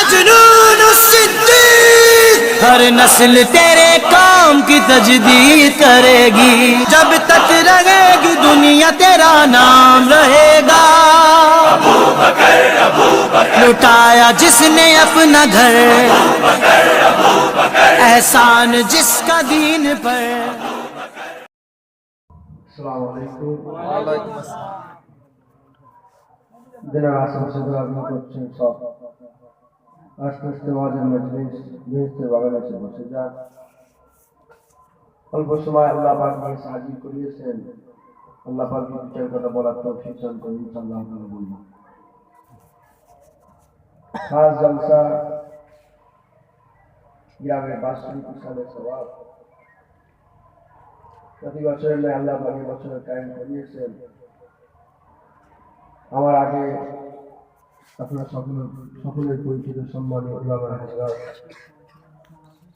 मजनून सिद्दीक। हर नस्ल तेरे काम की तजदीद करेगी, जब तक रहेगी दुनिया तेरा नाम रहेगा। लुटाया जिसने अपना घर, एहसान जिसका दीन पर। अस्सलाम वालेकुम। वालेकुम अस्सलाम। যারা আশেপাশে ঘোরাঘুরি করছেন সব আস্তে আস্তে ওয়াজের মজলিস বেহেশতের বাগানে এসে বসে যান। অল্প সময় আল্লাহ পাক নিয়ে সাহায্য করিয়েছেন, আল্লাহ পাক বিচার কথা বলার তৌফিক দান করুন। ইনশাআল্লাহ আমরা বলব খাস জলসা গ্রামের বার্ষিক উৎসবের সওয়াব প্রতি বছরের ন্যায় আল্লাহ পাক বছরের কায়েম করিয়েছেন। আমার আগে আপনার সকলের পরিচিত সম্মানীয় উলামা হযরত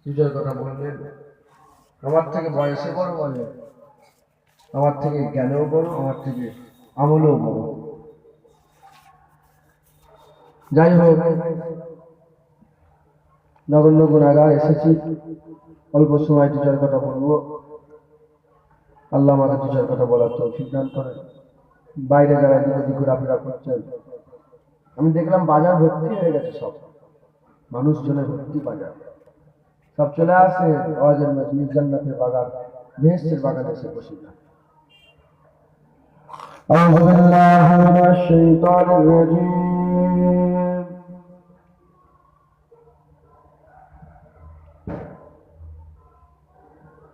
বিজয় কথা বললেন। আমার থেকে বয়সে বড় বলে, আমার থেকে জ্ঞানেও বড়, আমার থেকে আমলেও বড়। যাই হোক, নগণ্য গুণাগার এসেছি, অল্প সময় দুটার কথা বলবো। আল্লাহ আমাকে দুটার কথা বলার তৌফিক দান করেন। বাইরে যারা এদিক ঘোরাফেরা করছেন, আমি দেখলাম বাজার ভর্তি হয়ে গেছে, সব মানুষজনের ভর্তি বাজার, সব চলে আসে ওয়াজের মজলিস, জান্নাতের বাগান, বেহেশতের বাগানে এসে বসে যায়। আউযু বিল্লাহি মিনাশ শাইতানির রাজীম।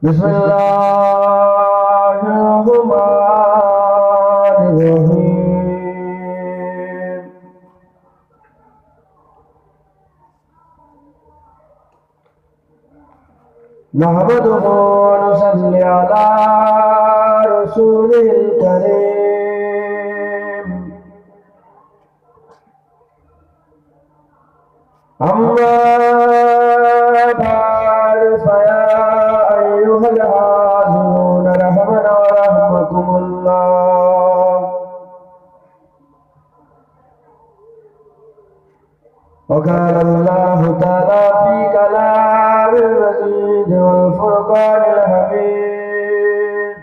বিসমিল্লাহির রাহমানির রহিম। নাহমাদুহু ওয়া নুসাল্লি আলা রাসূলিল কারীম। আম্মা বা'দ ফায়া আইয়ুহাল হাযিরুন রাহমানা ওয়া রাহমাকুমুল্লাহ। وقال الله تعالى في كلام المجيد والفرقان الحميد: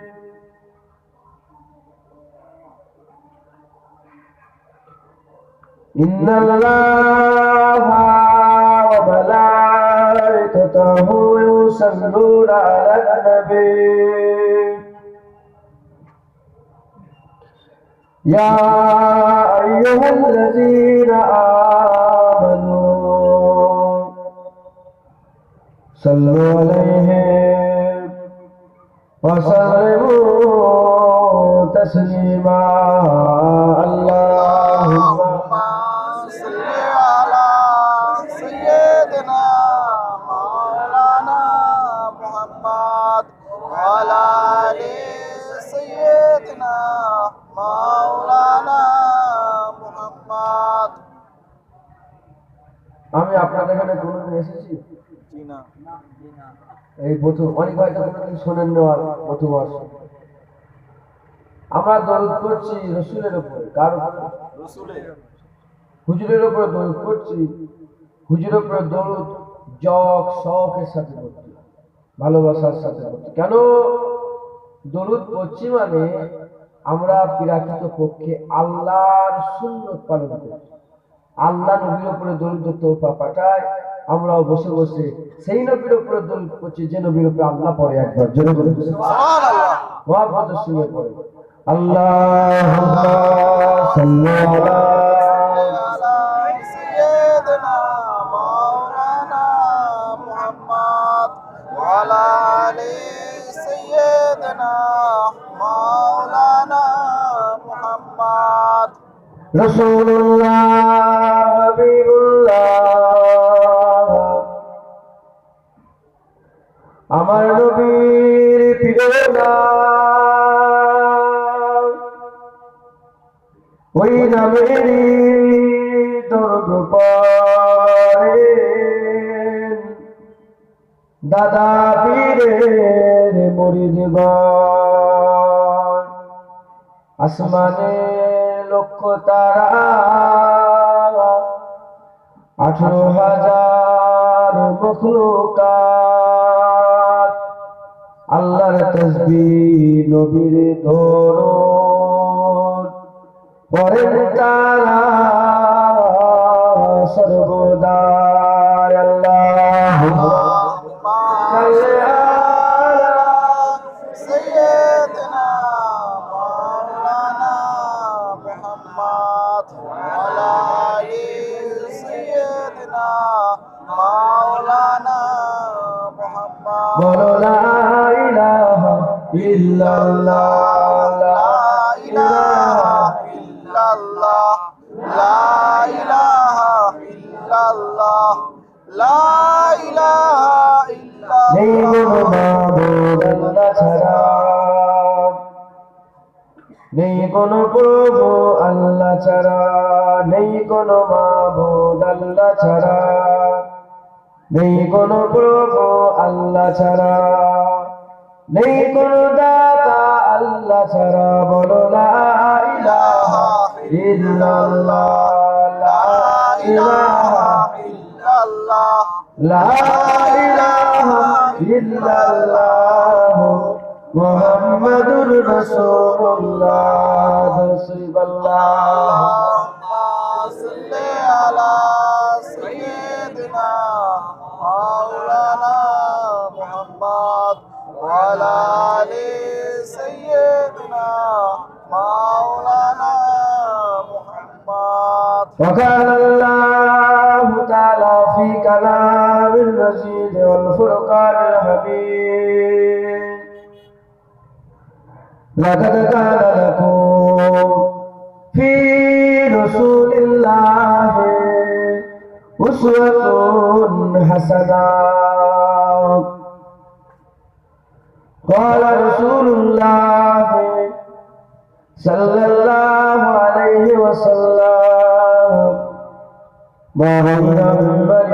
إن الله وملائكته يصلون على النبي يا أيها الذين آمنوا صلوا عليه وسلموا تسليما. اللهم صل على سيدنا مولانا محمد وعلى آل سيدنا مولانا محمد। আমি আপনাদের এখানে কোনোদিন এসেছি? জি না। এই প্রথম, অনেক হয়তো কোনোদিন শোনেন নেওয়ার প্রথমবার। আমরা দরুদ করছি রসুলের উপরে, কার উপরে? হুজুরের উপরে দরুদ করছি। হুজুরের উপরে দরুদ শখের সাথে করছি, ভালোবাসার সাথে করছি। কেন দরুদ করছি? মানে আমরা প্রাকৃত পক্ষে আল্লাহর সুন্নত পালন করছি। আল্লাহ নবীর উপরে দরুদ তোফা পাঠায়, আমরাও বসে বসে সেই নবীর উপরে দরুদ করছি যে নবীর উপরে আল্লাহ পড়ে। একবার জোরে বলে সুবহানাল্লাহ, মহব্বতের সঙ্গে পড়ে আল্লাহুম্মা সাল্লি আলা سيدنا مولانا محمد وعلى آل سيدنا مولانا محمد। রাসূলুল্লাহ হাবিবুল্লাহ, আমার নবীর প্রিয় নাম, ওই নামেরই দরুদ পড়েন দাদা পীরের মুরিদগণ। আসমানে লক্ষ তারা, 18,000 মখলুকাত আল্লাহর তাসবিহ নবীর দরুদ পড়েন তারা সর্বদা। আল্লাহুম্মা সাল্লি আলা سيدنا مولانا محمد وعلى آل سيدنا مولانا محمد বলো লা ইলাহা ইল্লাল্লাহ লা إلا الله لا إله إلا الله لا إله إلا নেই কোনো الله মাবুদ আল্লাহ ছাড়া, নেই কোনো প্রভু আল্লাহ ছাড়া, নেই কোনো মাবুদ আল্লাহ ছাড়া, নেই কোনো প্রভু আল্লাহ ছাড়া, নেই কোনো দাতা আল্লাহ ছাড়া। বলো লা ইলাহা ইল্লাল্লাহ লা ইলাহা إلا الله লা ইলাহা ইল্লাল্লাহ মুহাম্মাদুর রাসূলুল্লাহ সাল্লাল্লাহু اللهم صل على سيدنا مولانا محمد وعلى آل سيدنا مولانا محمد وقال الله تعالى في كلام المجيد والفرقان الحميد لقد كان لكم في رسول الله أسوة حسنة قال رسول الله صلى الله عليه وسلم ما بين منبر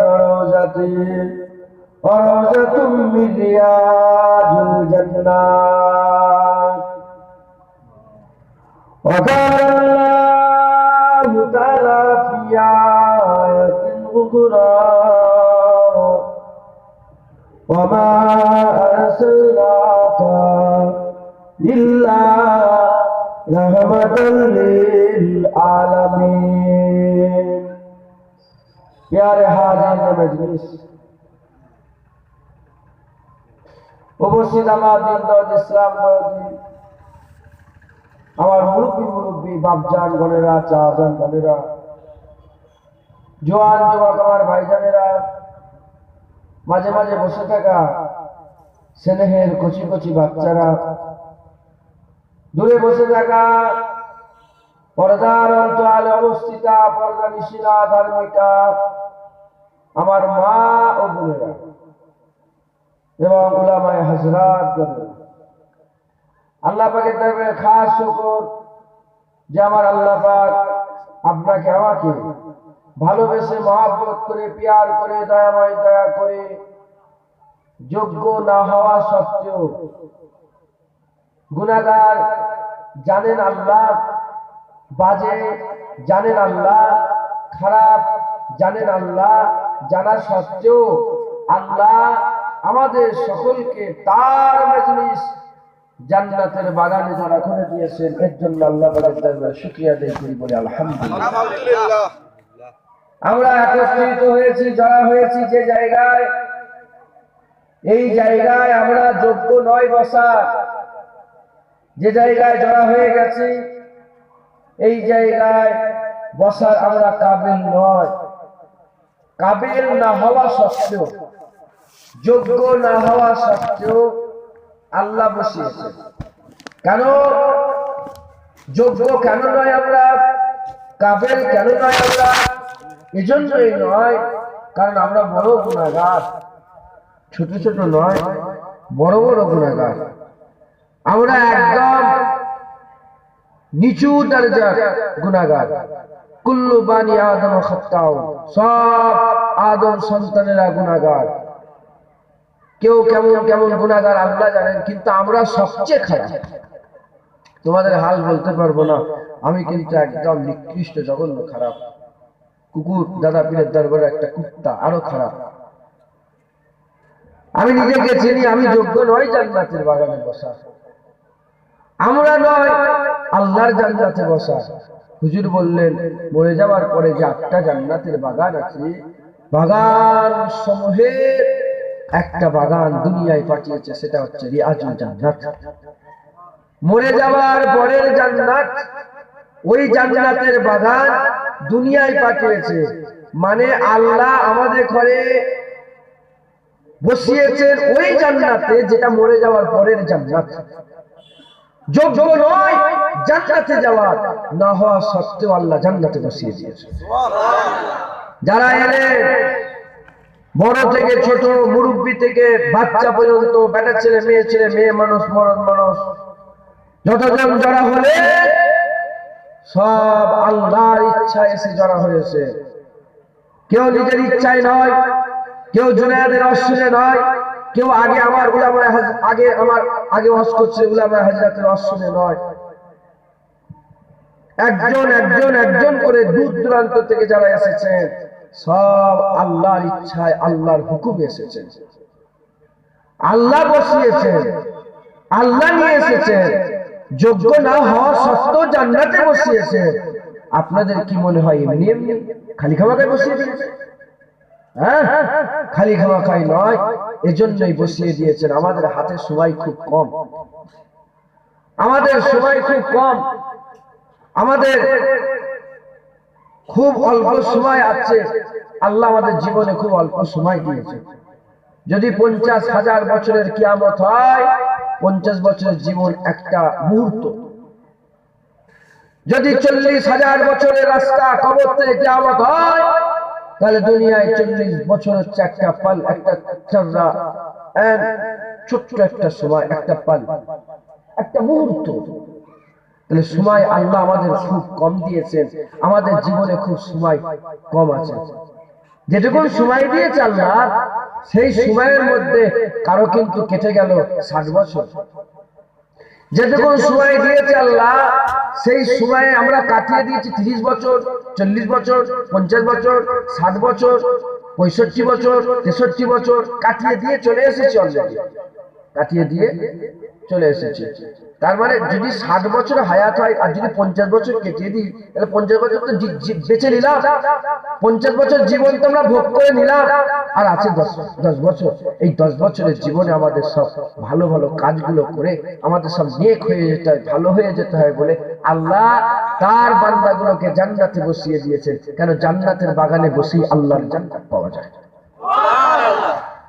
وروضة من رياض الجنة. وقال الله تعالى في آية أخرى وما أرسلناك إلا رحمة للعالمين. प्यारे हाजिर मजलिस, উপস্থিত আমার দিনদার ইসলাম দরদি, আমার মুরব্বী বাপজান গণেরা, চাচান গণেরা, জোয়ান যুবক আমার ভাইজানেরা, মাঝে মাঝে বসে থাকা স্নেহের কচি কচি বাচ্চারা, দূরে বসে থাকা পর্দার অন্তরালে অবস্থিতা পর্দা নিশিনা ধার্মিকা আমার মা ও বোনেরা এবং উলামায়ে হযরত গণ, আল্লাহ পাকের দরবারে খাস শুকর যে আমার আল্লাহ পাক আপনাকে আমাকে ভালোবেসে মহব্বত করে পিয়ার করে দয়াময় দয়া করে যোগ্য না হওয়া সত্ত্বেও গুনাহগার জানেন আল্লাহ, বাজে জানেন আল্লাহ, খারাপ জানেন আল্লাহ, জানা সত্ত্বেও আল্লাহ আমাদের সকলকে তার মজলিস জান্নাতের বাগানে যারা করে দিয়েছেন, এর জন্য আল্লাহ পাকের দরবারে শুকরিয়া আদায় করি, বলি আলহামদুলিল্লাহ। আলহামদুলিল্লাহ। আমরা একত্রিত হয়েছি, জড়া হয়েছি যে জায়গায়, এই জায়গায় আমরা যোগ্য নয় বসার, যে জায়গায় জড়া হয়ে গেছি এই জায়গায় বসার আমরা কাবিল নয়। কাবিল না হওয়া সত্ত্বেও, যোগ্য না হওয়া সত্ত্বেও আল্লাহ বসিয়েছেন। কেন যোগ্য কেন নয় আমরা, কাবিল কেন নয় আমরা? এজন্যই নয় কারণ আমরা বড় গুনাহগার, ছোট ছোট নয়, বড় বড় গুনাহগার। আমরা একদম নিচু দরজার গুনাহগার। কুল্লু বানি আদম খাত্তাউ, সব আদম সন্তানেরা গুনাহগার। কেউ কেমন কেমন গুনাহগার আল্লাহ জানেন, কিন্তু আমরা সবচেয়ে খারাপ। তোমাদের হাল বলতে পারবো না, আমি কিন্তু একদম নিকৃষ্ট জঘন্য খারাপ। কুকুর দাদা পীরের দরবারে একটা কুত্তা আরো খারাপ। আমি নিজেকে চিনি, আমি যোগ্য নই জান্নাতের বাগানে বসা, আমরা নয় আল্লাহর জান্নাতে বসা। হুজুর বললেন মরে যাওয়ার পরে যে 8টা জান্নাতের বাগান আছে, বাগান সমূহের একটা বাগান দুনিয়ায় পাঠিয়েছে, সেটা হচ্ছে রিয়াজুল জান্নাত। মরে যাওয়ার পরের জান্নাত, ওই জান্নাতের বাগান দুনিয়ায় পাঠিয়েছে, মানে আল্লাহ আমাদের ঘরে বসিয়েছেন ওই জান্নাতে যেটা মরে যাওয়ার পরের জান্নাত। যোগ্য নয় জান্নাতে যাওয়ার, না হওয়া সত্ত্বেও আল্লাহ জান্নাতে বসিয়ে দিয়েছে। যারা এলেন বড় থেকে ছোট, মুরব্বী থেকে বাচ্চা পর্যন্ত, বেটা ছেলে মেয়ে মানুষ, মরদ মানুষ, যতজন যারা হলে সব আল্লাহর ইচ্ছায় এসে জড়া হয়েছে। কেউ নিজের ইচ্ছায় নয়, কেউ জুনায়েদের অশ্বিনে নয়, কেউ আগে আমার হজ করছে উলামায়ে হাজরাতের অশ্বিনে নয়। একজন করে দূর দূরান্ত থেকে যারা এসেছেন সব আল্লাহর ইচ্ছায়, আল্লাহর হুকুমে এসেছেন। আল্লাহ বসিয়েছেন, আল্লাহ নিয়ে এসেছেন, যোগ্য না হওয়া সত্ত্বেও জান্নাতে বসিয়েছেন। আপনাদের কি মনে হয় এমনি এমনি খালি খামাখাই বসিয়ে দিয়েছে? হ্যাঁ, খালি খামাখাই নয়, এজন্যই বসিয়ে দিয়েছেন। আমাদের হাতে সময় খুব কম, আমাদের সময় খুব কম, আমাদের খুব অল্প সময় আছে। আল্লাহ আমাদের জীবনে খুব অল্প সময় দিয়েছে। যদি 50,000 বছরের কিয়ামত হয়, 50 বছরের জীবন একটা মুহূর্ত। যদি 40,000 বছরের রাস্তা, কবর থেকে কিয়ামত হয়, তাহলে দুনিয়ায় 40 বছর হচ্ছে একটা পাল, একটা চাররা, ছোট্ট একটা সময়, একটা পাল, একটা মুহূর্ত। তাহলে সময় আল্লাহ আমাদের খুব কম দিয়েছেন, আমাদের জীবনে খুব সময় কম আছে। যেটুকু সময় দিয়েছে আল্লাহ, সেই সময়ের মধ্যে কারো কিন্তু কেটে গেল 60 বছর। যেটুকু সময় দিয়েছে আল্লাহ, সেই সময়ে আমরা কাটিয়ে দিয়েছি 30 বছর, 40 বছর, 50 বছর, 60 বছর, 65 বছর, 63 বছর কাটিয়ে দিয়ে চলে এসেছি অলরেডি, কাটিয়ে দিয়ে চলে এসেছি। তার মানে যদি 60 বছর হায়াত হয় আর যদি 50 বছর কেটে দিই, তাহলে 50 বছর তো বেঁচে নিলাম, 50 বছর জীবন তো আমরা ভোগ করে নিলাম, আর আছে 10 বছর। এই 10 বছরের জীবনে আমাদের সব ভালো ভালো কাজগুলো করে আমাদের সব নেক হয়ে যেতে হয়, ভালো হয়ে যেতে হয় বলে আল্লাহ তার বান্দাগুলোকে জান্নাতে বসিয়ে দিয়েছেন। কেন? জান্নাতের বাগানে বসেই আল্লাহর জান্নাত পাওয়া যায়।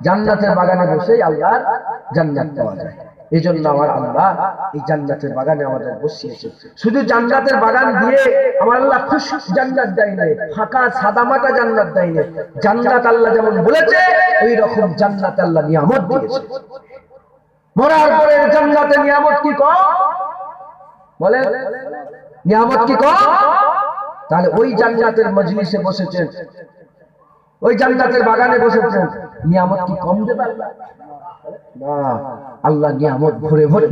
জান্নাতের বাগানে বসেই আল্লাহর জান্নাত পাওয়া যায়। এই জন্য আমার আল্লাহ এই জান্নাতের বাগানে আমাদের বসিয়েছে। শুধু জান্নাতের বাগান দিয়ে আমার আল্লাহ খুশ জান্নাত দেয় নাই, ফাঁকা সাদামাটা জান্নাত দেয় নাই। জান্নাত আল্লাহ যেমন বলেছে ওই রকম জান্নাত আল্লাহ নিয়ামত দিয়েছে। মরার পরে জান্নাতে নিয়ামত কি কম? বলে নিয়ামত কি কম? তাহলে ওই জান্নাতের মজলিসে বসেছেন, ওই জান্নাতের বাগানে বসেছেন, নিয়ামত কি কম দেবে আল্লাহ? না, আল্লাহ নিয়ামত ভরে ভরে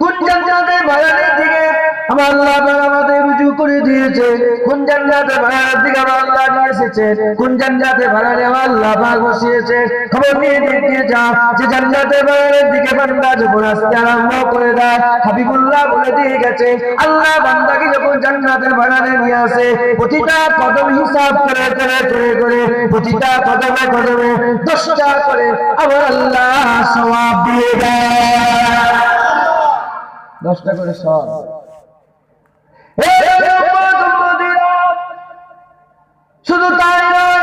কোন জান্নাতের বাগানের দিকে আমার আল্লাহ আমাদের রুজু করে দিয়েছে, কোন জান্নাতের বাগানের দিকে আমার আল্লাহ নিয়ে এসেছে, কোন জান্নাতের বাগানে আমার আল্লাহ পাক বসিয়েছে। খবর নিয়ে দেখে যা যে জান্নাতের বাগানের দিকে বান্দা যখন আসতে আরম্ভ করে দেয়, হাবিবুল্লাহ বলে দিয়ে গেছে আল্লাহ বান্দাকে যখন জান্নাতের বাগানে নিয়ে আসে, প্রতিটা কদম হিসাব করে করে করে করে প্রতিটা কদমে কদমে 10টা করে আমার আল্লাহ সওয়াব দিয়ে দেয়। 10টা করে সওয়াব। শুধু তাই নয়,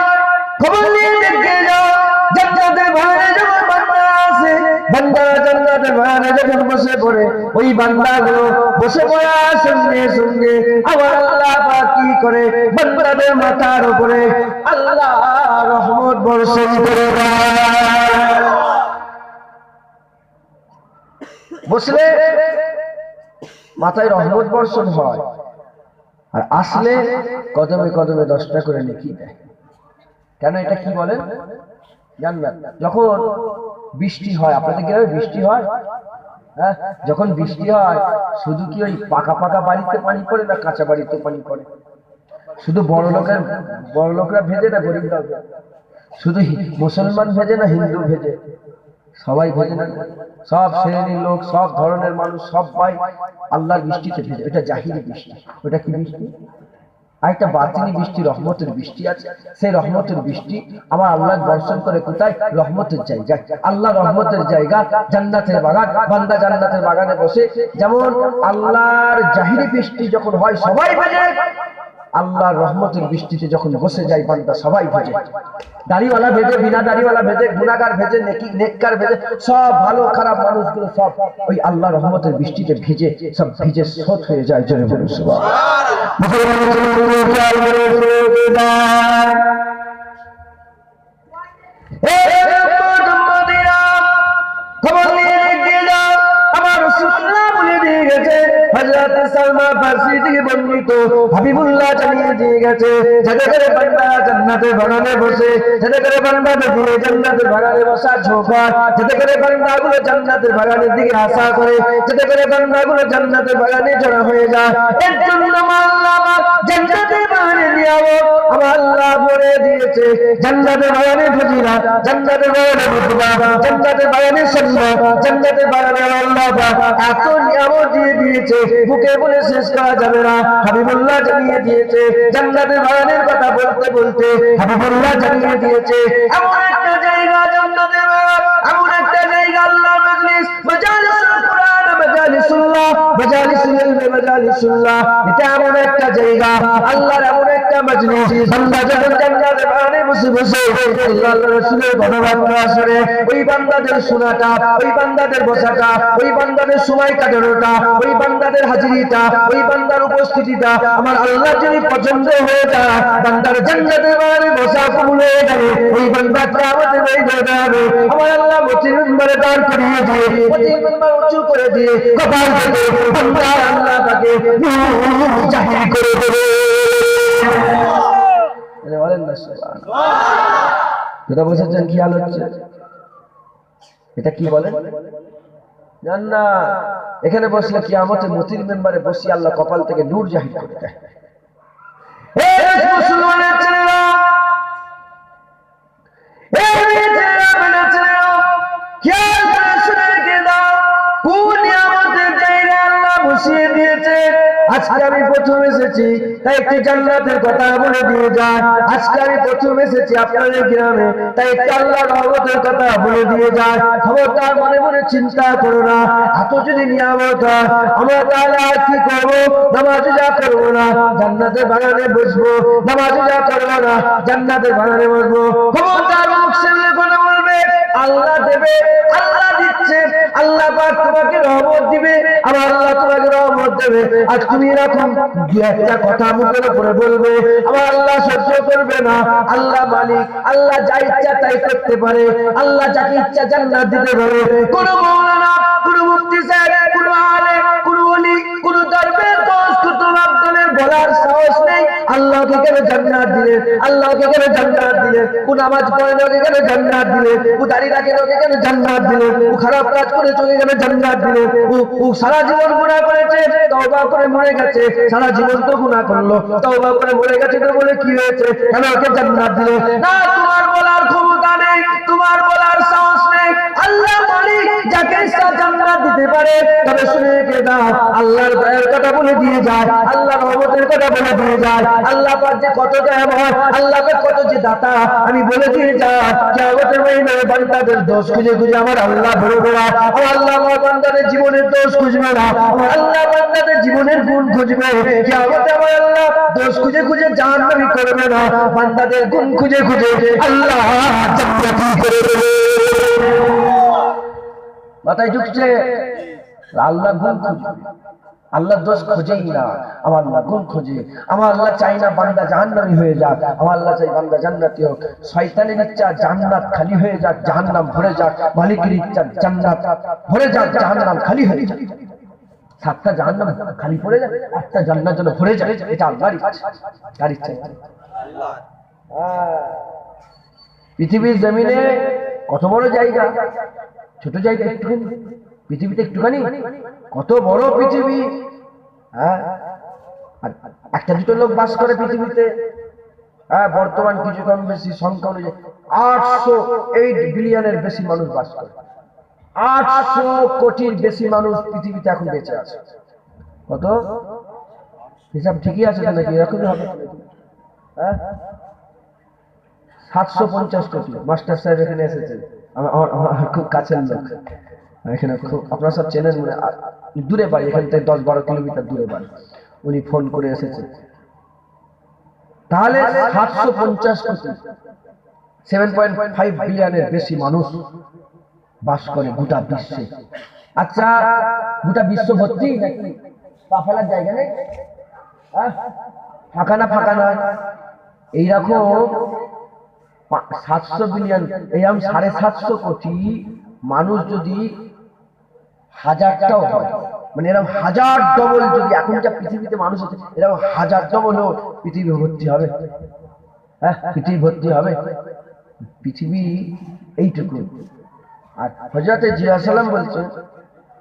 খবর নিয়ে দেখে যাও জান্নাতের বাগানে যখন বান্দা আসে, বান্দা জান্নাতের বাগানে যখন বসে পড়ে, ওই বান্দাগুলো বসে পড়ার সঙ্গে সঙ্গে আমার আল্লাহ পাক কি করে বান্দাদের মাথার উপরে আল্লাহ রহমত বর্ষণ করে দেয়। বসলে মাথায় রহমত বর্ষণ হয়, আর আসলে কদমে কদমে 10টা করে নেকি দেয়। কেন? এটা কি বলেন? জান্নাত। যখন বৃষ্টি হয়, আপনাদের গ্রামে বৃষ্টি হয়? হ্যাঁ, যখন বৃষ্টি হয় শুধু কি ওই পাকা পাকা বাড়িতে পানি পড়ে না কাঁচা বাড়িতে পানি পড়ে? শুধু বড় লোকরা ভেজে না গরিবরা ভেজে? শুধু মুসলমান ভেজে না হিন্দু ভেজে? সবাই ভেজে না? সব শ্রেণীর লোক, সব ধরনের মানুষ সবাই আল্লাহর বৃষ্টিতে ভেজে। এটা জাহিরি বৃষ্টি। ওটা কি বৃষ্টি? আরেকটা বাতিনি বৃষ্টি, রহমতের বৃষ্টি আছে। সেই রহমতের বৃষ্টি আমার আল্লাহ বর্ষণ করে কোথায়? রহমতের জায়গায়। আল্লাহ রহমতের জায়গা জান্নাতের বাগান। বান্দা জান্নাতের বাগানে বসে, যেমন আল্লাহর জাহিরি বৃষ্টি যখন হয় সবাই ভেজে, আল্লাহর রহমতের বৃষ্টিতে যখন বসে যায় বান্দা সবাই ভেজে। দাড়িওয়ালা ভেজে, বিনা দাড়িওয়ালা ভেজে, গুনাহগার ভেজে, নেককার ভেজে, সব ভালো খারাপ মানুষগুলো সব ওই আল্লাহ রহমতের বৃষ্টিতে ভিজে, সব ভিজে শোধ হয়ে যায়। জোরে বলুন হযরত সালমান ফারসি থেকে বর্ণিত, হাবিবুল্লাহ জানিয়ে দিয়ে গেছে, যাতে করে বান্দা জান্নাতের বাগানে বসে, যাতে করে বান্দা দিয়ে জান্নাতের বাগানে বসার ঝোঁকা, যাতে করে বান্দাগুলো জান্নাতের বাগানের দিকে আশা করে, যাতে করে বান্দাগুলো জান্নাতের বাগানে জড়া হয়ে যায়। এর জন্য আল্লাহ জান্নাতের বাগানে নিয়ামত আমার আল্লাহ বলে দিয়েছে। জান্নাতের বাগানে ফজিলা, জান্নাতের বাগানে মুতবা, জান্নাতের বাগানে সুন্নাত, জান্নাতের বাগানে আল্লাহ এত নিয়ামত দিয়ে দিয়েছে, মুখে বলে শেষ করা যাবে না। হাবিবুল্লাহ জানিয়ে দিয়েছে, জান্নাতের বাগানের কথা বলতে বলতে হাবিবুল্লাহ জানিয়ে দিয়েছে, এমন একটা জায়গা জান্নাতের বাগান, এমন একটা জায়গা আল্লাহর মাজলিস, মাজালিসুল কুরআন, মাজালিসুল্লাহ, মাজালিসুল ইলম, মাজালিসুল্লাহ। এটা এমন একটা জায়গা, আল্লাহর এমন একটা মাজলিস, বান্দা যখন জান্নাতের বাগানে বসে বসে আল্লাহর রাসূলের কথাবার্তা শুনে, ওই বান্দাদের শোনাটা, ওই বান্দাদের বসাটা, ওই বান্দাদের সময় কাটানোটা, ওই বান্দাদের হাজিরিটা, ওই বান্দার উপস্থিতিটা আমার আল্লাহ যদি পছন্দ হয়ে যায়, বান্দার জান্নাতের বাগানে বসা কবুল হয়ে যাবে। ওই বান্দা কিয়ামতের ময়দানে যাবে, আমার আল্লাহ মতির মিম্বরে দাঁড় করিয়ে দিয়ে, মতির মিম্বর উঁচু করে দিয়ে কপাল থেকে বান্দা আল্লাহ তাকে নূর জাহির করে দেবে। বলেন না সুবহানাল্লাহ। কথা বুঝেছেন? খেয়াল হচ্ছে? এটা কি বলেন? জান্নাত। এখানে বসলে কিয়ামতের মতির মেম্বারে বসি আল্লাহ কপাল থেকে নূর জাহির করে দেয়। এই মুসলমানের ছেলেরা, এই ছেলেরা, মেয়েরা, ছেলেরা, খেয়াল করে শুনে রেখে দাও, কোন নিয়ামতের জায়গা আল্লাহ বসিয়ে দিয়েছে। আজকে আমি প্রথম এসেছি, তাই একটি জান্নাতের কথা বলে দিয়ে যায়। আজকে আমি প্রথম এসেছি আপনাদের গ্রামে, তাই একটি আল্লাহর রহমতের কথা বলে দিয়ে যায়। খবরদার মনে মনে চিন্তা করো না, এত যদি নিয়ামত হয় আমরা তাহলে আর কি করবো? নামাজ যা করবো না, জান্নাতের বাগানে বসবো। নামাজ যা করবো না, জান্নাতের বাগানে বসবো। খবরদার মুখ সামনে করে বলবে আল্লাহ দেবে, আল্লাহ দিচ্ছে, আল্লাহ পাক তোমাকে রহমত দিবে, আমার আল্লাহ তোমাকে রহমত দেবে। আজ তুমি এরকম একটা কথা মুখের উপরে বলবে, আমার আল্লাহ সহ্য করবে না। আল্লাহ মালিক, আল্লাহ যা ইচ্ছা তাই করতে পারে, আল্লাহ যাকে ইচ্ছা জান্নাত দিতে পারে। কোন মাওলানা, কোন মুফতি সাহেব, কোন আলেম, কোন ওলি, কোন দরবেশ, কুতুব আব্দুলের বলার সাহস নেই আল্লাহকে কেন জান্নাত দিলেন, আল্লাহকে কেন জান্নাত দিলেন। কোন নামাজ পড়ে লোকে কেন জান্নাত দিলেন, ও দাড়ি রাখে লোকে কেন জান্নাত দিলেন, ও খারাপ কাজ করে চলে কেন জান্নাত দিলেন, ও সারা জীবন গুনাহ করেছে, তওবা করে মরে গেছে, সারা জীবন তো গুনাহ করলো, তওবা করে মরে গেছে, তো বলে কি হয়েছে, কেন ওকে জান্নাত দিলেন? না, তোমার বলার ক্ষমতা নেই, তোমার বলার সাহস নেই। আল্লাহ মালিক যাকে ইচ্ছা জান্নাত দিতে পারে। তবে শুনে রেখে দাও, আল্লাহর দয়ার কথা বলে দিয়ে যায়, আল্লাহর রহমতের কথা বলে দিয়ে যায়, আল্লাহ পাক যে কত দয়াময়, আল্লাহ পাক কত যে দাতা, আমি বলে দিয়ে যাই। কিয়ামতের ময়দানে বান্দাদের দোষ খুঁজে খুঁজে আমার আল্লাহ বেরোবে না। আমার আল্লাহ আমার বান্দাদের জীবনের দোষ খুঁজবে না, আমার আল্লাহ বান্দাদের জীবনের গুণ খুঁজবে। কিয়ামতে আমার আল্লাহ দোষ খুঁজে খুঁজে জাহান্নামী করবে না, বান্দাদের গুণ খুঁজে খুঁজে আল্লাহ জান্নাতি করে দেবে। মাথায় ঢুকছে? আল্লাহ গুণ খুঁজবে, আল্লাহ দোষ খোঁজেই না, আমার আল্লাহ গুণ খোঁজে। আমার আল্লাহ চাই না বান্দা জাহান্নামী হয়ে যাক, আমার আল্লাহ চাই বান্দা জান্নাতি হোক। শয়তানের ইচ্ছা জান্নাত খালি হয়ে যাক, জাহান্নাম ভরে যাক, মালিকের ইচ্ছা জান্নাত ভরে যাক, জাহান্নাম খালি হয়ে যাক। 7টা জাহান্নাম খালি পড়ে যাক, 8টা জান্নাত যেন ভরে যায়, এটা আল্লাহর ইচ্ছা, কার ইচ্ছা? পৃথিবীর জমিনে কত বড় জায়গা, ছোট জায়গা একটুখানি, পৃথিবীতে একটুখানি, কত বড় পৃথিবী। হ্যাঁ, একটা দুটো লোক বাস করে পৃথিবীতে। হ্যাঁ, বর্তমান কিছু কম বেশি সংখ্যা অনুযায়ী 808 বিলিয়নের বেশি মানুষ বাস করে। 800 কোটির বেশি মানুষ পৃথিবীতে এখন বেঁচে আছে। কত হিসাব ঠিকই আছে নাকি? এরকমই হবে। হ্যাঁ, 750 কোটি। মাস্টার সাহেব এখানে এসেছেন, আমার খুব কাছের লোক। এখানে খুব আপনারা সব চেনেন, মানে দূরে বাড়ি, এখান থেকে 10-12 কিলোমিটার দূরে বাড়ি। উনি ফোন করে এসেছেন। তাহলে 750 কোটি, 7.5 বিলিয়নের বেশি মানুষ বাস করে গোটা বিশ্বে। আচ্ছা, গোটা বিশ্ব ভর্তি নাকি পা ফেলার জায়গা নেই? ফাঁকা না ফাঁকা নয়? এইরকম 700 বিলিয়ন, এইরকম 750 কোটি মানুষ যদি হাজারটাও হয়, মানে এরকম 1000 ডবল, যদি এখন যা পৃথিবীতে মানুষ আছে এরকম 1000 ডবলও পৃথিবী ভর্তি হবে। হ্যাঁ, পৃথিবী ভর্তি হবে। পৃথিবী এইটুকু। আর হযরত জিয়া সালাম বলছেন,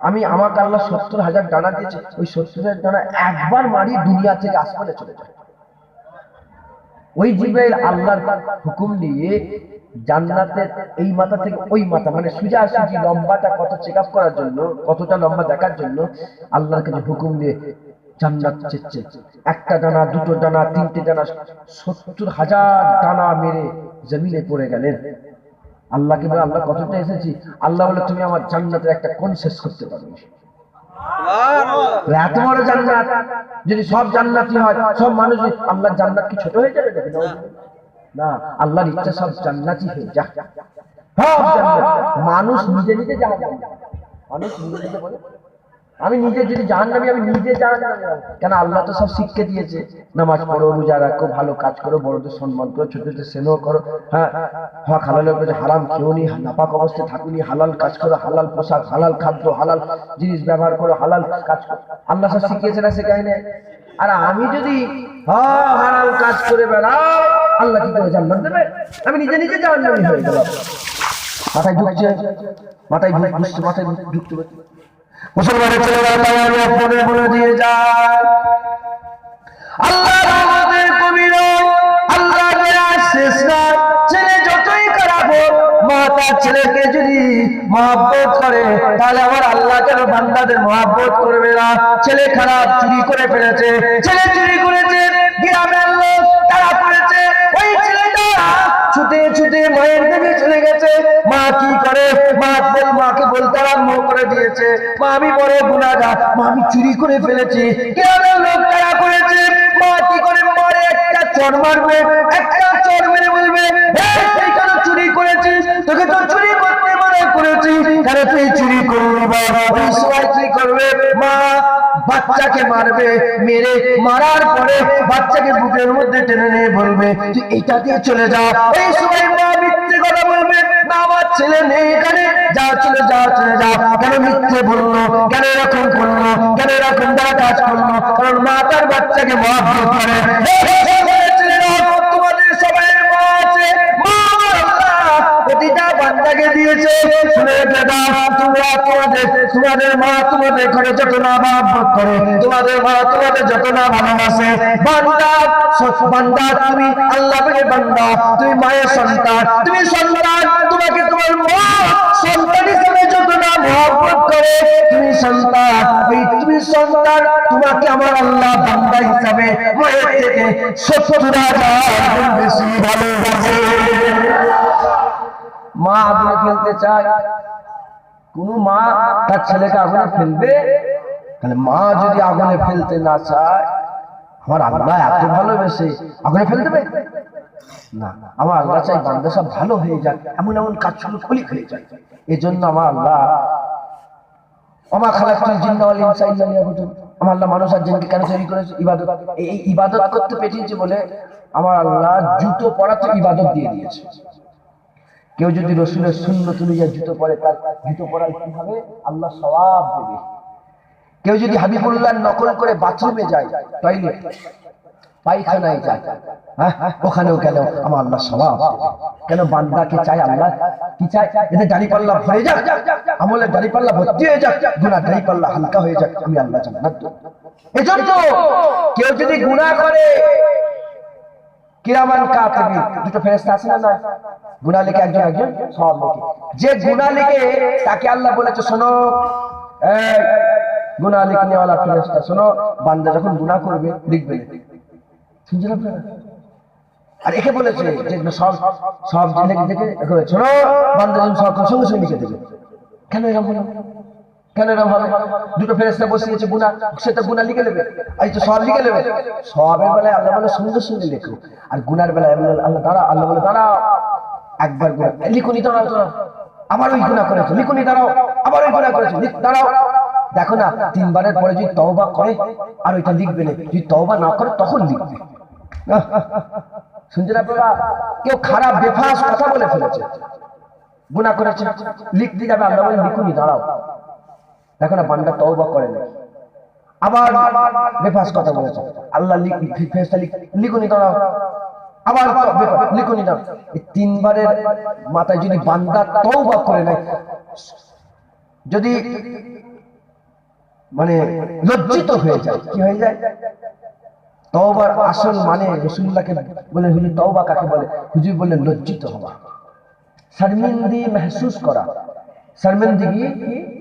আমি আমাকে আল্লাহ 70,000 ডানা দিয়েছে, ওই 70,000 ডানা একবার মারি দুনিয়া থেকে আসমানে চলে যায়। ওই জিবরাইল আল্লাহর হুকুম দিয়ে জান্নাতের এই মাথা থেকে ওই মাথা, মানে সোজাসুজি লম্বাটা কত চেক আপ করার জন্য, কতটা লম্বা দেখার জন্য আল্লাহর কাছে হুকুম দিয়ে জান্নাত চেচ্ছে। একটা ডানা, দুটো ডানা, তিনটে ডানা, 70,000 ডানা মেরে জমিনে পড়ে গেলেন। আল্লাহকে বলে, আল্লাহ কতটা এসেছি? আল্লাহ বলে, তুমি আমার জান্নাতের একটা কোণ শেষ করতে পারবে? এত বড় জান্নাত, যদি সব জান্নাতি হয়, সব মানুষ, আল্লাহর জান্নাত কি ছোট হয়ে যাবে না? আল্লাহর ইচ্ছা সব জান্নাতি হয়ে যাক। সব জান্নাত। মানুষ নিজে নিজে জাহান্নামী, মানুষ নিজে নিজে বলে আমি নিজে যদি জাহান্নামী, আমি নিজে জাহান্নামী। কেন? আল্লাহ তো সব শিক্ষা দিয়েছে, নামাজ পড়ো, রোজা রাখো, ভালো কাজ করো, বড়দের সম্মান করো, ছোটদের স্নেহ করো। হ্যাঁ, হক হালালের উপরে হারাম খেও নি, নাপাক অবস্থায় থাকুনি, হালাল কাজ করো, হালাল পোশাক, হালাল খাদ্য, হালাল জিনিস ব্যবহার করো, হালাল কাজ করো। আল্লাহ সব শিখিয়েছে না, শেখায় না? আর আমি যদি হারাম কাজ করে বেড়াই, আল্লাহ কি করে জান্নাত দেবে? আমি নিজে নিজে জাহান্নামী হয়ে গেলাম। মাথায় ঢুকছে, মাথায় ঢুকছে, মাথায় ঢুকতে পারছে। মুসলমানের ছেলেরা মনে বলে দিয়ে যায়, আল্লাহ রহমতের কবির, আল্লাহ শেষ না। ছেলে যতই খারাপ হোক, মা তার ছেলেকে যদি মহব্বত করে, তাহলে আমার আল্লাহ কেন বান্দাদের মহব্বত করবে না? ছেলে খারাপ, চুরি করে ফেলেছে, ছেলে চুরি করেছে, গ্রামের লোক তারা করেছে, ওই ছেলেটা ছুটে ছুটে মায়ের দেবে চলে গেছে। মা কি করে? মাকে বলতে আরম্ভ করে দিয়েছে, মা আমি বড় গুনাহগার, মা আমি চুরি করে ফেলেছি। গ্রামের লোক তারা করেছে। মা কি করে? মারে একটা চড় মারবে, একটা চড় মেরে বলবে, তুই কেন চুরি করেছিস? তোকে তো চুরি করতে মানা করেছি, কেন তুই চুরি করলি? ওই সময় কি করবে? মা বাচ্চাকে মারবে, মেরে মারার পরে বাচ্চাকে বুকের মধ্যে টেনে নিয়ে বলবে, তুই এটা দিয়ে চলে যা। এই সময় মা মিথ্যে কথা বলবে, না আমার ছেলে নেই এখানে, যা চলে যা, চলে যা। কেন মিথ্যে বললো? কেন এরকম করলো? কেন এরকম তারা কাজ করলো? কারণ মা তার বাচ্চাকে মহব্বত করে। তোমাদের সবাই মা আছে, মা প্রতিটা বান্দাকে দিয়েছে। শুনে দাদা, তোমরা তোমাদের মা তোমাদের ঘরে যত না মহব্বত করে, তোমাদের মা তোমাদের যত না ভালোবাসে, বান্দা তুমি আল্লাহর বান্দা, তুমি মায়ের সন্তান, তুমি সন্তান, তোমাকে তোমার মা সন্তান হিসেবে যত না মহব্বত করে, তুমি সন্তান, তুমি সন্তান, তোমাকে আমার আল্লাহ বান্দা হিসাবে মায়ের থেকে 70,000 গুণ বেশি ভালোবাসে। মা আগুনে ফেলতে চায়, কোন মা তার ছেলেকে আগুনে ফেলবে? তাহলে মা যদি আগুনে ফেলতে না চায়, আমার আল্লাহ এত ভালোবেসে আগুনে ফেলতে দেবে না। আমার আল্লাহ চাই বান্দা সব ভালো হয়ে যাক, এমন এমন কাজগুলো খলিক হয়ে যায়। এই জন্য আমার আল্লাহ আমার আল্লাহ মানুষ আর জিনকে কেন তৈরি করেছে? ইবাদত। এই ইবাদত করতে পেটিয়েছে বলে আমার আল্লাহ জুতো পরাতে ইবাদত দিয়ে দিয়েছে। কেউ যদি রসুলের সুন্নত অনুযায়ী জুতো পরে, তার জুতো পরায় কি হবে? আল্লাহ সওয়াব দেবে। কেউ যদি হাবিবুল্লাহ নকল করে বাথরুমে যায়, টয়লেট, পায়খানায় যায়, হ্যাঁ, ওখানেও গেল আমার আল্লাহ সওয়াব দেবে। কেন বান্দাকে চাই আল্লাহ কি চাই? এতে দাড়িপাল্লা ভরে যাক, আমলের দাড়িপাল্লা ভর্তি হয়ে যাক, গুনাহ দাড়িপাল্লা হালকা হয়ে যাক, আমি আল্লাহ জান্নাত দেব। এজন্য কেউ যদি গুনাহ করে, কিরামান কাতিবিন দুটো ফেরেশতা আছে না? গুনাহ লিখে একজন একজন সওয়াব লিখে। যে গুনাহ লিখে তাকে আল্লাহ বলেছে, শোনো এই গুনাহ লিখনে वाला ফেরেশতা, শোনো বান্দা যখন গুনাহ করবে লিখবে, শুনছেন আপনারা? আর একে বলেছে যে সব সব লিখে দেখে শোনো বান্দা যখন সব সঙ্গে সঙ্গে লিখে দেবে। কেন এরকম হলো? কেন এরকম হবে? দুটো ফেরেশতা বসিয়েছে গুনাহ, সেটা গুনাহ লিখে নেবে, আর এই তো সব লিখে নেবে। সবের বেলায় আল্লাহ বলে সঙ্গে সঙ্গে লেখো, আর গুনার বেলায় আল্লাহ দাঁড়া, আল্লাহ বলে দাঁড়া, একবার গুনাহ লিখুনি, দাঁড়াও তোরা, আবার ওই গুনাহ করেছো, লিখুনি, দাঁড়াও, আবার ওই গুনাহ করেছো, দাঁড়াও। দেখো না, তিনবারের পরে যদি তওবা করে আর ওইটা লিখবে না, যদি তওবা না করে তখন লিখবে। শুনছেন আপনারা? কেউ খারাপ বেফাস কথা বলে ফেলেছে, গুনাহ করেছে, লিখতে যাবে, আল্লাহ বলে লিখুনি, দাঁড়াও। দেখো না, বান্দা তওবা করে না, আবার বেফাস কথা বলেছে, আল্লাহ ফেরেশতা লিখুনি, দাঁড়াও, আবার লিখুনি, দাঁড়াও। এই তিনবারের মাথায় যদি বান্দা তওবা করে না, যদি মানে লজ্জিত হয়ে যায়, কি হয়ে যায়? তওবার আসল মানে রাসূলুল্লাহকে বলে, হুজুর তওবা কাকে বলে? হুজুর বললেন লজ্জিত হওয়া, শর্মিন্দগি महसूस করা, শর্মিন্দগি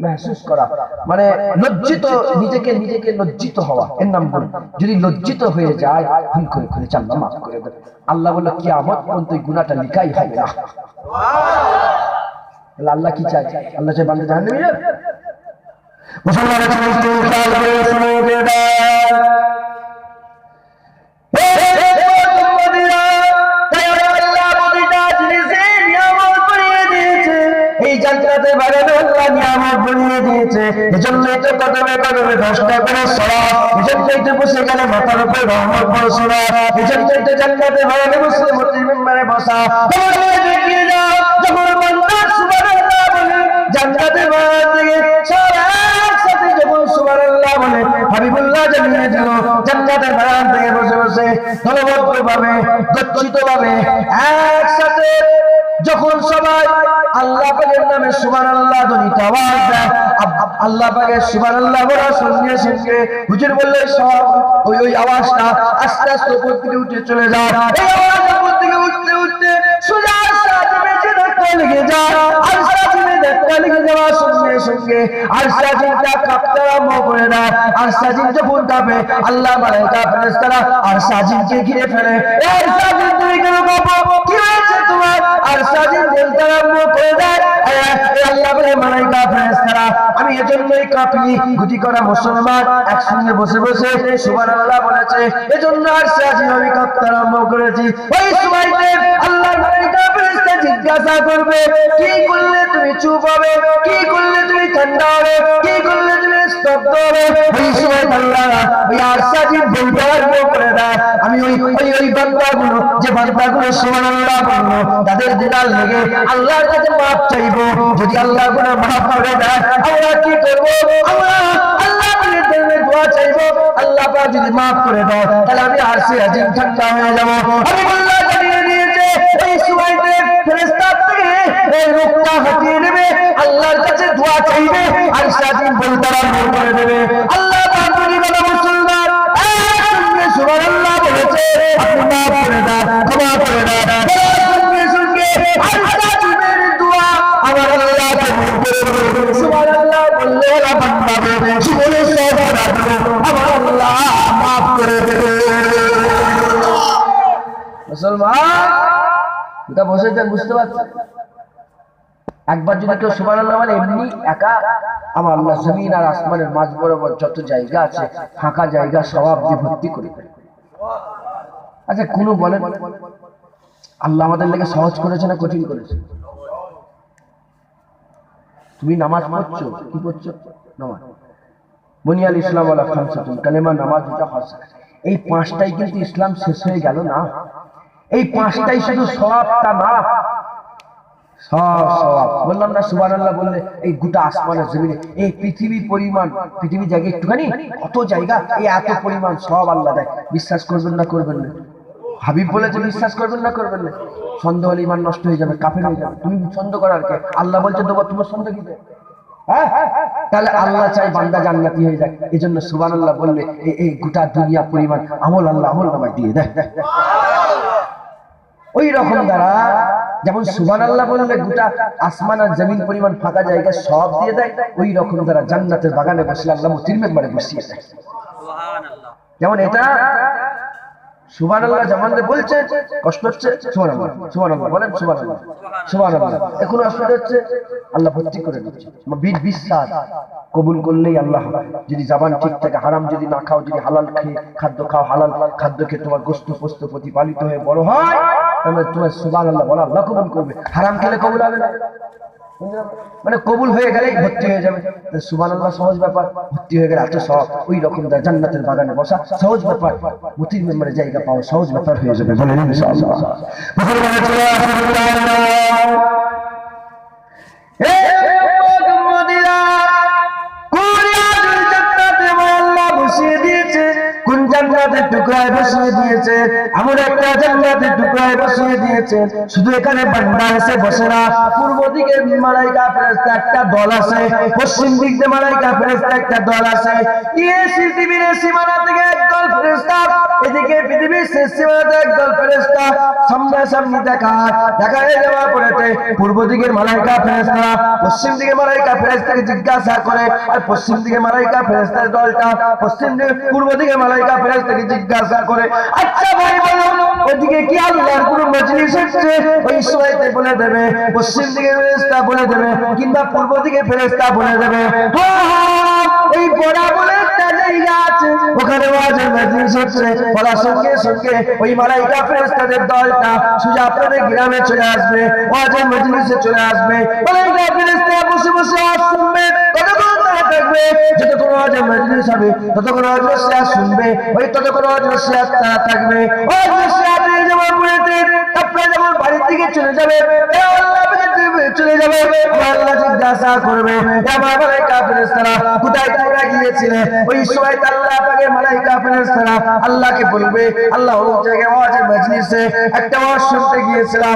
महसूस করা মানে লজ্জিত, নিজেকে নিজেকে লজ্জিত হওয়া, এর নাম বলে। যদি লজ্জিত হয়ে যায়, ভুল করে করে আল্লাহ মাফ করে দেন। আল্লাহ বলল কিয়ামত পর্যন্ত এই গুনাহটা লিখাই হবে না। সুবহানাল্লাহ। আল্লাহ কি চায়? আল্লাহ চায় বান্দা জাহান্নামে যাবে। মুসলমানের সমস্ত খেয়াল করে শুনে দেন, এই জান্নাতে বাগানে আল্লাহ নিয়ামত বানিয়ে দিয়েছে। এজন্যই তো কদমে কদমে 10টা করে সালাত, এজন্যই তো বসে গেলে মাথার উপরে রহমত বর্ষণ, এজন্যই তো জান্নাতে বাগানে বসে মুসলিম মিম্বারে বসা। দেখিয়ে যাও, যখন বান্দা সুবহানাল্লাহ বলে জান্নাতে বাগান থেকে সবার সাথে যখন সুবহানাল্লাহ বলে হাবিবুল্লাহ জানিয়ে দিল, জান্নাতের বাগান থেকে বসে বসে দলবদ্ধভাবে গচ্ছিতভাবে একসাথে যখন সবাই আল্লাহ পাকের নামে সুবহানাল্লাহ ধ্বনিত আওয়াজ দেয়, আল্লাহ পাকের সুবহানাল্লাহ বলার সঙ্গে সঙ্গে হুজুর বললেন সব ওই আওয়াজটা আস্তে আস্তে উপর দিকে উঠে চলে যায়। এই আওয়াজ উপর দিকে উঠতে উঠতে সোজা আরশে যে ধাক্কা লেগে যায়, আরশে ধাক্কা লেগে যাওয়ার সঙ্গে সঙ্গে আরশে কাঁপতে আরম্ভ করে দেয়। আরশে যখন কাঁপে, আল্লাহ মালায়েকা ফেরেশতারা আরশে ঘিরে ফেলে। এই আরশে তুমি কেন কাঁপো? কি হয়েছে তোমার? আরশে বলতে আরম্ভ করে দেয়, আল্লাহ বলে মালায়েকা ফেরেশতারা আমি এজন্যই কাঁপি, গুটি করা মুসলমান একসঙ্গে বসে বসে সুবহানাল্লাহ বলেছে, এজন্য আরশে আমি কাঁপতে আরম্ভ করেছি। ওই সময়তে আল্লাহর মালায়েকা ফেরেশতা জিজ্ঞাসা করবে, কি করলে তুমি চুপ হবে? কি করলে তুমি ঠান্ডা হবে? কি করলে তুমি স্তব্ধ হবে? ওই সময় আল্লাহ ওই আরশে বলতে আরম্ভ করে দেয়, আমি ওই বান্দাগুলো, যে বান্দাগুলো সুবহানাল্লাহ বলল, তাদের দিদার লেগে আল্লাহর কাছে মাফ চাইবো। যদি আল্লাহ গুনাহ মাফ করে দেয়, আমরা কি করব? আমরা আল্লাহ পাকের দরবারে দোয়া চাইবো। আল্লাহ পাক যদি মাফ করে দেয়, তাহলে আমি আরশে আজিম ঠান্ডা হয়ে যাব। আমি আল্লাহ জানিয়ে দিয়েছে, এই সময়তে ফেরেশতা থেকে এই রূপটা হটিয়ে নেবে, আল্লাহর কাছে দোয়া চাইবে, আরশে আজিম বলতে আরম্ভ করে দেবে। আল্লাহ পাক বলি বাবা মুসলমান একসঙ্গে সুবহানাল্লাহ বলেছে, আপনি মাফ করে দেন, ক্ষমা করে দেন। সঙ্গে সঙ্গে আরশে আজিমের দোয়া আমার আল্লাহ কবুল করে। সুবহানাল্লাহ বললে ওরা বান্দা হবে, জীবনে সব রাখবে, আমার আল্লাহ মাফ করে দেবে। মুসলমান এটা বসেছেন, বুঝতে পারছেন? একবার যদি কেউ সুবহানাল্লাহ বলে, এমনি একা আমার আল্লাহ জমিন আর আসমানের মাঝ বরাবর যত জায়গা আছে, ফাঁকা জায়গা সওয়াব দিয়ে ভর্তি করে দেবে। আচ্ছা কোন বলেন, আল্লাহ আমাদের লেগে সহজ করেছে না কঠিন করেছে? তুমি নামাজ পড়ছো, কি পড়ছো? নামাজ। বুনিয়াল ইসলাম আলা খামসাতুন, কালেমা, নামাজ, রোজা, হজ। এই পাঁচটাই কিন্তু ইসলাম শেষ হয়ে গেল না। এই পাঁচটাই শুধু সওয়াবটা না, সব সওয়াব। বললাম না সুবহানাল্লাহ বললে এই গোটা আসমানের জমিনে এই পৃথিবী পরিমাণ, পৃথিবী জায়গা একটুখানি কত জায়গা, এই এত পরিমাণ সব আল্লাহ দেয়। বিশ্বাস করবেন না করবেন না? হাবিব বলেছে বিশ্বাস করবেন না করবেন না? সন্দেহ হলে ইমান নষ্ট হয়ে যাবে, কাফের হয়ে যাবে। তুমি সন্দেহ করার কে? আল্লাহ বলছে তোমার তোমার সন্দেহ কি? হ্যাঁ, তাহলে আল্লাহ চাই বান্দা জান্নাতি হয়ে যায়। এই জন্য সুবহানাল্লাহ বললে এই গোটা দুনিয়া পরিমাণ আমল আল্লাহ আমল নামায় দিয়ে দেয়। ওই রকম দ্বারা যেমন সুবহানাল্লাহ বললে গোটা আসমান আর জমিন পরিমাণ ফাঁকা জায়গা সব দিয়ে দেয়, ওই রকম দ্বারা জান্নাতের বাগানে বসলে আল্লাহ মুতির মেম্বারে বসিয়ে দেয়। যেমন এটা সুবহানাল্লাহ যেমন বলছে কষ্ট হচ্ছে, সুবহানাল্লাহ সুবহানাল্লাহ বলেন, সুবহানাল্লাহ সুবহানাল্লাহ। এখন অসুবিধা হচ্ছে, আল্লাহ ভর্তি করে দিচ্ছে। বিশ্বাস কবুল করলেই আল্লাহ। যদি জবান ঠিক থাকে, হারাম যদি না খাও, যদি হালাল খাদ্য খাও, হালাল খাদ্য খেয়ে তোমার গোশত পোস্ত প্রতিপালিত হয়ে বড় হয়, তাহলে তোমার সুবহানাল্লাহ বলা আল্লাহ কবুল করবে। হারাম খেলে কবুল হবে না, মানে কবুল হয়ে গেলেই ভর্তি হয়ে যাবে। সুবহানাল্লাহ সহজ ব্যাপার, ভর্তি হয়ে গেলে এত সওয়াব। ওই রকম জান্নাতের বাগানে বসা সহজ ব্যাপার, মুতির মেম্বারে জায়গা পাওয়া সহজ ব্যাপার হয়ে যাবে। বলেন ইনশাআল্লাহ। কোন জান্নাতের টুকরায় বসিয়ে দিয়েছে, এমন একটা জান্নাতের টুকরায় বসিয়ে দিয়েছে, শুধু এখানে বান্দা এসে বসে না, পূর্ব দিকে মালাইকা ফেরেশতা একটা দল আছে, পশ্চিম দিক দিয়ে মালাইকা ফেরেশতা একটা দল আছে, এই পৃথিবীর সীমানা থেকে একদল ফেরেশতা, এদিকে পৃথিবীর শেষ সীমানাতে একদল ফেরেশতা, সামনাসামনি দেখা হয়ে যাওয়ার পরেতে পূর্ব দিকের মালাইকা ফেরেশতা পশ্চিম দিকে মালাইকা ফেরেশতাকে জিজ্ঞাসা করে, আর পশ্চিম দিকে মালাইকা ফেরেশতার দলটা পশ্চিম দিকে পূর্ব দিকে মালাইকা ফেরেশতাকে জিজ্ঞাসা করে, আচ্ছা ভাই বলো ওদিকে কি আল্লাহর কোনো মজলিস হচ্ছে? ওই সময়তে বলে দেবে পশ্চিম দিকে ফেরেশতা বলে দেবে, কিংবা পূর্ব দিকে ফেরেশতা বলে দেবে এই পড়া বলে একটা জায়গা আছে, ওখানে ওয়াজের মজলিস হচ্ছে। বলার সঙ্গে সঙ্গে ওই মালাইকা ফেরেশতাদের দলটা সোজা আপনাদের গ্রামে চলে আসবে, ওয়াজের মজলিসে চলে আসবে। মালাইকা ফেরেশতা বসে বসে ওয়াজ শুনবে, কতক্ষণ তারা থাকবে, যতক্ষণ ওয়াজের মজলিস হবে ততক্ষণ ওয়াজ নসিহত শুনবে, ওই ততক্ষণ ওয়াজ নসিহত তারা থাকবে। ওয়াজ নসিহত হয়ে যাওয়ার পরে আপনারা যখন বাড়ির দিকে চলে যাবে, চলে যাবে, আল্লাহ জিজ্ঞাসা করবে আমার মালাইকা ফেরেশতারা কোথায় তোমরা গিয়েছিলে? ওই সময় আল্লাহ পাকের মালাইকা ফেরেশতারা আল্লাহকে বলবে, আল্লাহ ওই জায়গায় ওয়াজের মজলিসে একটা ওয়াজ শুনতে গিয়েছিলাম।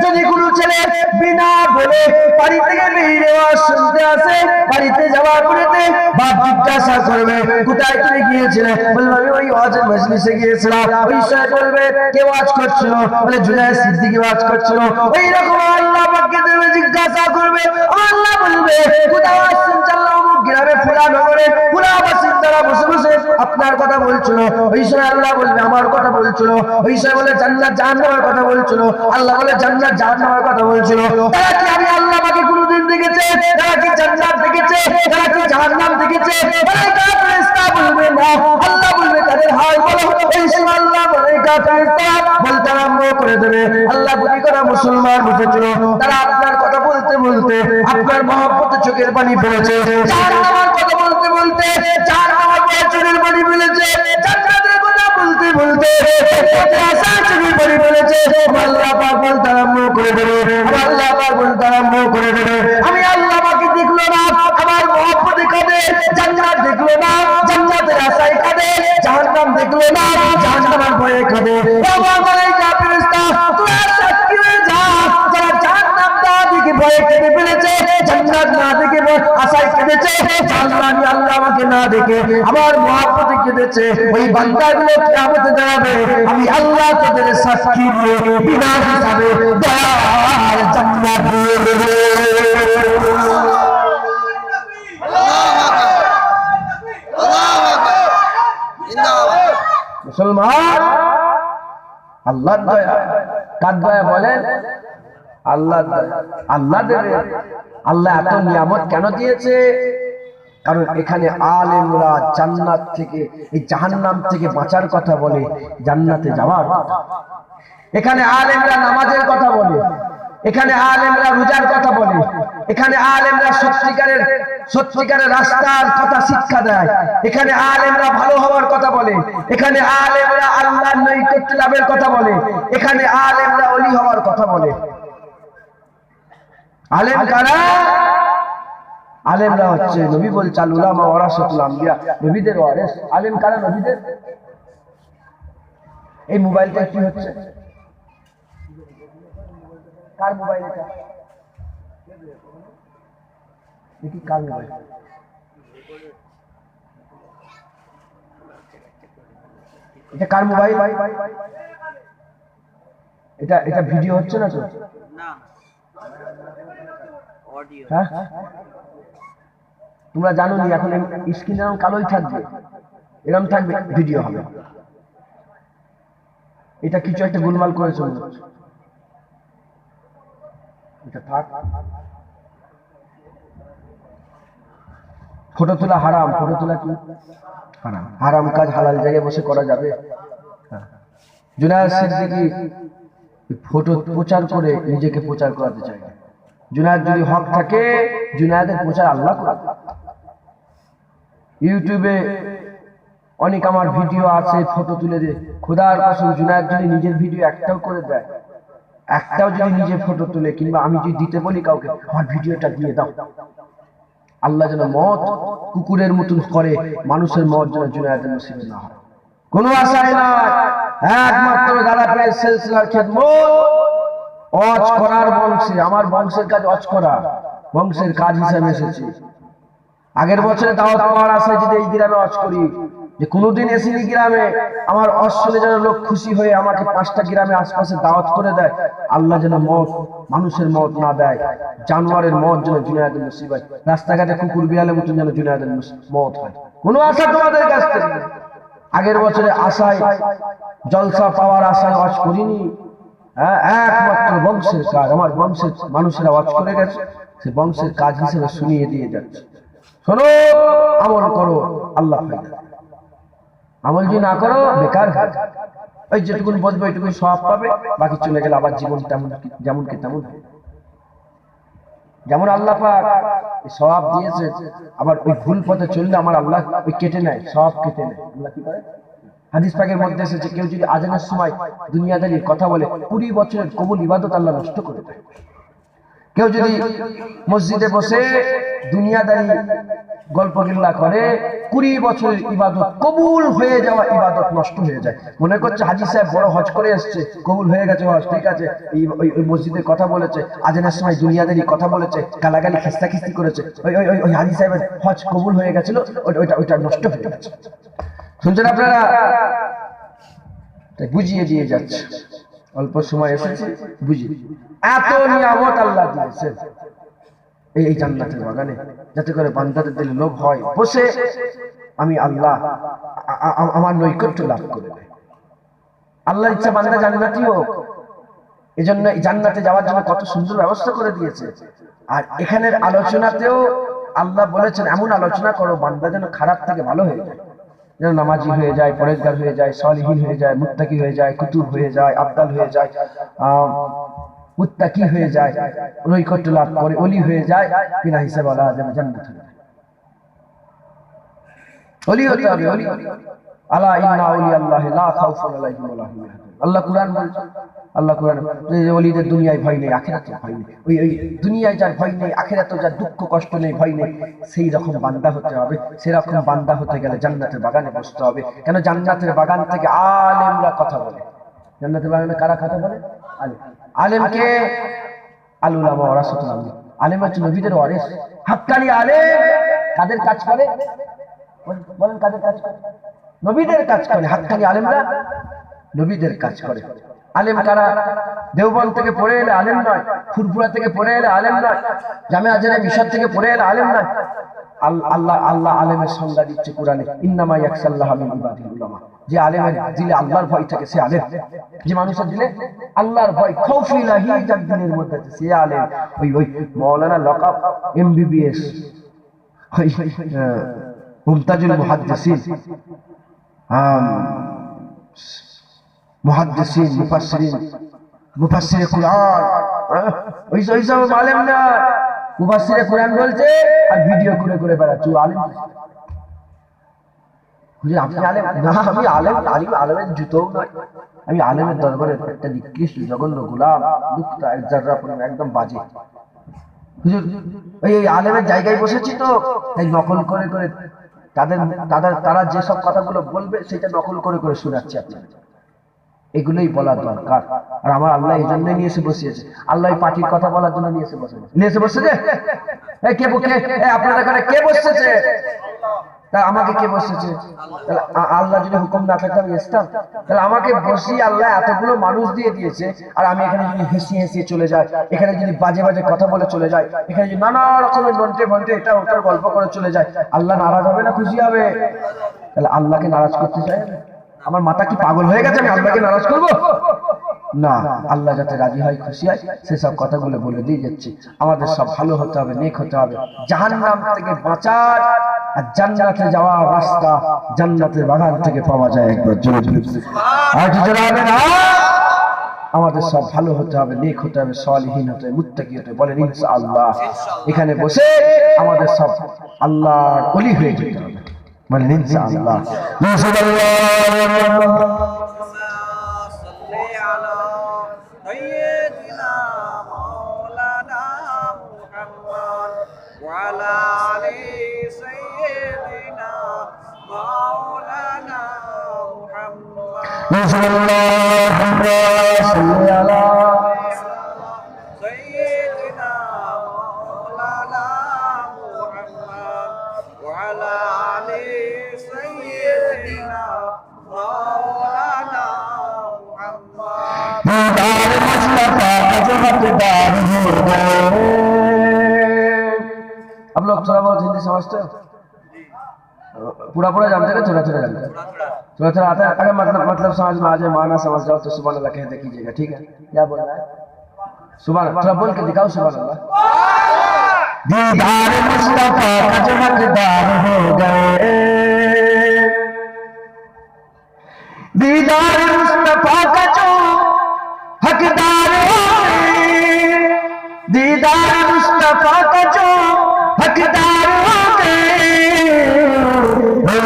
যদি কোনো ছেলে বিনা বলে বাড়ি থেকে বেরিয়ে ওয়াজ শুনতে আসে, বাড়িতে যাওয়ার পরেতে বাপ জিজ্ঞাসা করবে কোথায় তুমি গিয়েছিলে? বলবে আমি ওই ওয়াজের মজলিসে গিয়েছিলাম। ওই সময় বলবে কে ওয়াজ করছিল? বলে জুনায়েদ সিদ্দিকী ওয়াজ করছিল। ওই রকম আল্লাহ পাককে দেবে জিজ্ঞাসা করবে, আল্লাহ বলবে কোথায় ওয়াজ শুনছেন? অমুক গ্রামে ফুলা নগরে ফুলা বাসিন্দারা বসে বসে আপনার কথা বলছিল। ওই সময় আল্লাহ বলবে আমার কথা বলছিল। ওই সময় বলে জান্নাত জাহান্নামের কথা বলছিল। আল্লাহ বলে জান্নাত জাহান্নামের কথা বলছিল। তারা কি আমি আল্লাহ পাকে কোনোদিন দেখেছে? তারা কি জান্নাত দেখেছে? তারা কি জাহান্নাম দেখেছে? মালাইকা ফেরেশতা বলবে না। আল্লাহ বলবে তাদের হাল বলো। এই সময় আল্লাহ মালাইকা ফেরেশতা বলতে আরম্ভ করে দেবে, আল্লাহ গুলি করা মুসলমান বুঝেছিল, তারা আপনার কথা বলতে বলতে আপনার মহব্বতে চোখের পানি ফেলেছে, জাহান্নামের কথা বলতে বলতে জাহান্নামের চোখের পানি ফেলেছে, জান্নাতের কথা বলতে বলতে চোখের পানি ফেলেছে। আল্লাহ পাক বলতে আরম্ভ করে দেবে, আল্লাহ পাক বলতে আরম্ভ করে দেবে আমি আল্লাহ পাকে দেখলো না, আমার মহব্বতে কাঁদে, জান্নাত দেখলো না, জান্নাতের আশায় কাঁদে, জাহান্নাম দেখলো না, জাহান্নামের ভয়ে কাঁদে। আমার মালাইকা ফেরেশতা তোরা সাক্ষী হয়ে যা, যারা জাহান্নাম না দেখে ভয়ে কেঁদে ফেলেছে, জান্নাত না দেখে আশায় কেঁদেছে, জাহান্নাম আল্লাহ আমাকে না দেখে আমার মহব্বতে কেঁদেছে, ওই বান্দাগুলো কিয়ামতে দাঁড়াবে, আমি আল্লাহ তাদের সাক্ষী দিয়ে বিনা হিসাবে দয়ার জান্নাত দিয়ে দেব। মুসলমান আল্লাহর দয়া, কার দয়া বলেন? আল্লাহর দয়া। আল্লাহ দেবে। আল্লাহ এত নিয়ামত কেন দিয়েছে? কারণ এখানে আলেমরা জান্নাত থেকে, এই জাহান্নাম থেকে বাঁচার কথা বলে, জান্নাতে যাওয়ার কথা। এখানে আলেমরা নামাজের কথা বলে, এখানে আলেমরা রোজার কথা বলে, এখানে আলেমরা সত্যিকারের রাস্তার কথা শিক্ষা দেয়, এখানে আলেমরা ভালো হওয়ার কথা বলে, এখানে আলেমরা আল্লাহর নৈকট্য লাভের কথা বলে, এখানে আলেমরা ওলি হওয়ার কথা বলে। আলেম কারা? আলেমরা হচ্ছে নবী বলছে আল উলামা ওয়ারাসাতুল আম্বিয়া, নবীদের ওয়ারিস। আলেম কারা? নবীদের। এই মোবাইলটা কি হচ্ছে? কার মোবাইল এটা? দেখি কার মোবাইল? এটা কার মোবাইল? এটা এটা ভিডিও হচ্ছে না তো? না অডিও। হ্যাঁ, তোমরা জানো নি এখন স্ক্রিন এরকম কালোই থাকবে, এরকম থাকবে, ভিডিও হবে। এটা কিছু একটা গোলমাল করেছে মনে হচ্ছে। এটা থাক। ফটো তোলা হারাম। ফটো তোলা কি হারাম? হারাম কাজ হালাল জায়গায় বসে করা যাবে? জুনায়েদ সিদ্দিকী ফটো প্রচার করে নিজেকে প্রচার করাতে চায়। জুনায়েদ যদি হক থাকে, জুনায়েদের প্রচার আল্লাহ করে। ইউটিউবে অনেক আমার ভিডিও আছে, ফটো তুলে দিয়ে খোদার কসম, জুনায়েদ যদি নিজের ভিডিও একটাও করে দেয়, একটাও যদি নিজে ফটো তুলে, কিংবা আমি যদি দিতে বলি কাউকে আমার ভিডিওটা দিয়ে দাও, আল্লাহ যেন মত কুকুরের মতন করে, মানুষের মত যেন জুনায়েদের নসিবে না হয়। কোনো আশায় না, একমাত্র দাদা প্রায় সিলসিলার খেদমত, ওয়াজ করার বংশে, আমার বংশের কাজ ওয়াজ করা, বংশের কাজ হিসেবে এসেছি। আগের বছরে দাওয়াত পাওয়ার আশায় যদি এই গ্রামে ওয়াজ করি, যে কোনোদিন এসিনি গ্রামে, আমার ওয়াজ শুনে যেন লোক খুশি হয়ে আমাকে 5টা গ্রামে আশপাশে দাওয়াত করে দেয়। আল্লাহ যেন মত মানুষের মত না দেয়, জানোয়ারের মত যেন জুনায়েদের নসিব হয়, রাস্তাঘাটে কুকুর বিড়ালের মতন যেন জুনায়েদের মত হয়। কোনো আশা তোমাদের কাছ থেকে? আগের বছরে আশায়, জলসা পাওয়ার আশায় ওয়াজ করিনি। হ্যাঁ, একমাত্র বংশের কাজ, আমার বংশের মানুষেরা ওয়াজ করে গেছে, সে বংশের কাজ হিসেবে শুনিয়ে দিয়ে যাচ্ছে। শোনো, আমল করো, আল্লাহ ফায়দা। আমল যদি না করো বেকার কাজ। ওই যেটুকুন বলবো ওইটুকুন সওয়াব পাবে, বাকি চলে গেলে আবার জীবন যেমন কি তেমন। যেমন আল্লাহ পাক সওয়াব দিয়েছে, আবার ওই ভুল পথে চললে আমার আল্লাহ ওই কেটে নেয়, সওয়াব কেটে নেয়। আল্লাহ কি করে? হাদিস পাকের মধ্যে এসেছে, কেউ যদি আজানের সময় দুনিয়াদারির কথা বলে, 20 বছরের কবুল ইবাদত আল্লাহ নষ্ট করে দেয়। কেউ যদি মসজিদে বসে দুনিয়াদারি গল্প গিল্লা করে, 20 বছরের ইবাদত, কবুল হয়ে যাওয়া ইবাদত নষ্ট হয়ে যায়। মনে করছে হাজী সাহেব বড় হজ করে এসছে, কবুল হয়ে গেছে হজ, ঠিক আছে, ওই মসজিদে কথা বলেছে, আজানের সময় দুনিয়াদারি কথা বলেছে, গালাগালি খিস্তাখিস্তি করেছে, ওই হাজী সাহেবের হজ কবুল হয়ে গেছিল, ওইটা নষ্ট হয়ে গেছে। শুনছেন আপনারা? বুঝিয়ে দিয়ে যাচ্ছে, অল্প সময় এসেছে বুঝিয়ে। এত নিয়ামত আল্লাহ দিয়েছেন এই জান্নাতের বাগানে, যাতে করে বান্দাদের দিলে লোভ হয়, বসে আমি আল্লাহ আমার নৈকট্য লাভ করে দেয়। আল্লাহর ইচ্ছা বান্দা জান্নাতি হোক, এজন্য এই জান্নাতে যাওয়ার জন্য কত সুন্দর ব্যবস্থা করে দিয়েছে। আর এখানের আলোচনাতেও আল্লাহ বলেছেন, এমন আলোচনা করো বান্দা যেন খারাপ থেকে ভালো হয়ে যায়, যেন নামাজি হয়ে যায়, পরেজগার হয়ে যায়, সালিহিন হয়ে যায়, মুত্তাকি হয়ে যায়, কুতুব হয়ে যায়, আবদাল হয়ে যায়, মুত্তাকি হয়ে যায়, নৈকট্য লাভ করে ওলি হয়ে যায়, বিনা হিসাবে আল্লাহ যেন জান্নাত হয়ে যায়। ওলি হতে হবে, ওলি। আলা ইন্না আউলিয়াল্লাহি লা খাউফুন আলাইহিম ওয়া লা হুম ইয়াহজানুন। আল্লাহ কুরআন বলছে, আল্লাহ কুরআন ওলিদের দুনিয়ায় ভয় নেই, আখিরাতে ভয় নেই। ওই দুনিয়ায় যার ভয় নেই, আখিরাতে যার দুঃখ কষ্ট নেই, ভয় নেই, সেই রকম বান্দা হতে হবে। সেরকম বান্দা হতে গেলে জান্নাতের বাগানে বসতে হবে। কেন? জান্নাতের বাগান থেকে আলেমরা কথা বলে। জান্নাতের বাগানে কারা কথা বলে? আলেম। আলেমকে আল উলামা ওয়ারাসাতুল আম্বিয়া, আলেম হচ্ছে নবীদের ওয়ারিস। হাক্কানি আলেম কাদের কাজ করে? বলেন কাদের কাজ করে? নবীদের কাজ করে। হাক্কানি আলেমরা নবীদের কাজ করে। আলেম কারা? দেওবন্দ থেকে পড়ে এলে আলেম নয়, ফুরফুরা থেকে পড়ে এলে আলেম নয়, জামিয়া আজহার মিশর থেকে পড়ে এলে আলেম নয়। আল্লাহ আলেমের সংজ্ঞা দিচ্ছে কোরআনে, ইন্নামা ইয়াখশাল্লাহা মিন ইবাদিল উলামা। যে আলেমের দিলে আল্লাহর ভয় থাকে সে আলেম। যে মানুষের দিলে আল্লাহর ভয়, খাউফ ইলাহি যার দিলের মধ্যে আছে সে আলেম। ওই মাওলানা লকব এমবিবিএস, ওই মুমতাজুল মুহাদ্দিসিন, মুহাদ্দিসিন, মুফাসসিরিন, মুফাসসিরে কুরআন, ওই সব আলেম না। মুফাসসিরে কুরআন বলছে আর ভিডিও করে বেড়াচ্ছে, আলেম। বুঝলি আপনি আলেম না? আমি আলেমের জুতোও নয়, আমি আলেমের দরবারে একটা নিকৃষ্ট জঘন্য গোলাম, লুকতা এক জাররা পরিমাণ, একদম বাজে। হুজুর ওই আলেমের জায়গায় বসেছি তো তাই নকল করে করে তারা যেসব কথাগুলো বলবে সেটা নকল করে করে শোনাচ্ছি আপনাদের। এগুলোই বলার দরকার। আর আমার আল্লাহ এই জন্যই নিয়ে এসে বসিয়েছে, আল্লাহ পার্টির কথা বলার জন্য নিয়ে এসে বসেছে। আপনাদের এখানে কে বসেছে? তা আমাকে কে বসেছে? আল্লাহ যদি হুকুম না থাকতো আমি আসতাম? তাহলে আমাকে বসিয়ে আল্লাহ এতগুলো মানুষ দিয়ে দিয়েছে, আর আমি এখানে যদি হেসিয়ে হেসিয়ে চলে যাই, এখানে যদি বাজে বাজে কথা বলে চলে যাই, এখানে যদি নানা রকমের নন্টে ফন্টে এটা ওটার গল্প করে চলে যায়, আল্লাহ নারাজ হবে না খুশি হবে? তাহলে আল্লাহকে নারাজ করতে চাই? আমার মাথা কি পাগল হয়ে গেছে? আমি আল্লাহকে নারাজ করবো না। আল্লাহ যাতে রাজি হয় খুশি হয় সেসব কথাগুলো বলে দিয়ে যাচ্ছি। আমাদের সব ভালো হতে হবে, নেক হতে হবে, জাহান্নাম থেকে বাঁচার আর জান্নাতে যাওয়ার রাস্তা জান্নাতের বাগান থেকে পাওয়া যায়। একবার জোরে জোরে আর জোরে হবে না। আমাদের সব ভালো হতে হবে, নেক হতে হবে, সালিহিন হতে হবে, মুত্তাকি হতে হবে। বলেন ইনশাআল্লাহ। এখানে বসে আমাদের সব আল্লাহর ওলি হয়ে যেতে হবে। বলেন ইনশাআল্লাহ। आप लोग थोड़ा बहुत हिंदी समझते हो? पूरा पूरा जानते हैं? थोड़ा थोड़ा जानते हैं? थोड़ा थोड़ा आता है? अगर मतलब समझ में आ जाए, माना समझ जाओ तो सुभान अल्लाह कह दे कीजिएगा, ठीक है? क्या बोल रहा है? सुभान अल्लाह थोड़ा बोल के दिखाओ सुभान अल्लाह। दीदार मुस्तफा का जो हकदार हो गए, दीदार मुस्तफा का जो हकदार हो गए, दीदार मुस्तफा का जो हकदार हो गए,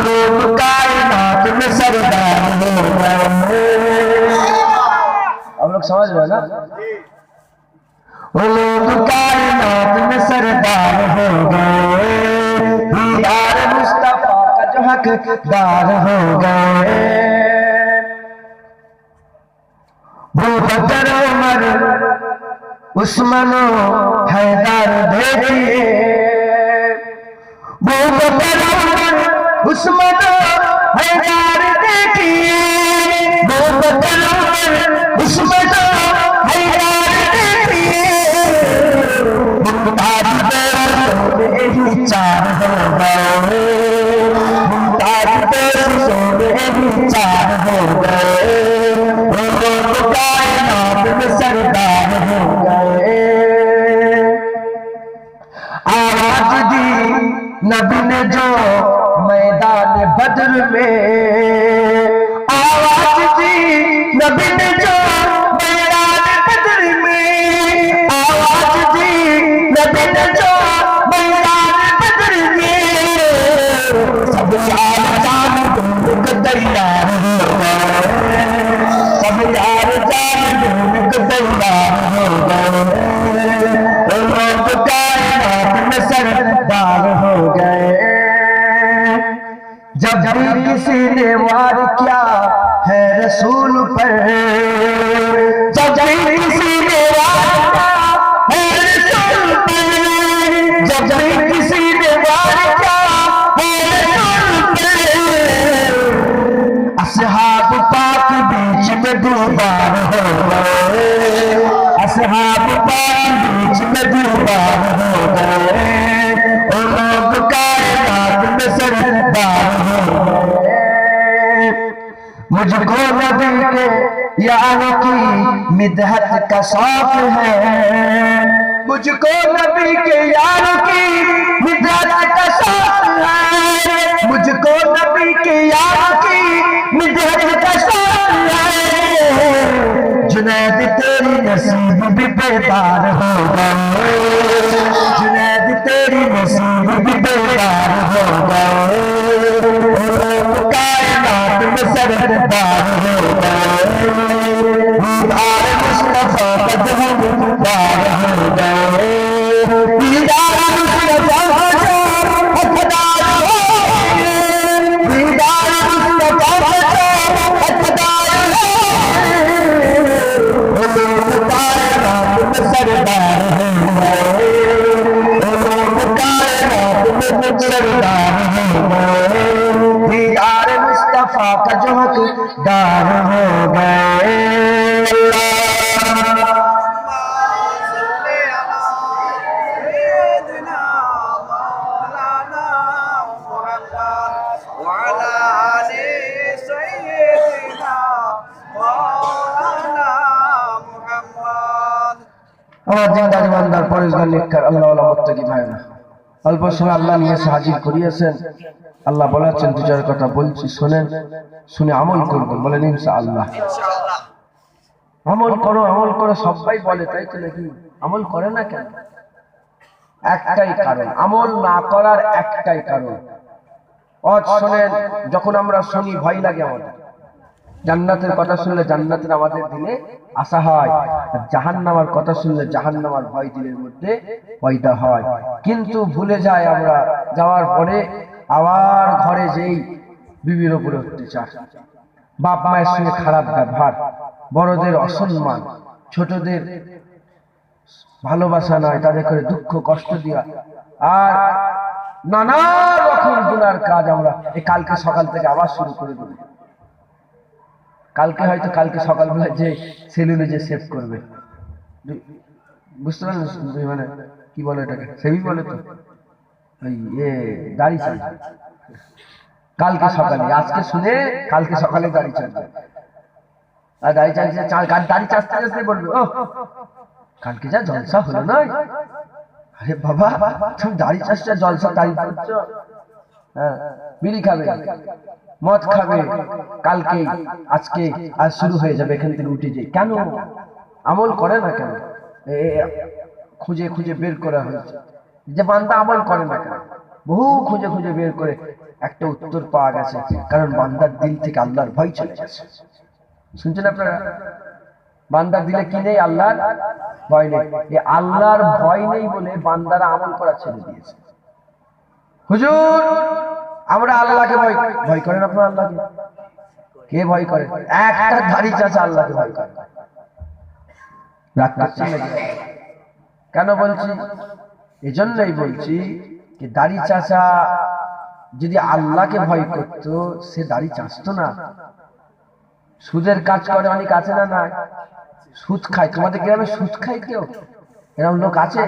लोग कायनात में सरदार हो गए। आप लोग समझ रहे हैं ना? लोग कायनात में सरदार हो गए, दीदार मुस्तफा का जो हकदार हो गए। बकर उमर उस्मान हैदर देखिए, बकर उमर उस्मान हैदर देखिए, बकर उमर उस्मान हैदर देखिए, मुमताज में चार हो गए, मुमताज में चार हो गए, कायनात में सरदार हो गए। आवाज दी नबी ने जो मैदान बद्र में, आवाज दी नबी ने जो मैदान बद्र में, आवाज दी नबी ने जो मैदान बद्र में, सब यार जान को तैयार हो गए, सब यार जान को तैयार हो गए, लोग कायनात में सरदार हो गए। जब भी किसी ने वार किया है रसूल पर, जब भी किसी ने वार किया है रसूल पर, जब भी किसी ने वार किया है रसूल पर, असहाब पाक बीच में दीवार हो गए, असहाब पाक बीच में दीवार हो गए, लोग कायनात में सरदार हो गए। मुझको नबी के यारों की मिदहत का शौक है, मुझको नबी के यारों की मिदहत का शौक है, मुझको नबी के यारों की मिदहत का शौक है। जुनैद तेरी नसीब भी बेदार हो गए, जुनैद तेरी नसीब भी बेदार हो गए, कायनात में सरदार हो गए, दीदार मुस्तफा का जो हकदार हो गए, गए, दीदार मुस्तफा का जो हकदार हो गए। আমার জিন্দা জীবনদার পরিষ্কার লিখকার আল্লাহ মুত্তাকি ভাইরা, অল্প সময় আল্লাহ নিয়ে এসে হাজির করিয়েছেন। আল্লাহ বলেছেন দুটার কথা বলছি, শোনেন, শুনে আমল করবেন। বলেন ইনশাআল্লাহ। আমল করো, আমল করো, সবাই বলে, তাই তো নাকি? আমল করে না কেন? একটাই কারণ, আমল না করার একটাই কারণ। শোনেন, যখন আমরা শুনি ভয় লাগে আমাদের। জান্নাতের কথা শুনলে জান্নাতের আমাদের দিলে আশা হয়, আর জাহান্নামের কথা শুনলে জাহান্নামের ভয় দিলের মধ্যে পয়দা হয়। কিন্তু ভুলে যায় আমরা, যাওয়ার পরে আবার ঘরে যেই বিবির উপরে অত্যাচার, বাপ মায়ের সঙ্গে খারাপ ব্যবহার, বড়দের অসম্মান, ছোটদের ভালোবাসা নয়, তাদের করে দুঃখ কষ্ট দেওয়া, আর নানা রকম গুনার কাজ আমরা এই কালকে সকাল থেকে আবার শুরু করে দেব। কালকে হয়তো কালকে সকালবেলা যে সেলুনে যে সেভ করবে, বুঝতে পারলেন? মানে কি বলে এটাকে, সেভি বলে তো, দাড়ি চাই কালকে সকালে, আজকে শুনে কালকে সকালে দাড়ি চাইবে। আর দাড়ি চাইছে, দাড়ি চাচতে চাচতে বলবে, ও কালকে যা জলসা হলো না। আরে বাবা, তুমি দাড়ি চাষটা জলসা তারিফ করছো? হ্যাঁ, বিড়ি খাবে, মদ খাবে, কালকে আজকে আজ শুরু হয়ে যাবে, এখান থেকে উঠে যাই। কেন আমল করে না কেন? খুঁজে খুঁজে বের করা হয়েছে যে বান্দা আমল করে না কেন। বহু খুঁজে খুঁজে বের করে একটা উত্তর পাওয়া গেছে, কারণ বান্দার দিল থেকে আল্লাহর ভয় চলে গেছে। শুনছেন আপনারা? বান্দার দিলে কি নেই? আল্লাহর ভয় নেই। এই আল্লাহর ভয় নেই বলে বান্দারা আমল করা ছেড়ে দিয়েছে। হুজুর, আমরা আল্লাহকে ভয় করেন? আপনার আল্লাহকে কে ভয় করে? একটা দাড়ি চাচা আল্লাহকে ভয় করে। রাগ করছেন নাকি? কেন বলছি? এজন্যই বলছি যে দাড়ি চাচা যদি আল্লাহকে ভয় করত, সে দাড়ি চাচতো না। সুদের কাজ করে অনেক, আছে না? না, সুদ খায়। তোমাদের গ্রামে সুদ খায় কেউ? এরকম লোক আছে?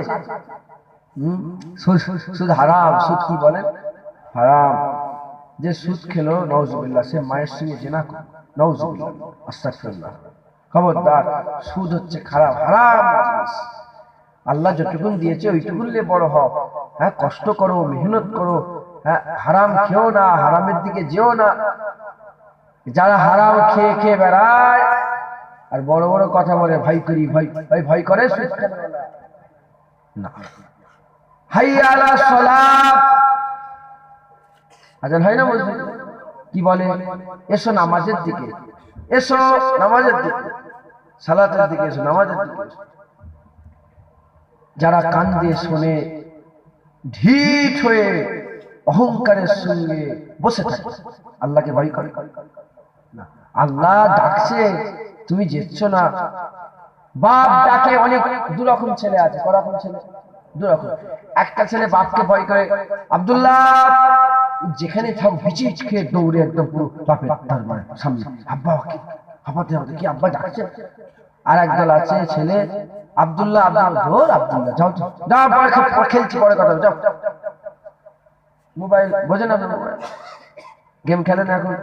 সুদ হারাম। সুদ কি বলেন? হারাম। যে সুদ খেলো, নাউজুবিল্লাহ, সে মায়ের সঙ্গে জিনা করে। নাউজুবিল্লাহ, আস্তাগফিরুল্লাহ। খবরদার, সুদ হচ্ছে খারাপ, হারাম জিনিস। আল্লাহ যতটুকুন দিয়েছে ওইটুকুন নিয়ে বড় হও। হ্যাঁ, কষ্ট করো, মেহনত করো। হ্যাঁ, হারাম খেও না, হারামের দিকে যেও না। যারা হারাম খেয়ে খেয়ে বেড়ায় আর বড় বড় কথা বলে, ভয় করি, ভয় করে, সুদ খায় না। হাইয়া আলা সালাত, আজান হয় না বলছে, কি বলে? এসো নামাজের দিকে, এসো নামাজের দিকে, সালাতের দিকে এসো, নামাজের দিকে। যারা কান দিয়ে শুনে ঢিঠ হয়ে অহংকারের সঙ্গে বসে থাকে, আল্লাহকে ভয় করে না। আল্লাহ ডাকছে, তুমি যেচ্ছ না। বাপ ডাকে, অনেক দুরকম ছেলে আছে। করকম ছেলে? দুরকম। একটা ছেলে বাপকে ভয় করে, আব্দুল্লাহ যেখানে থাক ভিচিচ খেয়ে দৌড়ে একদম পুরো বাপের দরবারে সামনে, আব্বা হাঁপাতে হাঁপাতে, কি আব্বা ডাকছে। আর একদল আছে ছেলে, আব্দুল্লাহ ধর, আব্দুল্লাহ যাও তো, যাও, পরে খেলছি, পরে কথা, যাও। মোবাইল বোঝে না, গেম খেলে না এখন।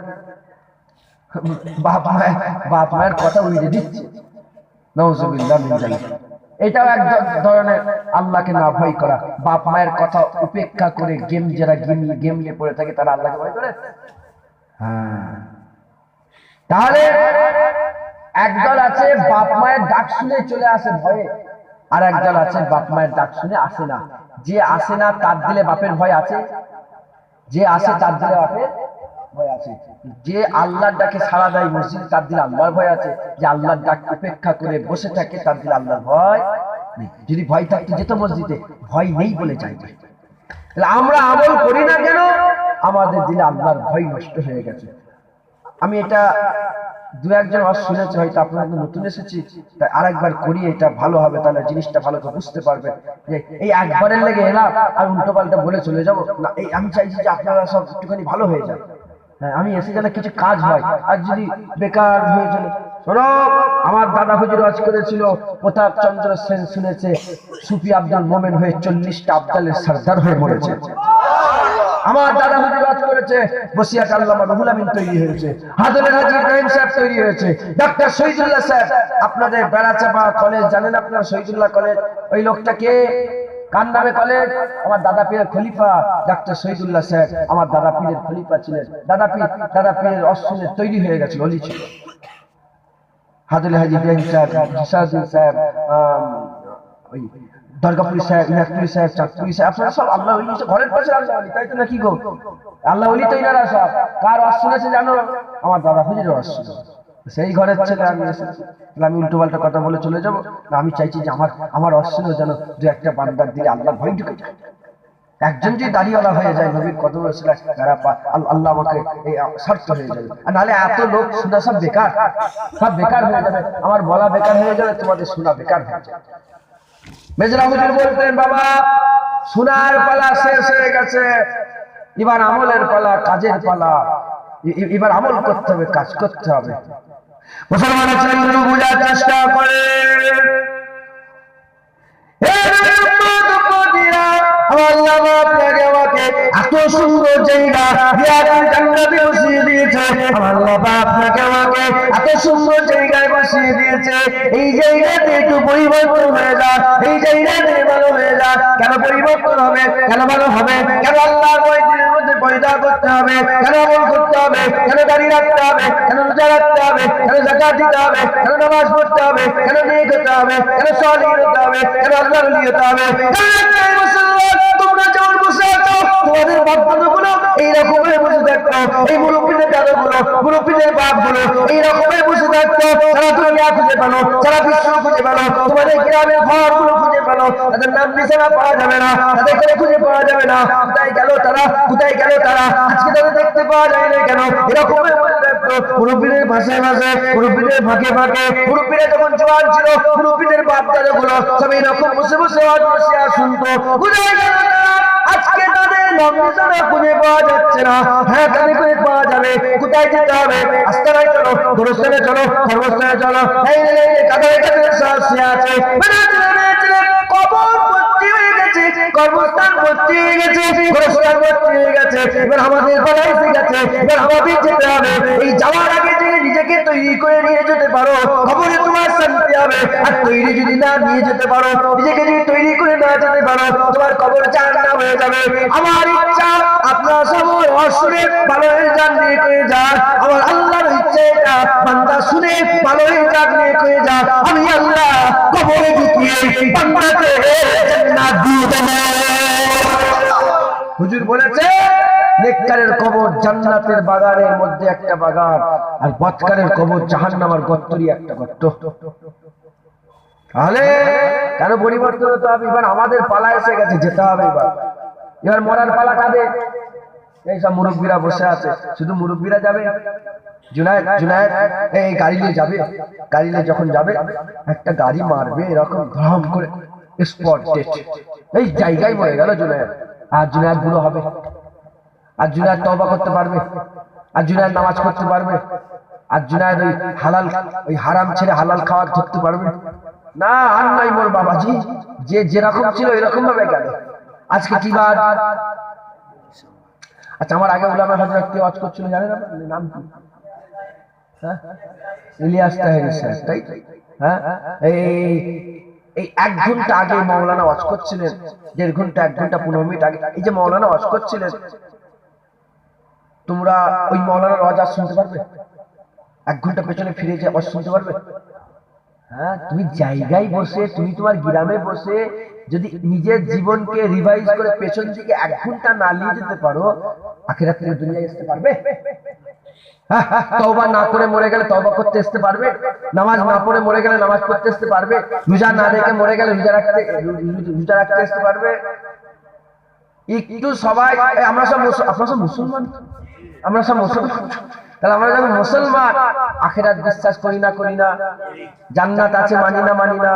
বাপ মায়ের কথা উড়িয়ে দিচ্ছে। নাউজুবিল্লাহ মিন যালিক। এটাও এক ধরনের আল্লাহকে না ভয় করা। বাপ মায়ের কথা উপেক্ষা করে গেম, যারা গেম নিয়ে পড়ে থাকে, তারা আল্লাহকে ভয় করে। হ্যাঁ, তাহলে একদল আছে বাপ মায়ের ডাক শুনে চলে আসে ভয়ে, আর একদল আছে বাপ মায়ের ডাক শুনে আসে না। যে আসে না তার দিলে বাপের ভয় আছে, যে আসে তার দিলে বাপের ভয় আছে। যে আল্লাহর ডাকে সাড়া দেয় মসজিদ, তার দিলে আল্লাহর ভয় আছে। যে আল্লাহর ডাক উপেক্ষা করে বসে থাকে, তার দিলে আল্লাহর ভয় নেই। যদি ভয় থাকতে যেত মসজিদে, ভয় নেই বলে চাইবে। তাহলে আমরা আমল করি না কেন? আমাদের দিলে আল্লাহর ভয় নষ্ট হয়ে গেছে। আমি এটা দু একজন ওয়াজ শুনেছে, হয়তো আপনারা নতুন এসেছি, তাই আরেকবার করি, এটা ভালো হবে, তাহলে জিনিসটা ভালো করে বুঝতে পারবেন। যে এই একবারের লেগে এলাম আর উল্টো পাল্টা বলে চলে যাবো না, এই আমি চাইছি যে আপনারা সব একটুখানি ভালো হয়ে যান। হ্যাঁ, আমি এসে গেলে কিছু কাজ হয়, আর যদি বেকার হয়ে চলে। শোনো, আমার দাদা হুজুর ওয়াজ করেছিল, প্রতাপ চন্দ্র সেন শুনেছে সুফি আব্দুল মোমেন হয়ে 40টা আব্দালের সরদার হয়ে মরেছে। আমার দাদা হুজুর ওয়াজ করেছে, বসিয়াট আল্লামা রুহুল আমিন তৈরি হয়েছে, হাজরের হাজী ইব্রাহিম সাহেব তৈরি হয়েছে, ডক্টর শহীদুল্লাহ সাহেব। আপনাদের বেড়াচাপা কলেজ জানেন আপনারা, শহীদুল্লাহ কলেজ, ওই লোকটাকে কার নামে কলেজ? আমার দাদা পীরের খলিফা ডক্টর শহীদুল্লাহ সাহেব আমার দাদা পীরের খলিফা ছিলেন। দাদা পীরের অশ্বনে তৈরি হয়ে গেছিল, অলি ছিল। হাজরের হাজী ইব্রাহিম সাহেব, জিসাউদ্দিন সাহেব, ওই দরগাপুরি সাহেব, ইনাকপুরি সাহেব, চাঁদপুরি সাহেব, আপনারা সব আল্লাহ ওলি, ঘরের পাশে আল্লাহ ওলি, তাই তো নাকি গো? আল্লাহ ওলি তো এনারা সব। কার ওয়াজ শুনেছে জানো? আমার দাদা হুজুরের ওয়াজ শুনে। সেই ঘরের ছেলে আমি এসেছি, আমি উল্টো পাল্টা কথা বলে চলে যাবো না। আমি চাইছি যে আমার ওয়াজ শুনে যেন দু একটা বান্দার দিলে আল্লাহ ভয় ঢুকে যায়। একজন যদি দাড়িওয়ালা হয়ে যায়, নবীর কদম আল্লাহ আমাকে এই শর্ত হয়ে যাবে। আর নাহলে এত লোক শোনা সব বেকার হয়ে যাবে। আমার বলা বেকার হয়ে যাবে, তোমাদের শোনা বেকার হয়ে যাবে। মেজরা হুজুর বলতেন, বাবা শোনার পালা শেষ হয়ে গেছে, এবার আমলের পালা, কাজের পালা। এবার আমল করতে হবে, কাজ করতে হবে। মুসলমানের ছেলেগুলো বোঝার চেষ্টা করে, এত সুন্দর জায়গা জান্নাতে বসিয়ে দিয়েছে, আল্লাহ আপনাকে আমাকে এত সুন্দর জায়গায় বসিয়ে দিয়েছে। এই জায়গাতে একটু পরিবর্তন হয়ে যা, এই জায়গাতে ভালো হয়ে যা। কেন পরিবর্তন হবে? কেন ভালো হবে? কেন আল্লাহর দিনের মধ্যে পয়দা করতে হবে? কেন আমল করতে হবে? কেন দাঁড়িয়ে রাখতে হবে? কেন রোজা রাখতে হবে? কেন যাকাত দিতে হবে? কেন নামাজ পড়তে হবে? কেন নেক হতে হবে? কেন সালিহ হতে হবে? কেন আল্লাহর ওলি হতে হবে? তোমরা যেমন বসে আছো, তোমাদের বাপ-দাদাগুলো এই রকমের বসে থাকতো, এই মুরব্বীদের দাদাগুলো, মুরব্বীদের বাপগুলো এই রকমের বসে থাকতো। সারা দুনিয়া খুঁজে পেলো, সারা বিশ্ব খুঁজে পেলো, তোমাদের গ্রামের ঘরগুলো খুঁজে পেলো, তাদের নাম নিশানা পাওয়া যাবে না, তাদের খুঁজে পাওয়া যাবে না। কোথায় গেল তারা? কোথায় গেল তারা? আজকে তাদের দেখতে পাওয়া যায় না কেন? এরকমের বসে থাকতো, মুরব্বীদের ভাষায় ভাষায়, মুরব্বীদের ফাঁকে ফাঁকে। মুরব্বীরা যখন জোয়ান ছিল, মুরব্বীদের বাপ-দাদাগুলো সব এইরকম বসে বসে শুনতো। কোথায় গেল তারা? আজকে তাদের নাম নিশানা খুঁজে পাওয়া যাচ্ছে না। হ্যাঁ, তাদের খুঁজে পাওয়া যাবে। কোথায় যেতে হবে? আস্তানায় চলো, গোরস্থানে চলো, ধর্মস্থানে চলো। এই কাতারে কাতারে সাহসী আছে, কবর ভর্তি হয়ে গেছে, কর্মস্থান ভর্তি হয়ে গেছে, গোরস্থান ভর্তি হয়ে গেছে। এবার আমাদের পালা এসে গেছে, এবার আমাদের যেতে হবে। এই যাওয়ার আগে যদি নিজেকে তৈরি করে নিয়ে যেতে পারো, খবরে তোমার শান্তি হবে। আর তৈরি যদি না নিয়ে যেতে পারো, নিজেকে যদি তৈরি করে না যেতে পারো, তোমার কবর জাহান্নাম হয়ে যাবে। আমার ইচ্ছা আপনারা সবাই শুনে ভালো হয়ে যান, নিয়ে করে যান। আমার আল্লাহর ইচ্ছে এটা, বান্দা শুনে ভালো হয়ে যান, নিয়ে করে যান। আমি আল্লাহ কবরে ঢুকিয়ে বান্দাকে জান্নাত দিয়ে দেব। হুজুর বলেছে, নেককারের কবর জান্নাতের বাগানের মধ্যে একটা বাগান, আর বদকারের কবর জাহান্নামের গর্তরই একটা গর্ত। তাহলে কেন পরিবর্তন হতে হবে? এবার আমাদের পালা এসে গেছে, যেতে হবে। এবার মরার পালা কাদের? এইসব মুরব্বীরা বসে আছে। শুধু মুরব্বীরা যাবে? জুনায়েদ এই গাড়ি নিয়ে যাবে। গাড়ি নিয়ে যখন যাবে, একটা গাড়ি মারবে এরকম ঘ্রাম করে, স্পট ডেট, এই জায়গায় মরে গেল জুনায়েদ। আর জুনায়েদ বুড়ো হবে, আর জুনায়েদ তওবা করতে পারবে, আর জুনায়েদ নামাজ পড়তে পারবে, আর জুনায়েদ ওই হারাম ছেড়ে হালাল খাওয়া ধরতে পারবে না। আর নাই মোর বাবাজি, যে যেরকম ছিল এরকম ভাবে গেল। আজকে কি বার? আচ্ছা, আমার আগে উলামা হযরত কে ওয়াজ করছিল জানেন আপনারা? নাম কি? হ্যাঁ, ইলিয়াস তাহেরি সাহেব, তাই? হ্যাঁ, এই 1 ঘন্টা আগে মাওলানা ওয়াজ করছিলেন, 1.5 ঘন্টা 1 ঘন্টা 15 মিনিট আগে এই যে মাওলানা ওয়াজ করছিলেন, তোমরা ওই মাওলানার ওয়াজ শুনতে পারবে? 1 ঘন্টা পেছনে ফিরে যে ওয়াজ শুনতে পারবে? হ্যাঁ, তুমি জায়গায় বসে, তুমি তোমার গ্রামে বসে যদি নিজের জীবনকে রিভাইজ করে পেছন দিকে 1 ঘন্টা না নিয়ে যেতে পারো, আখিরাত থেকে দুনিয়ায় আসতে পারবে? তওবা না করে মরে গেলে তওবা করতে আসতে পারবে? নামাজ না পড়ে মরে গেলে নামাজ পড়তে আসতে পারবে? রোজা না রেখে মরে গেলে রোজা রাখতে আসতে পারবে? একটু সবাই, আমরা সব মুসলমান, আমরা সব মুসলমান, তাহলে আমরা যখন মুসলমান আখিরাত বিশ্বাস করি না, জান্নাত আছে মানি না,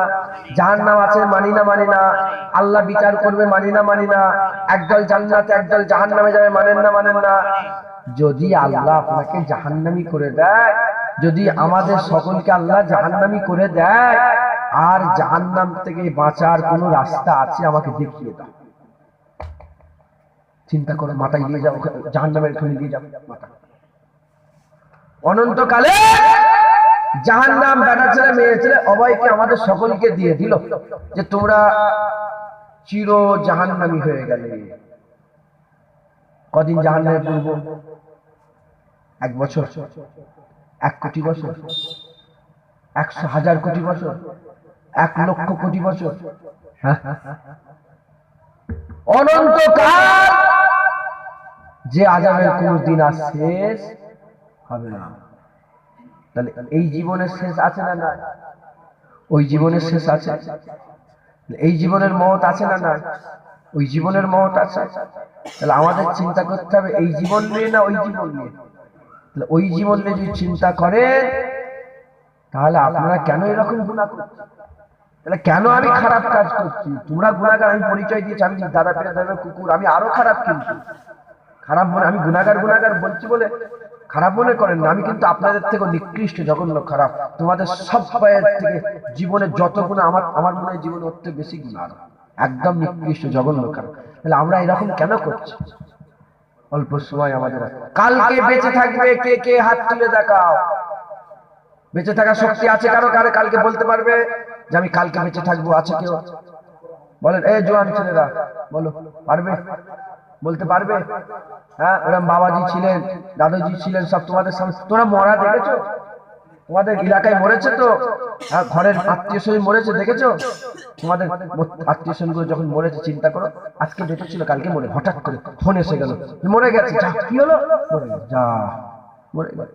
জাহান্নাম আছে মানি না, আল্লাহ বিচার করবে মানি না, একদল জান্নাতে একদল জাহান্নামে যাবে মানেন না। যদি আল্লাহ আপনাকে জাহান্নামী করে দেয়, যদি আমাদের সকলকে আল্লাহ জাহান্নামী করে দেয়, আর জাহান্নাম থেকে বাঁচার কোনো রাস্তা আছে আমাকে দেখিয়ে দাও। চিন্তা করো, মাথায় নিয়ে যাও, জাহান্নামের খুলে নিয়ে যাও মাথা। অনন্তকালে জাহান্নাম বেটা ছেলে মেয়ে ছেলে উভয়কে আমাদের সকলকে দিয়ে দিল যে তোমরা চির জাহান্নামী হয়ে গেলে। কদিন জাহান্নামে পড়ব? 1 বছর, 1 কোটি বছর, 100,000 কোটি বছর, 1 লক্ষ কোটি বছর, অনন্তকাল যে আযাবের কোন দিন আর শেষ হবে না। তাহলে এই জীবনের শেষ আছে না? ওই জীবনের শেষ আছে। এই জীবনের মওত আছে না? ওই জীবনের মওত আছে। তাহলে আমাদের চিন্তা করতে হবে এই জীবন নিয়ে না ওই জীবন নিয়ে। তাহলে ওই জীবন নিয়ে যদি চিন্তা করেন, তাহলে আপনারা কেন এরকম গুনাহ করছেন? তাহলে কেন আমি খারাপ কাজ করছি? তোমরা গুনাহগার, আমি পরিচয় দিয়েছি আমি দাদা পেরে দাদা কুকুর, আমি আরো খারাপ। কিন্তু খারাপ মনে আমি গুনাহগার বলছি বলে খারাপ মনে করেন না। আমি কিন্তু আপনাদের থেকে নিকৃষ্ট জঘন্য খারাপ। তোমাদের সব থেকে জীবনে যত গুনাহ আমার মনে হয় জীবনে ওর থেকে বেশি গুনাহ, একদম নিকৃষ্ট জঘন্য খারাপ। তাহলে আমরা এরকম কেন করছি? অল্প সময় আমাদের, কালকে বেঁচে থাকবে কে হাত তুলে দেখাও। বেঁচে থাকার শক্তি আছে কারো? কালকে বলতে পারবে যে আমি কালকে বেঁচে থাকবো? আছে কেউ? বলেন, এই জোয়ান ছেলেরা বলো, পারবে? বলতে পারবে? হ্যাঁ, ওরকম বাবাজি ছিলেন, দাদাজি ছিলেন, সব তোমাদের সামনে। তোমরা মরা দেখেছো? তোমাদের এলাকায় মরেছে তো? হ্যাঁ, ঘরের আত্মীয় স্বজন মরেছে দেখেছো? তোমাদের আত্মীয় স্বজন গুলো যখন মরেছে, চিন্তা করো, আজকে বেঁচে ছিল, কালকে মরে, হঠাৎ করে ফোন এসে গেল মরে গেছে। কি হলো? মরে গেছে, যা মরে গেল।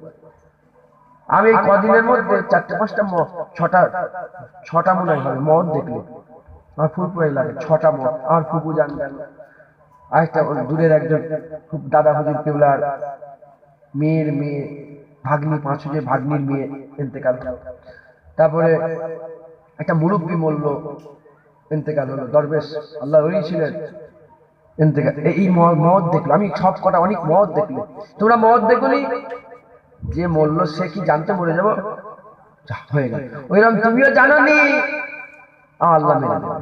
আমি কদিনের মধ্যে 4-5টা ছটা মনে হয় মদ দেখলো। আমার ফুরফুরাই লাগে, 6টা মদ। আমার ফুপু জানবেন, আরেকটা দূরের একজন খুব দাদা হুজুর কেবলার মেয়ের মেয়ে, ভাগ্নি, 5 ভাগ্নির মেয়ে ইন্তেকাল। তারপরে একটা মুরব্বী মরল, ইন্তেকাল হলো, দরবেশ আল্লাহ ওই ছিলেন, ইন্তেকাল। এই মদ দেখলো। আমি সব কটা অনেক মদ দেখলো। তোমরা মদ দেখলি? যে মরল সে কি জানতে মরে যাবো? হয়ে গেল। ওইরকম তুমিও জানো নি, আল্লাহ মেরে দেবে।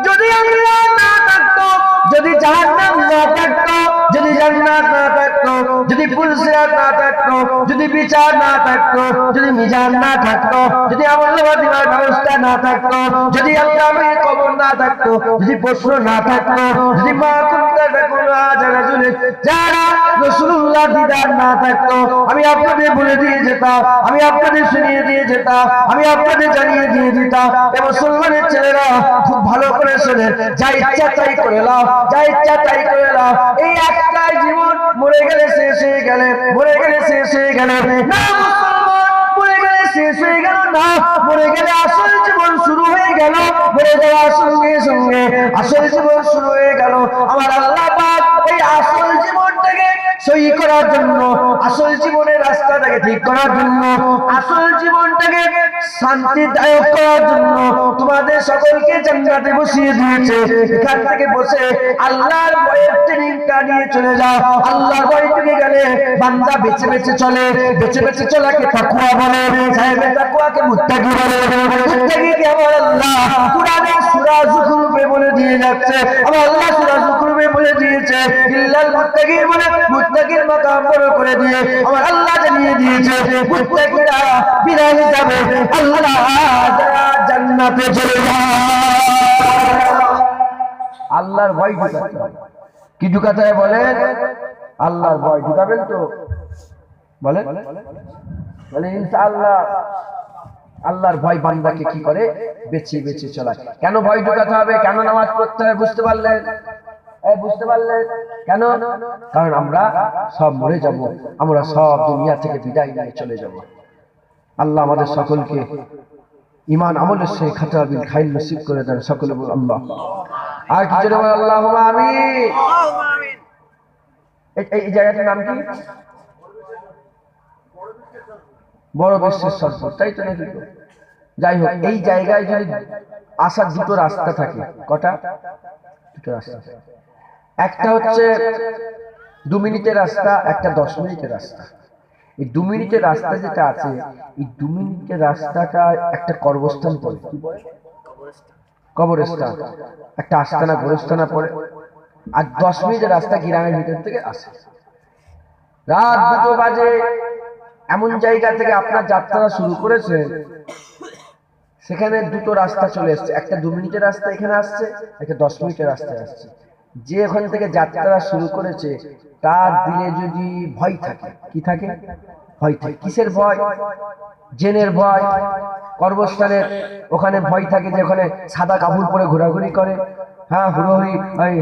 যদি আল্লাহ না থাকতো, যদি জাহান্নাম না থাকতো, যদি জান্নাত না থাকতো, যদি পুলসিরাত না থাকতো, যদি বিচার না থাকতো, যদি মিজান না থাকতো, যদি আমলনামা দেওয়ার ব্যবস্থা না থাকতো, যদি আল্লাহর কবর না থাকতো, যদি প্রশ্ন না থাকতো, যদি মা কুনতা তাকুনা রাজুলে যারা রাসূলুল্লাহ দিদার না থাকতো, আমি আপনাদের বলে দিয়ে যেতাম, আমি আপনাদের শুনিয়ে দিয়ে যেতাম, আমি আপনাদের জানিয়ে দিয়ে দিতাম। এ মুসলমানের ছেলেরা খুব ভালো করে শোনেন, যা ইচ্ছা তাই করে নাও, যা ইচ্ছা তাই করে নাও। এই একটাই জীবন, মরে গেলে শেষ হয়ে গেলে, মরে গেলে শেষ হয়ে গেলে না মুসলমান, মরে গেলে শেষ হয়ে গেল না, মরে গেলে আসল জীবন শুরু হয়ে গেল, মরে যাওয়ার সঙ্গে সঙ্গে আসল জীবন শুরু হয়ে গেল। আমার আল্লাহ পাক এই আসল জীবনটাকে সহি করার জন্য, আসল জীবনের রাস্তাটাকে ঠিক করার জন্য, আসল জীবনটাকে শান্তিদায়ক করার জন্য তোমাদের সকলকে জান্নাতে বসিয়ে দিয়েছে। এখান থেকে বসে আল্লাহর ভয়ের ট্রেনিংটা নিয়ে চলে যাও। আল্লাহর ভয় থেকে গেলে বান্দা বেঁচে বেঁচে চলে, বেঁচে বেঁচে চলাকে তাকওয়া বলে, সাহেবের তাকওয়াকে মুত্তাকি বলে। মুত্তাকিকে আমার আল্লাহ কুরআনে সূরা যুখরুফে বলে দিয়ে যাচ্ছে, আমার আল্লাহ সূরা যুখরুফে বলে দিয়েছে ইল্লাল মুত্তাকিন, বলে মুত্তাকির মাকাম বড় করে দিয়ে আমার আল্লাহ জানিয়ে দিয়েছে মুত্তাকিরা বিনা হিসাবে আল্লাহ জান্নাতে চলে যায়। আল্লাহর ভয় ঢুকাতে হবে। কি ঢুকাতে হয় বলেন? আল্লাহর ভয় ঢুকাবেন তো? বলেন বলে ইনশাআল্লাহ। আল্লাহর ভয় বান্দাকে কি করে? বেঁচে বেঁচে চলায়। কেন ভয় ঢুকাতে হবে? কেন নামাজ পড়তে হবে? বুঝতে পারলেন? বুঝতে পারলেন কেন? কারণ আমরা সব মরে যাব, আমরা সব দুনিয়া থেকে বিদায় নিয়ে চলে যাব। আল্লাহ আমাদের সকলকে ইমান আমলের সে খাতাবিল খাইল নসিব করে দেন সকলে বল আল্লাহ। আর কি জন্য বল আল্লাহুম্মা আমিন। এই জায়গাটার নাম কি? বড় বিশ্বের সর্বত, তাই তো নাকি? যাই হোক, এই জায়গায় যদি আসার দুটো রাস্তা থাকে, কটা? দুটো রাস্তা। একটা হচ্ছে 2 মিনিটের রাস্তা, একটা 10 মিনিটের রাস্তা। এই 2 মিনিটের রাস্তা যেটা আছে, এই 2 মিনিটের রাস্তাটা একটা কবরস্থান পড়ে, কি বলে? কবরস্থান, একটা আস্তানা গোরস্থানা পড়ে। আর 10 মিনিটের রাস্তা গ্রামের ভিতর থেকে আসে। রাত 2টো বাজে এমন জায়গা থেকে আপনার যাত্রা শুরু করেছে, সেখানে দুটো রাস্তা চলে এসছে। একটা 2 মিনিটের রাস্তা এখানে আসছে, একটা 10 মিনিটের রাস্তায় আসছে। যে ওখান থেকে যাত্রা শুরু করেছে তার দিলে যদি ভয় থাকে, কি থাকে? ভয় থাকে। কিসের ভয়? জেনের ভয়। কর্মস্থানের ওখানে ভয় থাকে যে ওখানে সাদা কাপড় পরে ঘোরাঘুরি করে, হ্যাঁ, হুড়োহুড়ি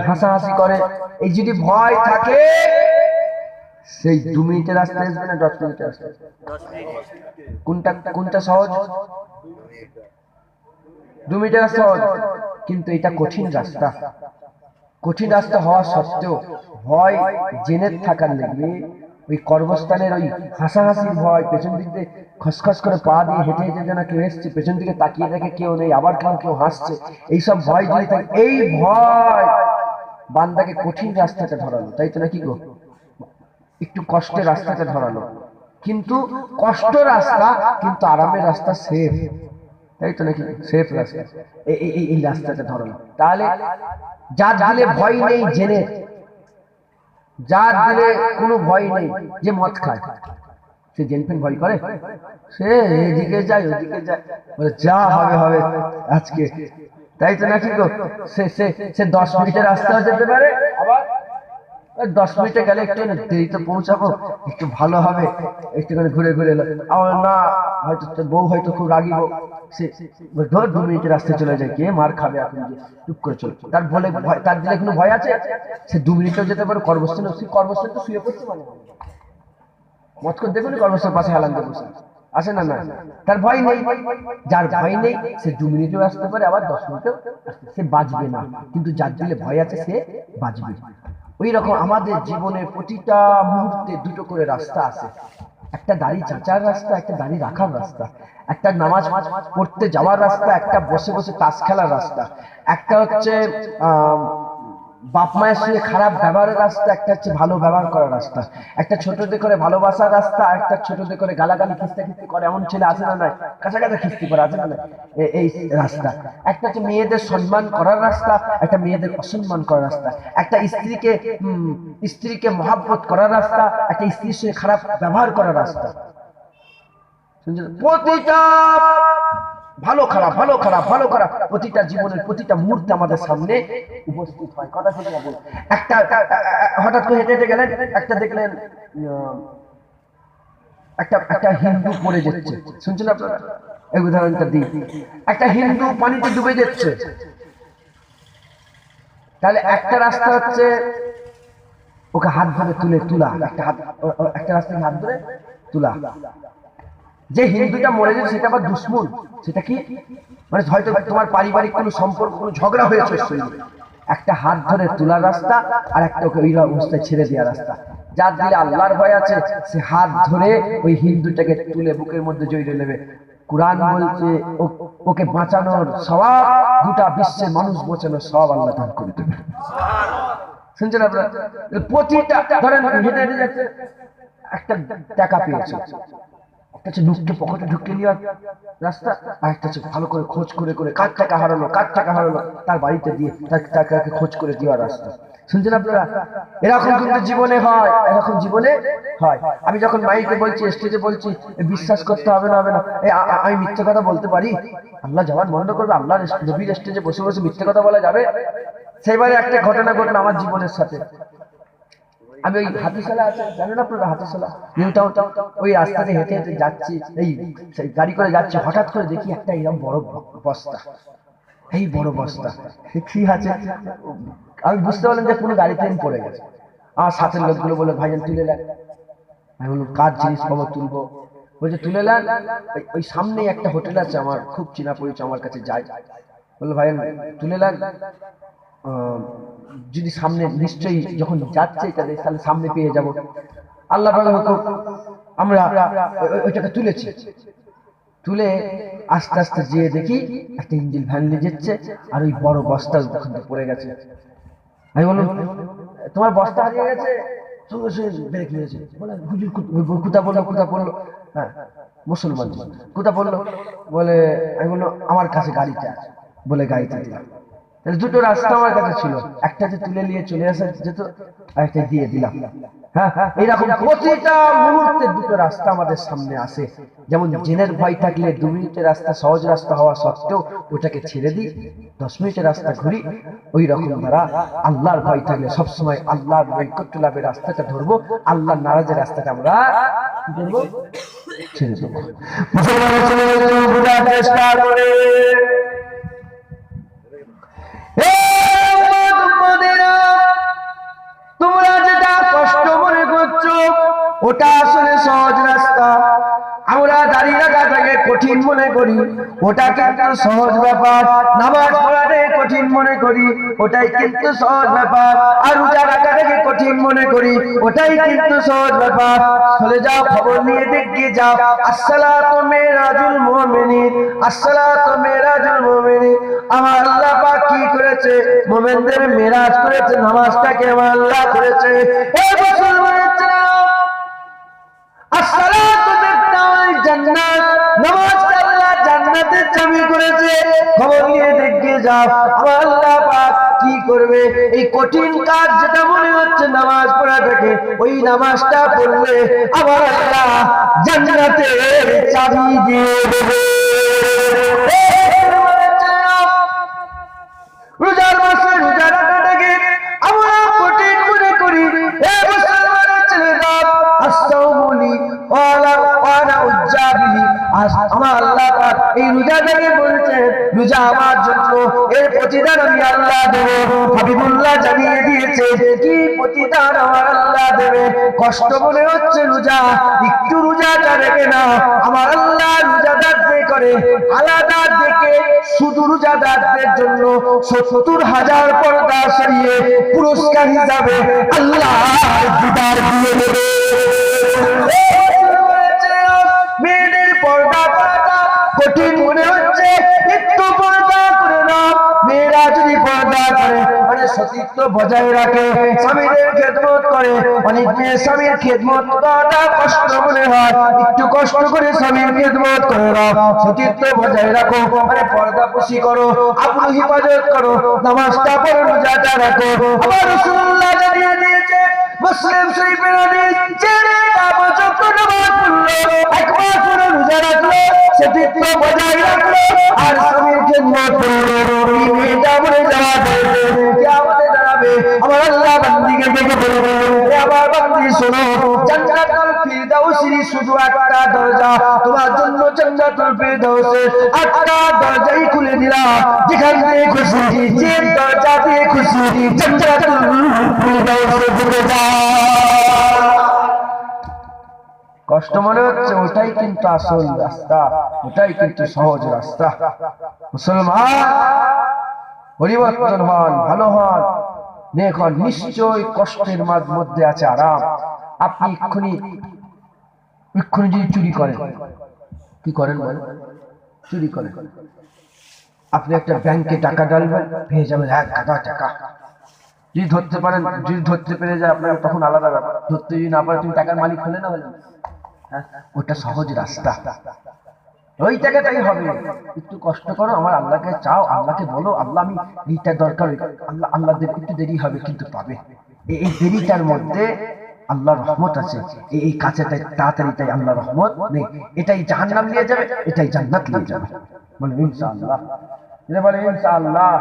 হাসাহাসি করে। এই যদি ভয় থাকে, সেই 2 মিনিটের রাস্তা আসবে না 10 মিনিটের রাস্তা? কোনটা সহজ? 2 মিনিটের রাস্তা সহজ, কিন্তু এটা কঠিন রাস্তা। কঠিন রাস্তা হওয়া সত্ত্বেও ভয় জেনের থাকার লেগে ওই কর্মস্থানের ওই হাসাহাসির ভয়, পেছন দিক দিয়ে খসখস করে পা দিয়ে হেঁটে হেঁটে যেন কেউ এসছে, পেছন দিকে তাকিয়ে দেখে কেউ নেই, আবার কেউ হাসছে, এইসব ভয় যদি থাকে, এই ভয় বান্দাকে কঠিন রাস্তাটা ধরালো, তাই তো নাকি গো? একটু কষ্টের রাস্তাটা ধরালো, কিন্তু কষ্ট রাস্তা, কিন্তু আরামের রাস্তা সেফ, তাই তো নাকি? সেফ রাস্তা, এই রাস্তাটা ধরালো। তাহলে যার দিলে ভয় নেই জেনে, যার দিলে কোনো ভয় নেই, যে মদ খায়, সে জেনফেন ভয় করে? সে এদিকে যায় ওদিকে যায়, বলে যা হবে হবে আজকে, তাই তো নাকি গো? সে 10 মিনিটের রাস্তাও যেতে পারে, আবার 10 মিনিটে গেলে একটু দেরিতে পৌঁছাবো, একটু ভালো হবে, একটুখানি ঘুরে ঘুরে এলো, আমার না হয়তো বউ হয়তো খুব রাগিব, সে 2 মিনিটের রাস্তায় চলে যায়, কে মার খাবে এখন, যে চুপ করে চলে। তার বলে তার দিলে কোনো ভয় আছে? সে 2 মিনিটেও যেতে পারে কর্মস্থানে। কর্মস্থানে তো শুয়ে পড়ছে, মানে মত করে দেখুন কর্মস্থানের পাশে হেলান দিয়ে বসে আসে না, না, তার ভয় নেই। যার ভয় নেই সে 2 মিনিটেও আসতে পারে, আবার 10 মিনিটেও আসতে, সে বাঁচবে না। কিন্তু যার দিলে ভয় আছে সে বাঁচবে। ওই রকম আমাদের জীবনের প্রতিটা মুহূর্তে দুটো করে রাস্তা আছে। একটা দাড়ি চাচার রাস্তা, একটা দাড়ি রাখার রাস্তা, একটা নামাজ পড়তে যাওয়ার রাস্তা, একটা বসে বসে তাস খেলার রাস্তা, একটা হচ্ছে বাপ মায়ের সঙ্গে খারাপ ব্যবহারের রাস্তা, একটা হচ্ছে ভালো ব্যবহার করার রাস্তা, একটা ছোটদের করে ভালোবাসার রাস্তা, একটা ছোটদের করে গালাগালি খিস্তি করে, এমন ছেলে আছে না? নয়, কাছাকাছি খিস্তি করে আছে না? এই রাস্তা। একটা হচ্ছে মেয়েদের সম্মান করার রাস্তা, একটা মেয়েদের অসম্মান করার রাস্তা, একটা স্ত্রীকে মহাব্বত করার রাস্তা, একটা স্ত্রীর সঙ্গে খারাপ ব্যবহার করার রাস্তা। প্রতিটা ভালো খারাপ, ভালো খারাপ, ভালো খারাপ, প্রতিটা জীবনের প্রতিটা মুহূর্তে আমাদের সামনে উপস্থিত হয়। কথা ঠিক না? একটা হঠাৎ করে হেঁটে হেঁটে গেলেন, একটা দেখলেন একটা হিন্দু পড়ে যাচ্ছে, শুনছেন আপনারা? এই উদাহরণটা দিই, একটা হিন্দু পানিতে ডুবে যাচ্ছে। তাহলে একটা রাস্তা হচ্ছে ওকে হাত ধরে তোলা, একটা রাস্তায় হাত ধরে তোলা। যে হিন্দুটা মরে যাচ্ছে সেটা আবার দুশ্মন, সেটা কি? মানে হয়তো তোমার পারিবারিক কোনো সম্পর্ক, কোনো ঝগড়া হয়েছে, একটা হাত ধরে তোলার রাস্তা, আর একটা ওকে ওই অবস্থায় ছেড়ে দেওয়ার রাস্তা। যার দিলে আল্লাহর ভয় আছে সে হাত ধরে ওই হিন্দুটাকে তুলে বুকের মধ্যে জড়িয়ে নেবে। কুরআন বলছে ওকে বাঁচানোর সওয়াব, গোটা বিশ্বের মানুষ বাঁচানোর সওয়াব আল্লাহ দান করে দেবে। শুনছেন আপনারা? প্রতিটা ধরেন হেঁটে হেঁটে যাচ্ছে, একটা টাকা পেয়েছে, একটা হচ্ছে নুকটে পকেটে ঢুকিয়ে নেওয়ার রাস্তা, আর একটা হচ্ছে ভালো করে খোঁজ করে করে কার টাকা হারালো তার বাড়িতে দিয়ে তার টাকাকে খোঁজ করে দেওয়ার রাস্তা। শুনছেন আপনারা? এরকম কিন্তু জীবনে হয়, এরকম জীবনে হয়। আমি যখন মাইকে বলছি, স্টেজে বলছি, বিশ্বাস করতে হবে না, আমি মিথ্যে কথা বলতে পারি? আল্লাহ জবান বন্ধ করবে? আল্লাহ নবীর স্টেজে বসে বসে মিথ্যে কথা বলা যাবে? সেইবারে একটা ঘটনা ঘটলো আমার জীবনের সাথে। আমি ওই হাতিশালা আছে, জানেন আপনারা হাতিশালা, নিউ টাউন, ওই রাস্তাতে হেঁটে হেঁটে যাচ্ছি, এই গাড়ি করে যাচ্ছি, হঠাৎ করে দেখি একটা এরকম বড় বস্তা, এই বড় বস্তা কি আছে, আমি বুঝতে পারলাম যে কোনো গাড়ি ট্রেন পড়ে গেছে। আমার সাথের লোকগুলো বলে ভাইজান তুলে নেন। আমি বললাম কার জিনিস খবর তুলবো? বলছে তুলে নেন, ওই সামনেই একটা হোটেল আছে আমার খুব চেনা পরিচয়, আমার কাছে যায়। বললো ভাই তুলে নেন, যদি সামনে নিশ্চয়ই যখন যাচ্ছে তাহলে সামনে পেয়ে যাব। আল্লাহ পাকের হুকুম আমরা ওইটাকে তুলেছি। তুলে আস্তে আস্তে যেয়ে দেখি একটা ইঞ্জিন ভ্যান নিয়ে যাচ্ছে, আর ওই বড় বস্তা ওখান থেকে পড়ে গেছে। আমি বললাম তোমার বস্তা হারিয়ে গেছে? সঙ্গে সঙ্গে ব্রেক নিয়েছে। বলে হুজুর কোথা বললো? হ্যাঁ মুসলমান, কোথা বললো? বলে আমি বললো আমার কাছে গাড়িটা আছে, বলে গাড়িতে দিলাম। তাহলে দুটো রাস্তা আমার কাছে ছিল, একটা যে তুলে নিয়ে চলে আসা যেত, আর একটা দিয়ে দিলাম। হ্যাঁ, এইরকম প্রতিটা মুহূর্তে দুটো রাস্তা আমাদের সামনে আসে। যেমন জেনের ভয় থাকলে 2 মিনিটের রাস্তা সহজ রাস্তা হওয়া সত্ত্বেও ওটাকে ছেড়ে দিই, 10 মিনিটের রাস্তা ঘুরি। ওই রকম দ্বারা আল্লাহর ভয় থাকলে সবসময় আল্লাহর নৈকট্য লাভের রাস্তাটা ধরবো, আল্লাহর নারাজের রাস্তাটা আমরা ছেড়ে দেবো। মুসলমানের চেষ্টা করে তোমরা যেটা কষ্ট মনে করছো ওটা আসলে সহজ রাস্তা। আমরা দাঁড়িয়ে রাখাটাকে কঠিন মনে করি, ওটা কিন্তু সহজ ব্যাপার। নামাজ পড়াটাকে কঠিন মনে করি, ওটাই কিন্তু সহজ ব্যাপার। আর রোজা রাখাটাকে কঠিন মনে করি, ওটাই কিন্তু সহজ ব্যাপার। চলে যাও, খবর নিয়ে দেখে যাও, আসসালাতু মিরাজুল মুমিনিন, আসসালাতু মিরাজুল মুমিনিন। আমার আল্লাহ পাক কি করেছে? মুমিনদের মিরাজ করেছে, নামাজটাকে আমার আল্লাহ করেছে। এই মুসলমানের আসসালাতু মিফতাহুল জান্নাত, নামাজটা আল্লাহ জান্নাতের চাবি করেছে। খবর নিয়ে দেখে যাও আমার আল্লাহ পাক কি করবে। এই কঠিন কাজ যেটা মনে হচ্ছে নামাজ পড়াটাকে, ওই নামাজটা পড়লে আমার আল্লাহ জান্নাতের চাবি দিয়ে দেবে। রোজার মাসে রোজা রাখাটাকে আমরা কঠিন মনে করি। মুসলমানের ছেলেরা আসাউমুলি ওয়ালা ওয়ানা উজ্জাবিহি, আমার আল্লাহ পাক এই রোজাটাকে বলছেন রোজা আমার জন্য, এর প্রতিদান আমি আল্লাহ দেব। হাবিবুল্লাহ জানিয়ে দিয়েছে কি প্রতিদান আমার আল্লাহ দেবে। কষ্ট মনে হচ্ছে রোজা, একটু রোজাটা রেখে নাও, আমার আল্লাহ রোজাদারদের করে আলাদা দেখে শুধু রোজাদারদের জন্য 70,000 পর্দা সরিয়ে পুরস্কার হিসাবে আল্লাহ দিদার দিয়ে দেবে। মেয়েদের পর্দা করাটা কঠিন মনে হচ্ছে, একটু পর্দা করে নাও। মেয়েরা যদি পর্দা করে মানে সতীত্ব বজায় রাখে, স্বামীদের খেদমত করে। অনেক মেয়ে স্বামীর খেদমত করাটা কষ্ট মনে হয়, একটু কষ্ট করে স্বামীর খেদমত করে নাও, সতীত্ব বজায় রাখো, মানে পর্দাপুশি করো, আবরু হিফাজত করো, নামাজটা পড়ো, রোজাটা রাখো। আমার রাসূলুল্লাহ জানিয়ে দিয়েছে মুসলিম শরীফের হাদিস, ছেড়ে বাবা যখন নামাজ পড়লো, একবার করে রোজা রাখলো, সতীত্ব বজায় রাখলো, আর স্বামীর খেদমত করলো, এই মেয়েটা মরে যাওয়া দেবে, কিয়ামতে দাঁড়াবে। আমার আল্লাহ বান্দিকে দেখে বলবে, হে আমার বান্দি শোনো, জান্নাতুল ফিরদাউসের শুধু একটা দরজা, তোমার জন্য জান্নাতুল ফিরদাউসের 8টা দরজাই খুলে দিলাম। যেখান থেকে খুশি, যে দরজা দিয়ে খুশি, জান্নাতুল ফিরদাউসে ঢুকে যাও। কষ্ট মনে হচ্ছে, ওটাই কিন্তু আসল রাস্তা, ওটাই কিন্তু সহজ রাস্তা। মুসলমান পরিবর্তন হন, ভালো হন, নেক হন। নিশ্চয় কষ্টের মধ্যে আছে আরাম। আপনি এক্ষুনি যদি চুরি করেন, কি করেন বলেন? চুরি করেন। আপনি একটা ব্যাংকে টাকা ডালবেন, পেয়ে যাবেন 1,000 টাকা। যদি ধরতে পারেন, যদি ধরতে পেরে যায় আপনার তখন আলাদা ব্যাপার। ধরতে যদি না পারে তুমি টাকার মালিক হলে না হলে, ওটা সহজ রাস্তা, ওই টাকাটাই হবে। একটু কষ্ট করো, আমার আল্লাহকে চাও, আল্লাহকে বলো আল্লাহ আমি এইটা দরকার, আল্লাহ আল্লাহ দেবে, একটু দেরি হবে কিন্তু পাবে। এই দেরিটার মধ্যে আল্লাহর রহমত আছে, এই কাছেটাই তাড়াতাড়িটাই আল্লাহর রহমত নেই। এটাই জাহান্নাম নিয়ে যাবে, এটাই জান্নাত নিয়ে যাবে। বলে ইনশাআল্লাহ, বলে ইনশাআল্লাহ।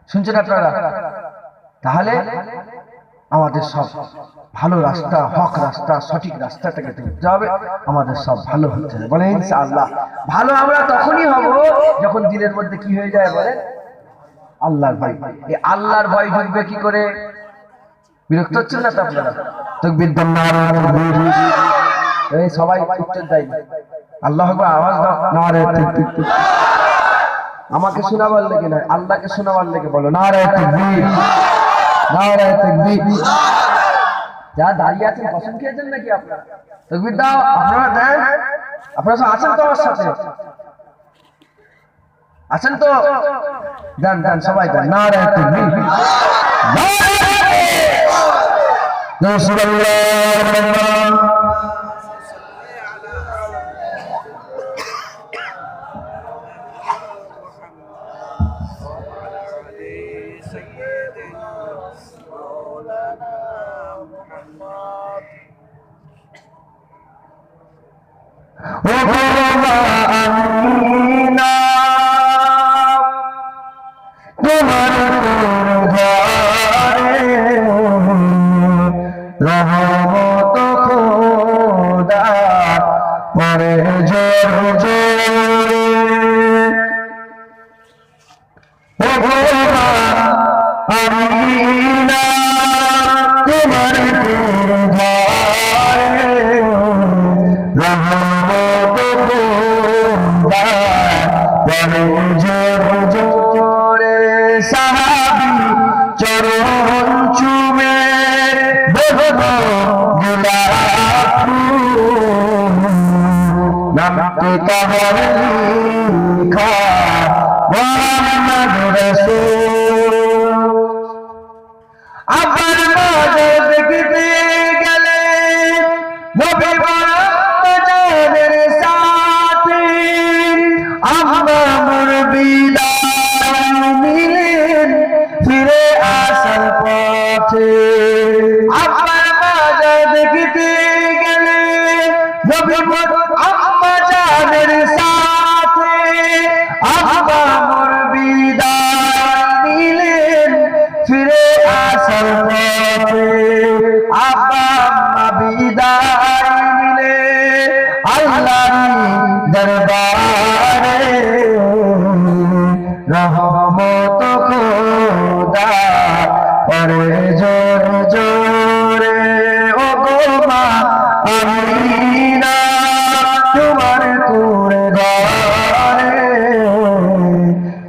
শুনছেন আপনারা? তাহলে আমাদের সব ভালো রাস্তা, হক রাস্তা, সঠিক রাস্তাটাকে ধরতে হবে, আমাদের সব ভালো হতে হবে। বলেন ইনশাআল্লাহ। ভালো আমরা তখনই হব যখন দিলের মধ্যে কি হয়ে যায় বলেন আল্লাহর ভয়। এই আল্লাহর ভয় ঢুকবে কি করে? বিরক্ত হচ্ছেন না তো আপনারা? তাকবীর দাও, নারে তাকবীর। এই সবাই উত্তর দেয় আল্লাহু আকবার, আওয়াজ দাও, নারে তাকবীর। আমাকে শোনাবার লেগে নয়, আল্লাহকে শোনাবার লেগে বলো নারে তাকবীর, নারে তাকবীর। যা দাঁড়িয়ে আছেন কসম খেয়েছেন নাকি আপনারা? তাকবীর দাও, আপনারা দেন, আপনারা সব আছেন তো আমার সাথে? আছেন তো? দেন দেন, সবাই দেন নারে তাকবীর, রহমত খোদা পরে জোর জোরে, ও খোদা আমিনা তোমার ঘরে রহমত খোদা পরে জোর জোরে। সাহাবী চরণ চুমে নামতে তাহার লিখা মুহাম্মদ রাসূল। আবার মাঝে দেখতে গেলে নবী বাজারের সাথে আমরা মোর বিদায় নিলেন ফিরে আসার পথে। আবার মাঝে দেখতে গেলে নবী বাজারের সাথে আমরা মোর বিদায় নিলেন ফিরে আসার পথে। আব্বা আম্মা বিদায় নিলে আল্লাহর দরবারে রহমত খোদা পরে জোর জোরে। ও গো মা আমিনা তোমার কুড়ে ঘরে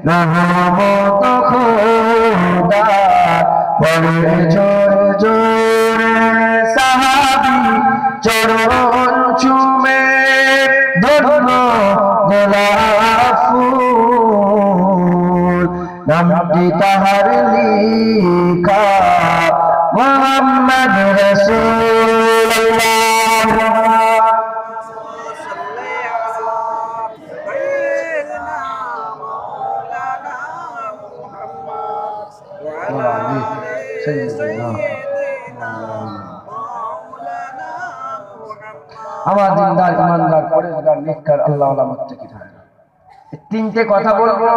রহমত খোদা পরে জোর জোরে। সাহাবী চরণ চুমে ধরল গোলাপ ফুল, নামটি তাহার লিখা মুহাম্মদ রাসূলুল্লাহ। আমার দিনদার ইমানদার পরেজগার নেককার আল্লাহ ওয়ালা মুত্তাকি থাকবে। তিনটে কথা বলবো,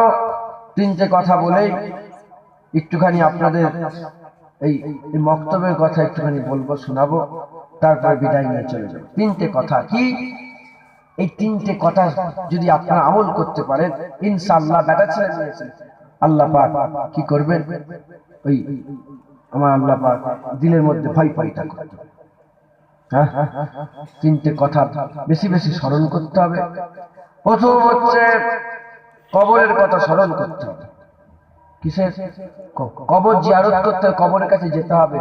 তিনটে কথা বলেই একটুখানি আপনাদের এই মক্তবের কথা একটুখানি বলবো, শোনাবো, তারপর বিদায় নিয়ে চলে যাবো। তিনটে কথা কি? এই তিনটে কথা যদি আপনারা আমল করতে পারেন ইনশাআল্লাহ বেটা ছেলে নিয়েছেন আল্লাহ পাক কি করবেন? ওই আমার আল্লাহ পাক দিলের মধ্যে ভয় পয়দা করবে। হ্যাঁ, তিনটে কথা বেশি বেশি স্মরণ করতে হবে। প্রথম হচ্ছে কবরের কথা স্মরণ করতে হবে। কিসের? কবর জিয়ারত করতে হবে, কবরের কাছে যেতে হবে।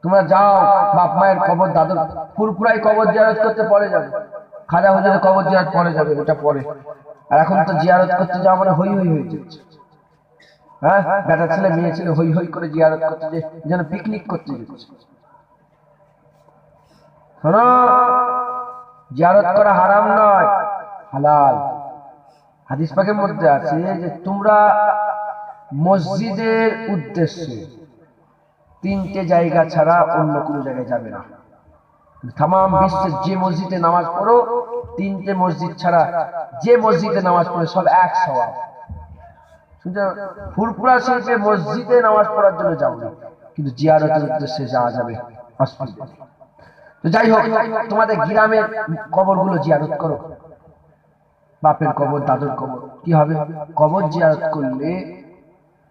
তোমরা যাও বাপ মায়ের কবর, দাদুর ফুরফুরাই কবর জিয়ারত করতে পরে যাবে, খাজা হুজুরের কবর জিয়ারত পরে যাবে, ওটা পরে। আর এখন তো জিয়ারত করতে যাওয়া মানে হই হই হয়ে যাচ্ছে। হ্যাঁ, বেটা ছেলে মেয়ে ছেলে হই হই করে জিয়ারত করতে যে যেন পিকনিক করতে যাচ্ছে। শোনো, জিয়ারত করা হারাম নয়, হালাল। হাদিস পাকের মধ্যে আছে যে তোমরা মসজিদের উদ্দেশ্যে তিনটে জায়গা ছাড়া অন্য কোনো জায়গায় যাবে না। তাম বিশ্বের যে মসজিদে নামাজ পড়ো, তিনটে মসজিদ ছাড়া যে মসজিদে নামাজ পড়ে সব এক সওয়াব। ফুরফুরা শরীফে মসজিদে নামাজ পড়ার জন্য যাও না, কিন্তু জিয়ারতের উদ্দেশ্যে যাওয়া যাবে অসুবিধা নেই। তো যাই হোক, তোমাদের গ্রামের কবরগুলো জিয়ারত করো, বাপের কবর, দাদুর কবর। কি হবে? কবর জিয়ারত করলে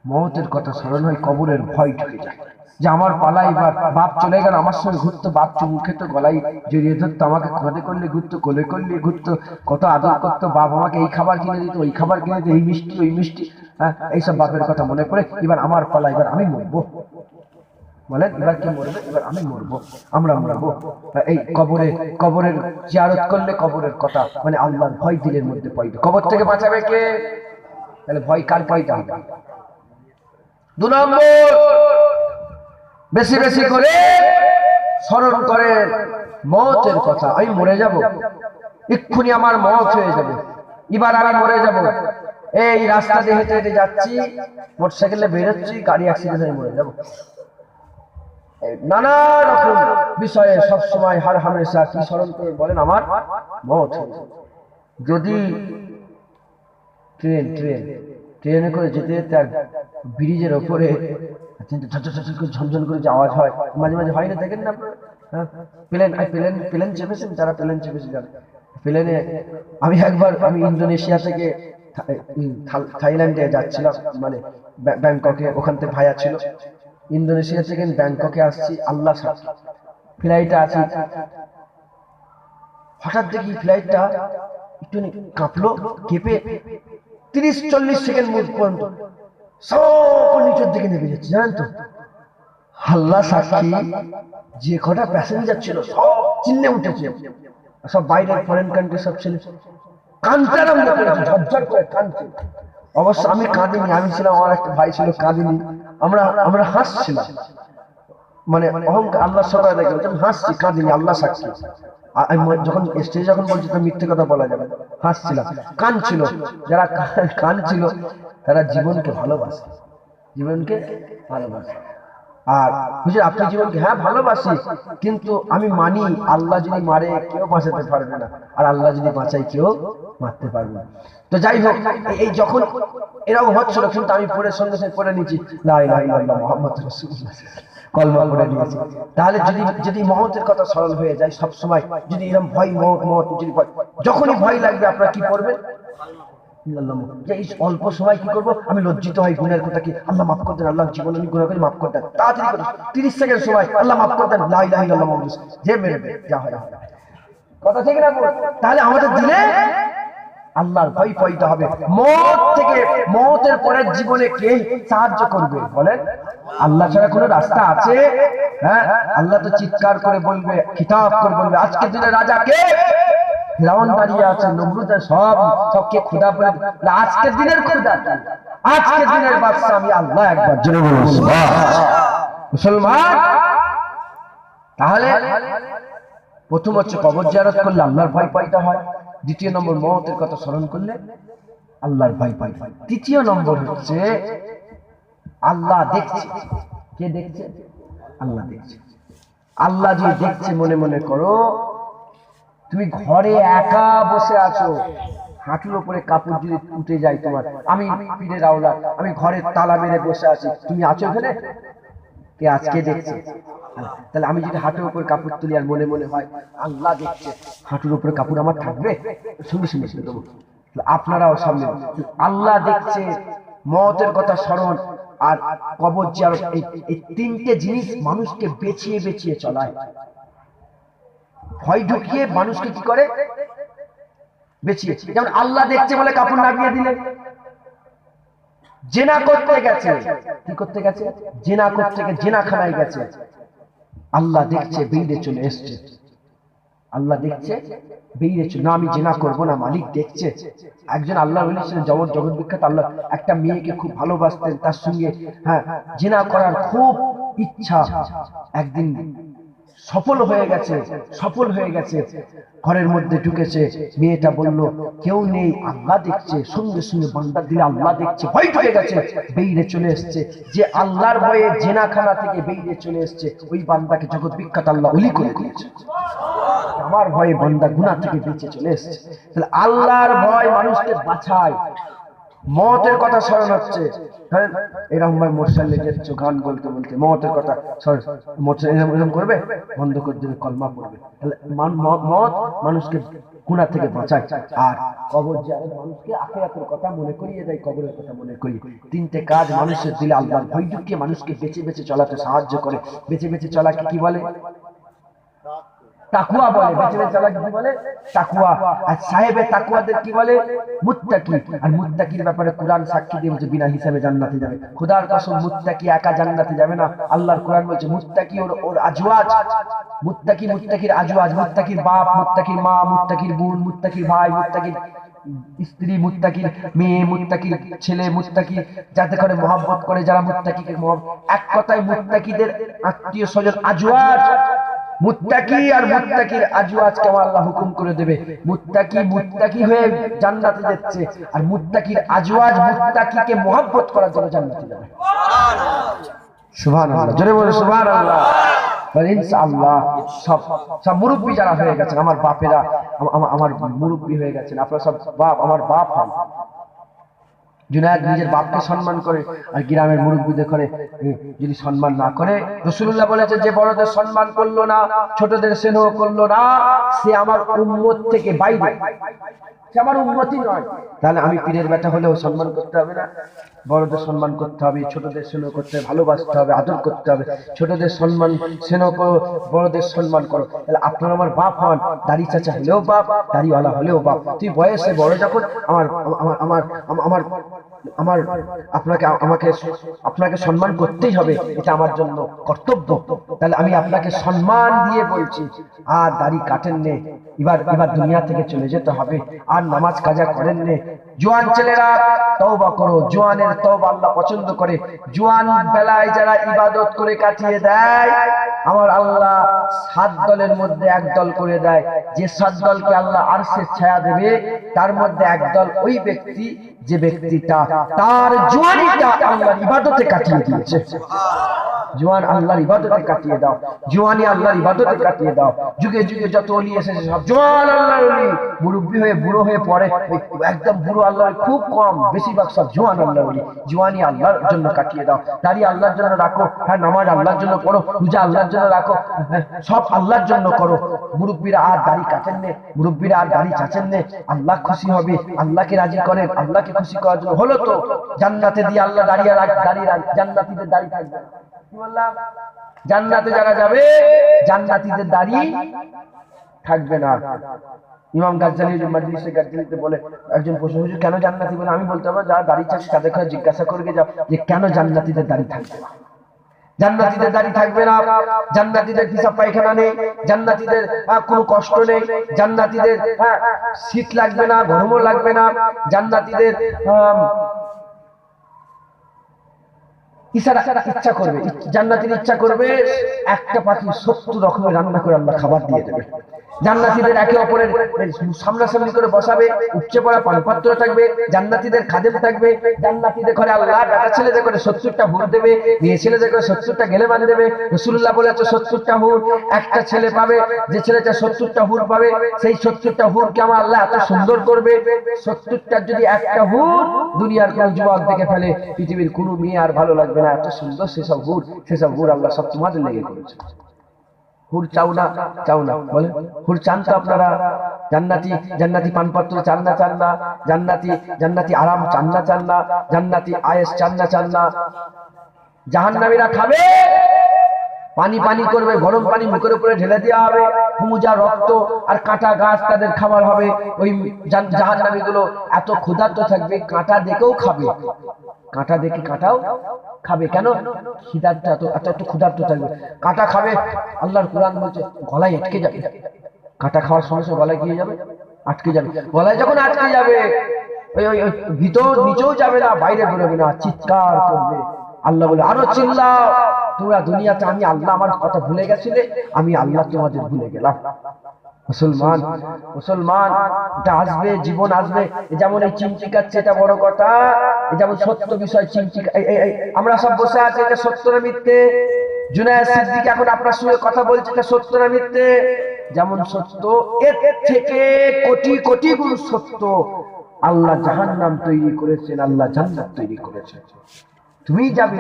মওতের কথা স্মরণ হয়, কবরের ভয় ঢুকে যায় যে আমার পালা, এবার বাপ চলে গেল, আমার সঙ্গে ঘুরতো, বাপ চুমু খেত, গলায় জড়িয়ে ধরতো, আমাকে কাঁধে করলে ঘুরতো, কোলে করলে ঘুরতো, কত আদর করতো, বাপ আমাকে এই খাবার কিনে দিত, ওই খাবার কিনে দিত, এই মিষ্টি ওই মিষ্টি, হ্যাঁ, এইসব বাপের কথা মনে পড়ে। এবার আমার পালা, এবার আমি মরবো। বলেন, এবার কি মরবে? এবার আমি মরবো, আমরা মরবো। এই কবরের জিয়ারত করলে কবরের কথা মানে আল্লাহর ভয় দিলের মধ্যে পয়দা। কবর থেকে বাঁচাবে কে? তাহলে ভয় কার পয়দা হবে? 2 নম্বর, বেশি বেশি করে স্মরণ করে মওতের কথা। আমি মরে যাব, এক্ষুনি আমার মওত হয়ে যাবে, এবার আমি মরে যাব। এই রাস্তা দিয়ে হেঁটে হেঁটে যাচ্ছি, মোটরসাইকেলে বেরোচ্ছি, গাড়ি অ্যাক্সিডেন্ট হয়ে মরে যাব। নানা রকম বিষয়ে সবসময় হার হামেশা কি স্মরণ করে বলেন? আমার মওত হয়ে যাবে। যদি ট্রেনে করে যেতে যেতে আর ব্রিজের ওপরে ঝনঝন করে যে আওয়াজ হয়, মাঝে মাঝে হয় না, দেখেন না প্লেন চেপেছেন, যারা প্লেন চেপেছে জানেন। প্লেনে আমি ইন্দোনেশিয়া থেকে থাইল্যান্ডে যাচ্ছিলাম, মানে ব্যাংককে, ওখান থেকে ভাইয়া ছিল। ইন্দোনেশিয়া থেকে ব্যাংককে আসছি, আল্লাহ সাক্ষী ফ্লাইটে আছি, হঠাৎ দেখি ফ্লাইটটা একটু কাঁপলো, কেঁপে 30-40 সেকেন্ড মুভ পর্যন্ত সব নিচের দিকে নেমে যাচ্ছে, জানেন তো। আল্লাহ সাক্ষী, যে কটা প্যাসেঞ্জার ছিল সব চিল্লে উঠেছে, সব বাইরের ফরেন কান্ট্রি সব ছিল, কাঁদতে আরম্ভ করেছে, ঝরঝর করে কাঁদছে। অবশ্য আমি কাঁদিনি, আমি ছিলাম, আমার একটা ভাই ছিল, কাঁদিনি। আমরা হাসছিলাম, মানে অহংকার, আল্লাহ সবাই দেখে হাসছি, কাঁদিনি, আল্লাহ সাক্ষী। যখন স্টেজে যখন বলছি তো মিথ্যে কথা বলা যাবে, হাসছিলাম। কাঁদছিল, যারা কাঁদছিল তারা জীবনকে ভালোবাসে, জীবনকে ভালোবাসে। আর হুজুর আপনি জীবনকে, হ্যাঁ ভালোবাসি, কিন্তু আমি মানি আল্লাহ যদি মারে কেউ বাঁচাতে পারবে না, আর আল্লাহ যদি বাঁচাই কেউ মারতে পারবে না। তো যাই হোক, এই যখন এরকম হচ্ছিল, কিন্তু আমি পড়ে সঙ্গে সঙ্গে পড়ে নিয়েছি লা ইলাহা ইল্লাল্লাহ মুহাম্মাদুর রাসূলুল্লাহ, কলমা পড়ে নিয়েছি। তাহলে যদি মওতের কথা স্মরণ হয়ে যায় সব সময়, যদি এরকম ভয়, মওত যদি ভয়, যখনই ভয় লাগবে আপনারা কি করবেন? যে এই অল্প সময় কি করবো, আমি লজ্জিত হই গুনাহের কথা, কি আল্লাহ মাফ করে দেন, আল্লাহ জীবনে আমি গুনাহ করি, মাফ করে দেন, তাড়াতাড়ি করে 30 সেকেন্ড সময় আল্লাহ মাফ করে দেন, লা ইলাহা ইল্লাল্লাহ মুহাম্মাদুর রাসূলুল্লাহ, যে মেরে দেয়, যা হয় কথা ঠিক না? তাহলে আমাদের দিলে আল্লাহর ভয় পয়দা হবে। মওতের পরের জীবনে কে সাহায্য করবে বলেন? আল্লাহ ছাড়া কোনো রাস্তা আছে? হ্যাঁ, আল্লাহ তো চিৎকার করে বলবে, খিতাব করে বলবে, আজকের দিনে রাজা কে? ফিরাউন দাঁড়িয়ে আছে, নমরুদ, সবকে খোদা বলে, আজকের দিনের খোদা, আজকের দিনের বাদশা আমি আল্লাহ। একবার জোরে বলুন মুসলমান। তাহলে প্রথম হচ্ছে কবর জিয়ারত করলে আল্লাহর ভয় পয়দা হয়। দ্বিতীয় নম্বর, মওতের কথা স্মরণ করলে আল্লাহর ভয় পয়দা হয়। তৃতীয় নম্বর হচ্ছে আল্লাহ দেখছে। কে দেখছে? আল্লাহ দেখছে। আল্লাহ যদি দেখছে, মনে মনে করো তুমি ঘরে একা বসে আছো, হাঁটুর উপরে কাপড় যদি উঠে যায় তোমার, আমি পীরের আওলাদ, আমি ঘরে তালা মেরে বসে আছি, তুমি আছো এখানে, কে আজকে দেখছে? তাহলে আমি যদি হাঁটুর উপর কাপড় তুলি আর মনে মনে হয় আল্লাহ দেখছে, হাঁটুর উপরে কাপড় আমার থাকবে? সঙ্গে সঙ্গে ছেড়ে দেবো। আপনারাও সামনে, আল্লাহ দেখছে, মওতের কথা স্মরণ আর কবর জিয়ারত, এই তিনটে জিনিস মানুষকে বেছিয়ে বেছিয়ে চলায়। ভয় ঢুকিয়ে মানুষকে কি করে? বেছিয়ে। যেমন আল্লাহ দেখছে বলে কাপড় নামিয়ে দিলে। জেনা করতে গেছে, কি করতে গেছে? জেনা করতে গেছে, জেনাখানায় গেছে, আল্লাহ দেখছে, বেরিয়ে চলে এসছে। আল্লাহ দেখছে, বেরিয়ে চলে, না আমি জেনা করবো না, মালিক দেখছে। একজন আল্লাহ ওলি ছিলেন, জগৎ বিখ্যাত আল্লাহ, একটা মেয়েকে খুব ভালোবাসতেন, তার সঙ্গে হ্যাঁ জেনা করার খুব ইচ্ছা। একদিন সফল হয়ে গেছে, ঘরের মধ্যে ঢুকেছে, মেয়েটা বলল কেউ নেই, আল্লাহ দেখছে। সঙ্গে সঙ্গে বান্দা দিলে আল্লাহ দেখছে, ভয় ঢুকে গেছে, বেরিয়ে চলে এসছে। যে আল্লাহর ভয়ে জেনাখানা থেকে বেরিয়ে চলে এসছে, ওই বান্দাকে জগৎ বিখ্যাত আল্লাহ ওলি করে দিয়েছে। আমার ভয়ে বান্দা গুনাহ থেকে বেঁচে চলে এসছে। তাহলে আল্লাহর ভয় মানুষকে বাঁচায়। মতের কথা স্মরণ হচ্ছে, এরকম ভাই মোটরসাইকেল লেগেছ গান বলতে বলতে মতের কথা এরকম করবে, বন্ধ করে দেবে, কলমা পড়বে। তাহলে মত মানুষকে গুনাহ থেকে বাঁচায়, আর কবর জিয়ারত মানুষকে আখিরাতের কথা মনে করিয়ে দেয়, কবরের কথা মনে করিয়ে। তিনটে কাজ মানুষের দিলে আল্লাহর ভয় ঢুকিয়ে মানুষকে বেঁচে বেঁচে চলাতে সাহায্য করে। বেঁচে বেঁচে চলাকে কি বলে? তাকওয়া বলে। বেঁচে বেঁচে চলাকে কি বলে? তাকওয়া। আর সাহেবে তাকওয়াদের কি বলে? মুত্তাকি। আর মুত্তাকির ব্যাপারে কোরআন সাক্ষী দিয়ে বলছে বিনা হিসাবে জান্নাতে যাবে। খোদার কসম, মুত্তাকি একা জান্নাতে যাবে না। আল্লাহর কোরআন বলছে মুত্তাকি ওর আজওয়াজ, মুত্তাকির আজওয়াজ, মুত্তাকির বাপ, মুত্তাকির মা, মুত্তাকির বোন, মুত্তাকির ভাই, মুত্তাকির স্ত্রী, মুত্তাকির মেয়ে, মুত্তাকির ছেলে, মুত্তাকি যাতে করে মহব্বত করে, যারা মুত্তাকিকে এক কথায় মুত্তাকিদের আত্মীয় স্বজন আজওয়াজ। মুত্তাকি আর মুত্তাকির আজওয়াজকে আল্লাহ হুকুম করে দেবে। মুত্তাকি হয়ে জান্নাতে যাচ্ছে, আর মুত্তাকির আজওয়াজ মুত্তাকিকে মহব্বত করার জন্য জান্নাতে যাবে। সুবহানাল্লাহ, জোরে বলে সুবহানাল্লাহ। ইনশাআল্লাহ সব মুরব্বী যারা হয়ে গেছেন, আমার বাপেরা, আমার মুরব্বী হয়ে গেছেন, আপনারা সব বাপ, আমার বাপ হন। জুনায়েদ নিজের বাপকে সম্মান করে, আর গ্রামের মুরব্বীদের করে যদি সম্মান না করে, রাসূলুল্লাহ বলেছেন যে বড়দের সম্মান করলো না, ছোটদের স্নেহ করলো না, সে আমার উম্মত থেকে বাইরে, সে আমার উম্মতই নয়। তাহলে আমি পীরের বেটা হলেও সম্মান করতে হবে না? বড়দের সম্মান করতে হবে, ছোটদের স্নেহ করতে হবে, ভালোবাসতে হবে, আদর করতে হবে। ছোটদের সম্মান স্নেহ করো, বড়দের সম্মান করো। তাহলে আপনার আমার বাপ হন, দাড়ি চাচা হলেও বাপ, দাড়িওয়ালা হলেও বাপ। তুই বয়সে বড় যখন, আমার আপনাকে সম্মান করতেই হবে, এটা আমার জন্য কর্তব্য। তাহলে আমি আপনাকে সম্মান দিয়ে বলছি, আর দাড়ি কাটেন নে, এবার দুনিয়া থেকে চলে যেতে হবে, আর নামাজ কাজা করেন নে। জোয়ান ছেলেরা তওবা করো, জোয়ানের তওবা আল্লাহ পছন্দ করে। জোয়ান বেলায় যারা ইবাদত করে কাটিয়ে দেয়, আমার আল্লাহ 7 দলের মধ্যে এক দল করে দেয়, যে 7 দলকে আল্লাহ আরশের ছায়া দেবে, তার মধ্যে এক দল ওই ব্যক্তি, যে ব্যক্তিটা তার জোয়ানিটা আল্লাহর ইবাদতে কাটিয়ে দিয়েছে। জোয়ান আল্লাহর ইবাদতে কাটিয়ে দাও, জোয়ানি আল্লাহর ইবাদতে কাটিয়ে দাও। যুগে যুগে যত ওলি এসেছে সব জোয়ান আল্লাহর ওলি, মুরব্বি হয়ে বুড়ো হয়ে পড়ে একদম বুড়ো আল্লাহর খুব কম, বেশিরভাগ সব জোয়ান আল্লাহর ওলি। জোয়ানি আল্লাহর জন্য কাটিয়ে দাও, দাড়ি আল্লাহর জন্য রাখো, হ্যাঁ নামাজ আল্লাহর জন্য পড়ো, রোজা আল্লাহর জন্য রাখো, সব আল্লাহর জন্য করো। মুরব্বিরা আর দাড়ি কাটেন নে, মুরব্বিরা আর দাড়ি চাচেন নে, আল্লাহ খুশি হবে, আল্লাহকে রাজি করেন, আল্লাহকে খুশি করার জন্য। হলো তো জান্নাতে দিয়ে আল্লাহ দাঁড়িয়ে জান্নাতীদের দাড়ি থাকবে। জান্নাতে যারা যাবে, জান্নাতীদের দাড়ি থাকবে না। ইমাম গাজ্জালী মাজলিসে গাজ্জালীতে বলে, একজন প্রশ্ন, হুজুর কেন জান্নাতি? বলে আমি বলতে পারবো, যারা দাড়ি চাচ্ছে তাদের কাছে জিজ্ঞাসা করবে যাও যে কেন জান্নাতীদের দাড়ি থাকবে না। জান্নাতীদের দাড়ি থাকবে না, জান্নাতীদের পিসাব পায়খানা নেই, জান্নাতীদের কোনো কষ্ট নেই, জান্নাতীদের শীত লাগবে না, গরমও লাগবে না, জান্নাতীদের ইচ্ছা করবে, জান্নাতীর ইচ্ছা করবে একটা পাখি 70 রকমের রান্না করে আল্লাহ খাবার দিয়ে দেবে। জান্নাতীদের একে অপরের সামনাসামনি করে বসাবে, উপচে পড়া পানপাত্র থাকবে, জান্নাতীদের খাদেম থাকবে, জান্নাতীদের ঘরে আল্লাহ বেটা ছেলেদের করে 70টা হুর দেবে, মেয়ে ছেলেদের করে 70টা গেলেমান দেবে। রাসূলুল্লাহ বলেছে 70টা হুর একটা ছেলে পাবে, যে ছেলেটা 70টা হুর পাবে, সেই 70টা হুরকে আমার আল্লাহ এত সুন্দর করবে, 70টার যদি একটা হুর দুনিয়ার কোন যুবক দেখে ফেলে, পৃথিবীর কোনো মেয়ে আর ভালো লাগবে না, এত সুন্দর সেসব হুর আল্লাহ সব তোমাদের লেগে করেছে। হুর চাও না বলে, হুর চান তো আপনারা? জান্নাতি পানপত্র চান না? জান্নাতি আরাম চান না? জান্নাতি আয়েশ চান না? জাহান্নামীরা খাবে, পানি করবে, গরম পানি মুখের উপরে ঢেলে দেওয়া হবে, পূজা রক্ত আর কাঁটা গাছ তাদের খাবার হবে। ওই জাহান্নামীগুলো এত ক্ষুধার্ত থাকবে, কাঁটা দেখেও খাবে, কাঁটা দেখে কাঁটাও খাবে। কেন? খিদাটা এত ক্ষুধার্ত থাকবে, কাঁটা খাবে। আল্লাহর কোরআন বলছে গলায় আটকে যাবে, কাঁটা খাওয়ার সঙ্গে সঙ্গে গলায় কি যাবে? আটকে যাবে। গলায় যখন আটকে যাবে, ওই ভিতর নিচেও যাবে না, বাইরে বেরোবে না, চিৎকার করবে। আল্লাহ বলে আরো চিল্লাও, তোমরা দুনিয়াতে আমি আল্লাহ আমার কথা ভুলে গেছিলে, আমি আল্লাহ তোমাদের ভুলে গেলাম। মুসলমান এটা আসবে, জীবন আসবে। যেমন এই চিমটি কাটছে, এটা বড় কথা, যেমন সত্য বিষয় চিমটি, আমরা সব বসে আছি, এটা সত্য না মিথ্যে? জুনায়েদ সিদ্দিক এখন আপনার সঙ্গে কথা বলছে, এটা সত্য না মিথ্যে? যেমন সত্য, এর থেকে কোটি কোটি গুণ সত্য আল্লাহ জাহান্নাম তৈরি করেছেন, আল্লাহ জান্নাত তৈরি করেছেন। তুমি যাবে,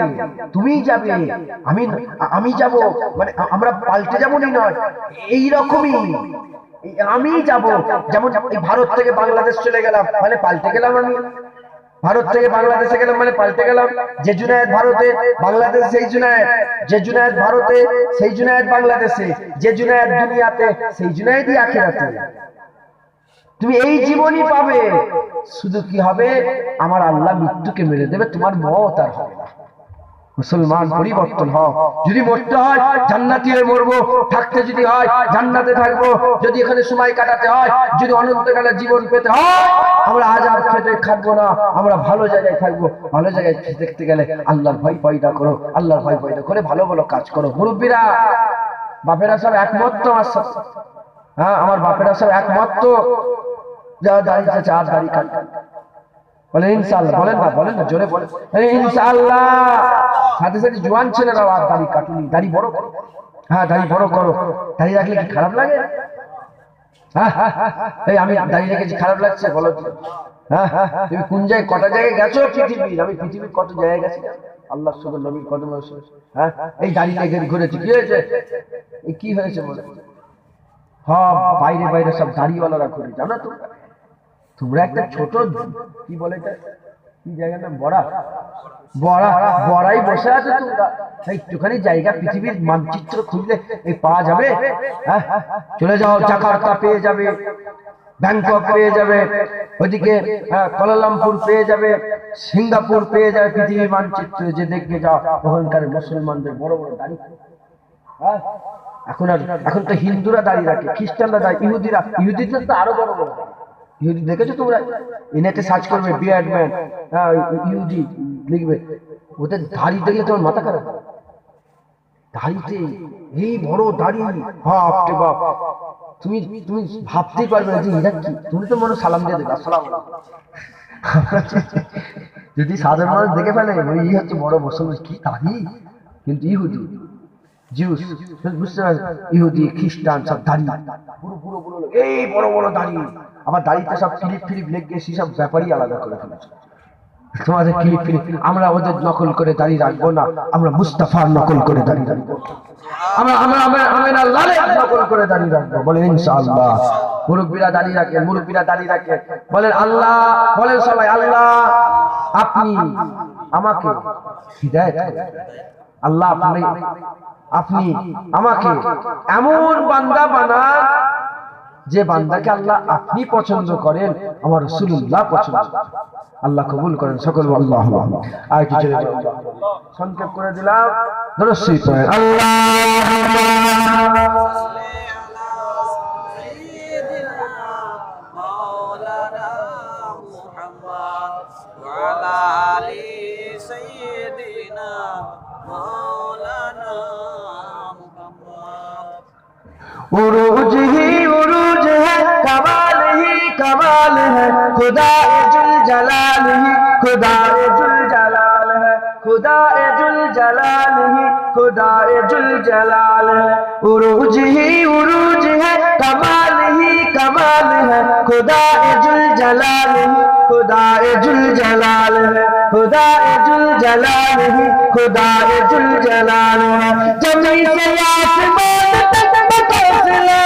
তুমি যাবে, আমি যাব, মানে আমরা পাল্টে যাবো নি নয়, এইরকমই আমি যাব। যেমন এই ভারত থেকে বাংলাদেশ চলে গেলাম মানে পাল্টে গেলাম, আমি ভারত থেকে বাংলাদেশে গেলাম মানে পাল্টে গেলাম। যে জুনায়েদ ভারতে, বাংলাদেশ সেই জুনায়েদ, যে জুনায়েদ ভারতে সেই জুনায়েদ বাংলাদেশে, যে জুনায়েদ দুনিয়াতে সেই জুনায়েদই আখিরাতে। তুমি এই জীবনই পাবে, শুধু কি হবে, আমার আল্লাহ মৃত্যুকে মেরে দেবে, তোমার মওত আর হবে না। মুসলমান পরিবর্তন হও। যদি মরতে হয় জান্নাতি হয়ে মরবো, থাকতে যদি হয় জান্নাতে থাকবো, যদি এখানে সময় কাটাতে হয়, যদি অনন্তকালে জীবন পেতে হয়, আমরা আযাব খেতে খাবো না, আমরা ভালো জায়গায় থাকবো। ভালো জায়গায় দেখতে গেলে আল্লাহর ভয় পয়দা করো, আল্লাহর ভয় পয়দা করে ভালো ভালো কাজ করো। মুরব্বীরা, বাপেরা সব একমত তো আমার সাথে? হ্যাঁ, আমার বাপেরা সব একমত তো? যা দাঁড়িয়েছে আর দাড়ি কাট, বলেন ইনশাআল্লাহ। বলেন না জোরে বলেন ইনশাআল্লাহ। সাথে সাথে জওয়ান ছেলেরাও আর দাড়ি কাটুনি, দাড়ি বড় করো। হ্যাঁ, দাড়ি বড় করো। দাড়ি রাখলে কি খারাপ লাগে? হ্যাঁ, এই আমি দাড়ি রেখেছি, খারাপ লাগছে বলো? হ্যাঁ, তুমি কোন জায়গায় কটা জায়গায় গেছো পৃথিবীর? আমি পৃথিবীর কত জায়গায় গেছি, আল্লাহর সঙ্গে নবীর কদমে বসে। হ্যাঁ, এই দাড়ি রেখে ঘুরেছি, কি হয়েছে? কি হয়েছে বলে? হ্যাঁ, বাইরে বাইরে সব দাড়িওয়ালারা ঘুরে, জানো তো? তোমরা একটা ছোট, কি বলে কি জায়গার নাম, বড়াই বসে আছো তোমরা। একটুখানি জায়গা পৃথিবীর মানচিত্র খুঁজলে এই পাওয়া যাবে। হ্যাঁ, চলে যাও, জাকার্তা পেয়ে যাবে, ব্যাংকক পেয়ে যাবে, ওইদিকে কুয়ালালামপুর পেয়ে যাবে, সিঙ্গাপুর পেয়ে যাবে। পৃথিবীর মানচিত্র যে দেখতে যাও, ওখানকার মুসলমানদের বড় বড় দাড়ি। হ্যাঁ, এখন তো হিন্দুরা দাঁড়িয়ে রাখে, খ্রিস্টানরা দাঁড়িয়ে, ইহুদিদের তো আরো বড় বড়। ইহুদি দেখেছো তোমরা? নেটে সার্চ করবে বিয়ার্ড ম্যান, ইহুদি লিখবে, ওদের দাড়ি দেখলে তোমার মাথা খারাপ। দাড়িতে এই বড় দাড়ি, বাপ রে বাপ, তুমি ভাবতেই পারবে না যে এরা কি। তুমি তো মনে সালাম দিয়ে দেবে, আসসালামু আলাইকুম। যদি সাধারণ মানুষ দেখে ফেলে ওই হচ্ছে বড় মুসলমান, কি দাড়ি। কিন্তু ইহুদি, জিউস, বুঝতে পারছেন, ইহুদি খ্রিস্টান সব দাড়ি পুরো পুরো পুরো, এই বড় বড় দাড়ি। আবার দাড়িতে সব ফিলিপ লেগে সব ব্যাপারই আলাদা করে ফেলেছে। তোমাদের ফিলিপ, আমরা ওদের নকল করে দাড়ি রাখবো না, আমরা মুস্তাফার নকল করে দাড়ি রাখবো, আমরা আল্লাহর নকল করে দাড়ি রাখবো। বলেন ইনশাআল্লাহ। মুরব্বীরা দাড়ি রাখেন, মুরব্বীরা দাড়ি রাখেন, বলেন আল্লাহ, বলেন সবাই আল্লাহ আপনি আমাকে হিদায়াত করুন। আল্লাহ আপনি আমাকে এমন বান্দা বানান যে বান্দাকে আল্লাহ আপনি পছন্দ করেন, আমার রাসূলুল্লাহ পছন্দ করেন। আল্লাহ কবুল করেন সকল। আল্লাহুম্মা আয়াতটি চলে যাও, সংক্ষেপ করে দিলাম। দরুদ শরীফ পড়েন। उरूज ही उरूज है, कमाल ही कमाल है, खुदाए जुल जलाल ही खुदाए जुल जलाल है, खुदाए जुल जलाल ही खुदाए जुल जलाल है। उरूज ही उरूज है, कमाल ही कमाल है, खुदाए जुल जलाल ही खुदाए जुल जलाल है, खुदाए जुल जलाल ही खुदाए जुल जलाल है। जमीन से आसमान तक बतौसला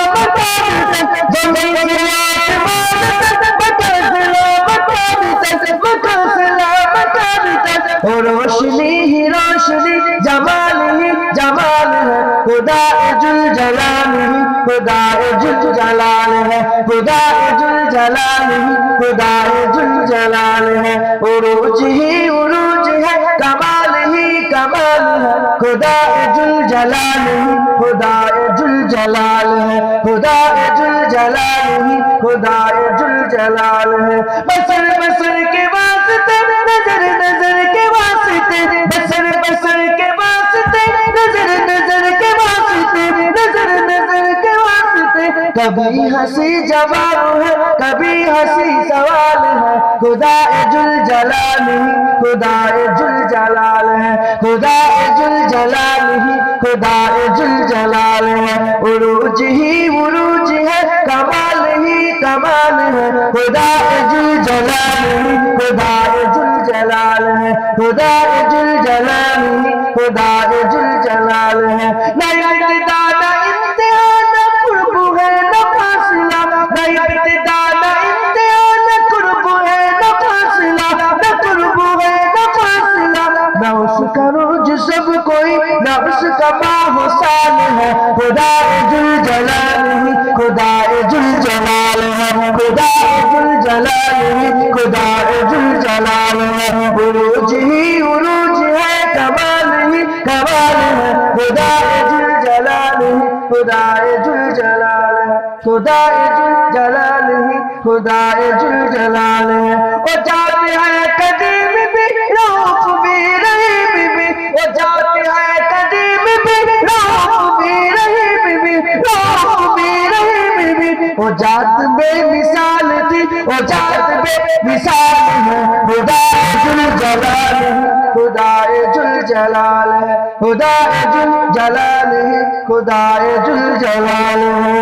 रोशनी ही रोशनी, जमाल ही जमाल है, खुदाए जुल जलाल ही खुदाए जुल जलाल है, खुदाए जुल जलाल ही खुदाए जुल जलाल है। उरूज ही उरूज है, कमाल ही कमाल है, खुदाए जुल जलाल ही खुदाए जुल जलाल है, खुदाए जुल जलाल ही खुदाए जुल जलाल है। बसर बसर के वास्ते, नजर नजर के वास्ते, बसर बसर के वास्ते, नजर नजर के वास्ते, नजर नजर के वास्ते। कभी हंसी जवाब है, कभी हंसी सवाल है, खुदाए जुल जलाल ही खुदाए जुल जलाल है, खुदाए जुल जलाल ही खुदाए जुल जलाल है। उरूज ही उरूज है, कमाल ही कमाल है, खुदाए जुल जलाल ही खुदाए जुल जलाल है, खुदाए जुल जलाल ही खुदाए जुल जलाल है। न इब्तिदा न इंतहा न कुर्ब है न फासिला, न इब्तिदा न इंतहा न कुर्ब है न फासिला, न कुर्ब है न फासिला, न उसका रोज सब कोई न उसका बाहुसान है, खुदाए जुल जलाल ही खुदाए जुल जलाल है, खुदाए जुल जलाल ही खुदाए जुल जलाल है। उरूज ही उरूज है, कमाल ही कमाल है, खुदाए जुल जलाल ही खुदाए जुल जलाल है, खुदाए जुल जलाल ही खुदाए जुल जलाल है। वो जाते हैं कदीम भी रऊफ भी रहीम भी, वो जाते हैं कदीम भी रऊफ भी रहीम भी, रऊफ भी रहीम भी। वो जात बेमिसाल थी, वो जात बेमिसाल है, खुदाए जुल जलाल है, खुदाए जुल जलाल है, खुदाए जुल जलाल है, खुदाए जुल जलाल है।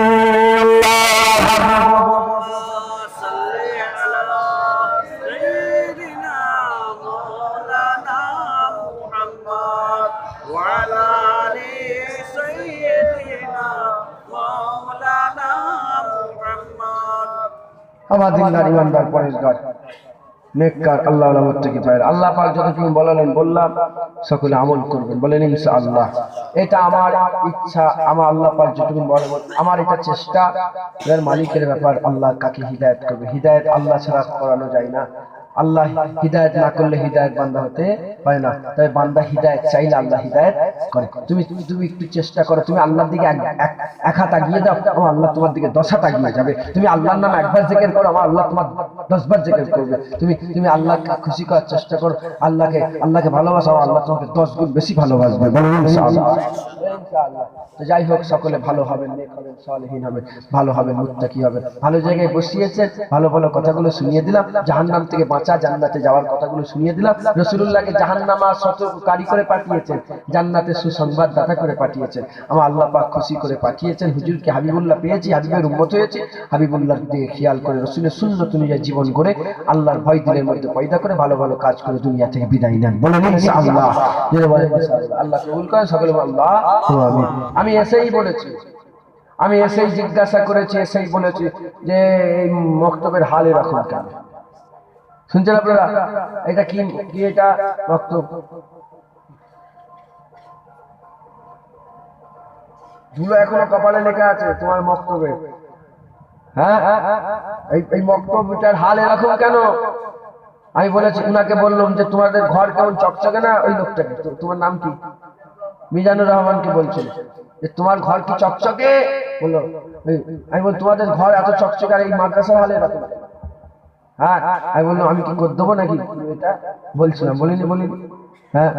अल्लाह আমার দিনদার ইমানদার পরেশগার নেককার আল্লাহ ওয়ালা মুত্তাকি ভাইরা, আল্লাহ পাক যতটুকু বললেন বললাম, সকলে আমল করবেন বলেন ইনশাআল্লাহ। এটা আমার ইচ্ছা, আমার আল্লাহ পাক যতটুকু বলেন, আমার এটা চেষ্টা, এর মালিকের ব্যাপার। আল্লাহ কাকে হিদায়াত করবে, হিদায়াত আল্লাহ ছাড়া করানো যায় না। আল্লাহ হিদায়াত না করলে হিদায়াত বান্দা হতে পারে না, তবে বান্দা হিদায়াত চাইলে আল্লাহ হিদায়াত করে। তুমি একটু চেষ্টা করো, তুমি আল্লাহর দিকে এক হাত আগিয়ে দাও, আমার আল্লাহ তোমার দিকে 10 হাত আগিয়ে যাবে। তুমি আল্লাহর নাম একবার জিকির করো, আমার আল্লাহ তোমার 10 বার জিকির করবে। তুমি আল্লাহকে খুশি করার চেষ্টা করো, আল্লাহকে ভালোবাসো, আল্লাহ তোমাকে 10 গুণ বেশি ভালোবাসবে। বলুন ইনশাআল্লাহ। ইনশাআল্লাহ। তো যাই হোক, সকলে ভালো হবেন, নেক হবেন, সালেহীন হবেন, ভালো হবেন, মুত্তাকি হবেন। ভালো জায়গায় বসিয়েছেন, ভালো ভালো কথাগুলো শুনিয়ে দিলাম, জাহান্নাম থেকে বাঁচা জান্নাতে যাওয়ার কথাগুলো শুনিয়ে দিলাম। রাসূলুল্লাহকে জাহান্নামা সতর্ককারী করে পাঠিয়েছেন, জান্নাতের সুসংবাদদাতা করে পাঠিয়েছেন। আমার আল্লাহ পাক খুশি করে পাঠিয়েছেন। হুজুরকে হাবিবুল্লাহ পেয়েছি, হাবিবের উম্মত হয়েছি, হাবিবুল্লাহর দিকে খেয়াল করে রাসূলের সুন্নাত অনুযায়ী জীবন করে আল্লাহর ভয় দিলের মধ্যে পয়দা করে ভালো ভালো কাজ করে দুনিয়া থেকে বিদায় নেন। বলেন ইনশাআল্লাহ। জোরে বলেন ইনশাআল্লাহ। আল্লাহ কবুল করেন, সকলে বলেন আল্লাহুম্মা আমিন। আমি এসেই বলেছি, আমি এসেই জিজ্ঞাসা করেছি, এসেই বলেছি যে এই মক্তবের হাল এরকম কেন? শুনছেন আপনারা? এটা কি এটা মক্তব? ধুলো এখনো কপালে লেখা আছে তোমার মক্তবে। হ্যাঁ, এই মক্তবটার হাল এরকম কেন? আমি বলেছি, উনাকে বললাম যে তোমাদের ঘর কেমন চকচকে না? ওই লোকটাকে, তোমার নাম কি? মিজানুর রহমানকে বলছিল যে তোমার ঘর কি চকচকে? বললো, আমি বল তোমাদের ঘর এত চকচকে আর এই মাদ্রাসার হালে এরকম। হ্যাঁ, আমি বললাম আমি কি করে দেবো নাকি? এটা বলছিলাম, বলিনি। হ্যাঁ,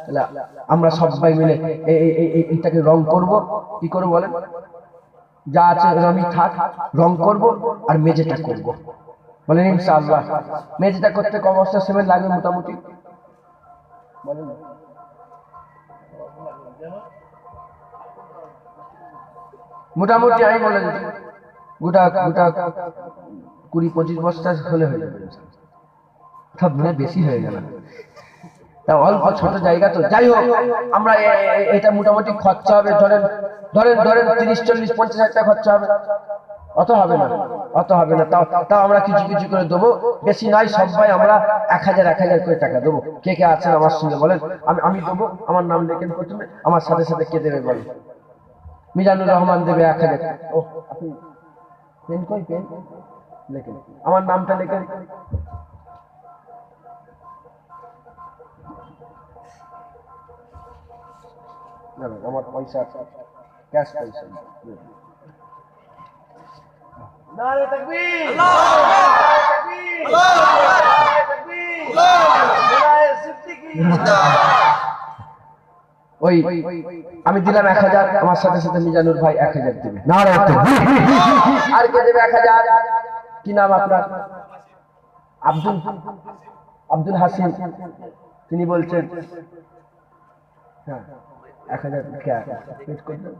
তাহলে আমরা সবাই মিলে এইটাকে রং করব। কি করবো বলেন? যা আছে রঙই থাক, রং করব আর মেঝেটা করব। বলেন ইনশাআল্লাহ। মেঝেটা করতে ক বস্তা সিমেন্ট লাগবে মোটামুটি? বলেন। মোটামুটি আমি বলে দিচ্ছি, গোটা 20-25 বস্তা হলে হয়ে যাবে। সব মনে বেশি হয়ে গেল, তা অল্প ছোট জায়গা তো। যাই হোক, আমরা এটা মোটামুটি খরচা হবে, ধরেন 30-40-50 হাজার টাকা খরচা হবে। অত হবে না, তাও আমরা কিছু করে দেবো, বেশি নয়। সবাই আমরা 1000 করে টাকা দেবো। কে আছেন আমার সঙ্গে বলেন? আমি দেবো। আমার নাম লেখেন প্রথমে, আমার সাথে সাথে কে দেবে বলেন? মিজানুর রহমান দেবে 1000। ও আপনি পেন কই? পেন লেখেন, আমার নামটা লেখেন। না, আমার পয়সা ক্যাশ পয়সা। নারে তাকবীর, নারে তাকবীর, নারে তাকবীর, নারে সিদ্দিকী। ওই আমি দিলাম 1000, আমার সাথে সাথে মিজানুর ভাই 1000 দেবে। নারে তাকবীর। আর কে দেবে 1000? কি নাম আপনার? আব্দুল হাসিন। তিনি বলছেন হ্যাঁ 1000 পেট করে দেন।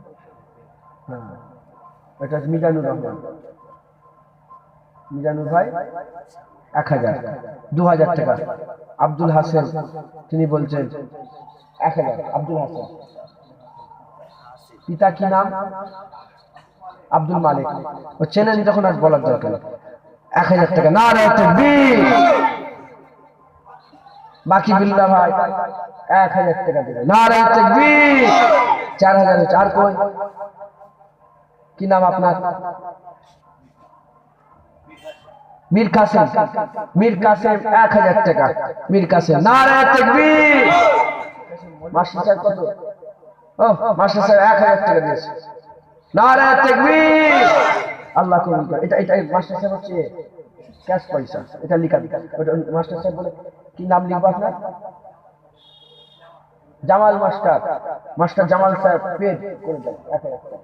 হ্যাঁ, এটা মিজানুর রহমান। মিজানুর ভাই 1000, 2000 টাকা। আব্দুল হাসেন তিনি বলছেন 1000। আব্দুল হাসেন, পিতা কি নাম? আব্দুল মালিক। ও চেনেন যখন আর বলার দরকার। 1000 টাকা। নারায়ে তাকবীর। বাকি বিল্লাহ ভাই 1000 টাকা দেবে। নারায়ে তাকবীর। 4000 হচ্ছে। আর কই? কি নাম আপনার? মীর কাসেম। মীর কাসেম 1000 টাকা। মীর কাসেম। নারায়ে তাকবীর। মাস্টার সাহেব কত? ও মাস্টার সাহেব 1000 টাকা দিয়েছে। নারায়ে তাকবীর। আল্লাহ কবুল করে। এটা মাস্টার সাহেব হচ্ছে ক্যাশ পয়সা, এটা লিখা দিই। ওটা মাস্টার সাহেব বলে কি নাম লিখবো আপনার? জামাল মাস্টার। মাস্টার জামাল সাহেব পেড করে দেন 1000 টাকা।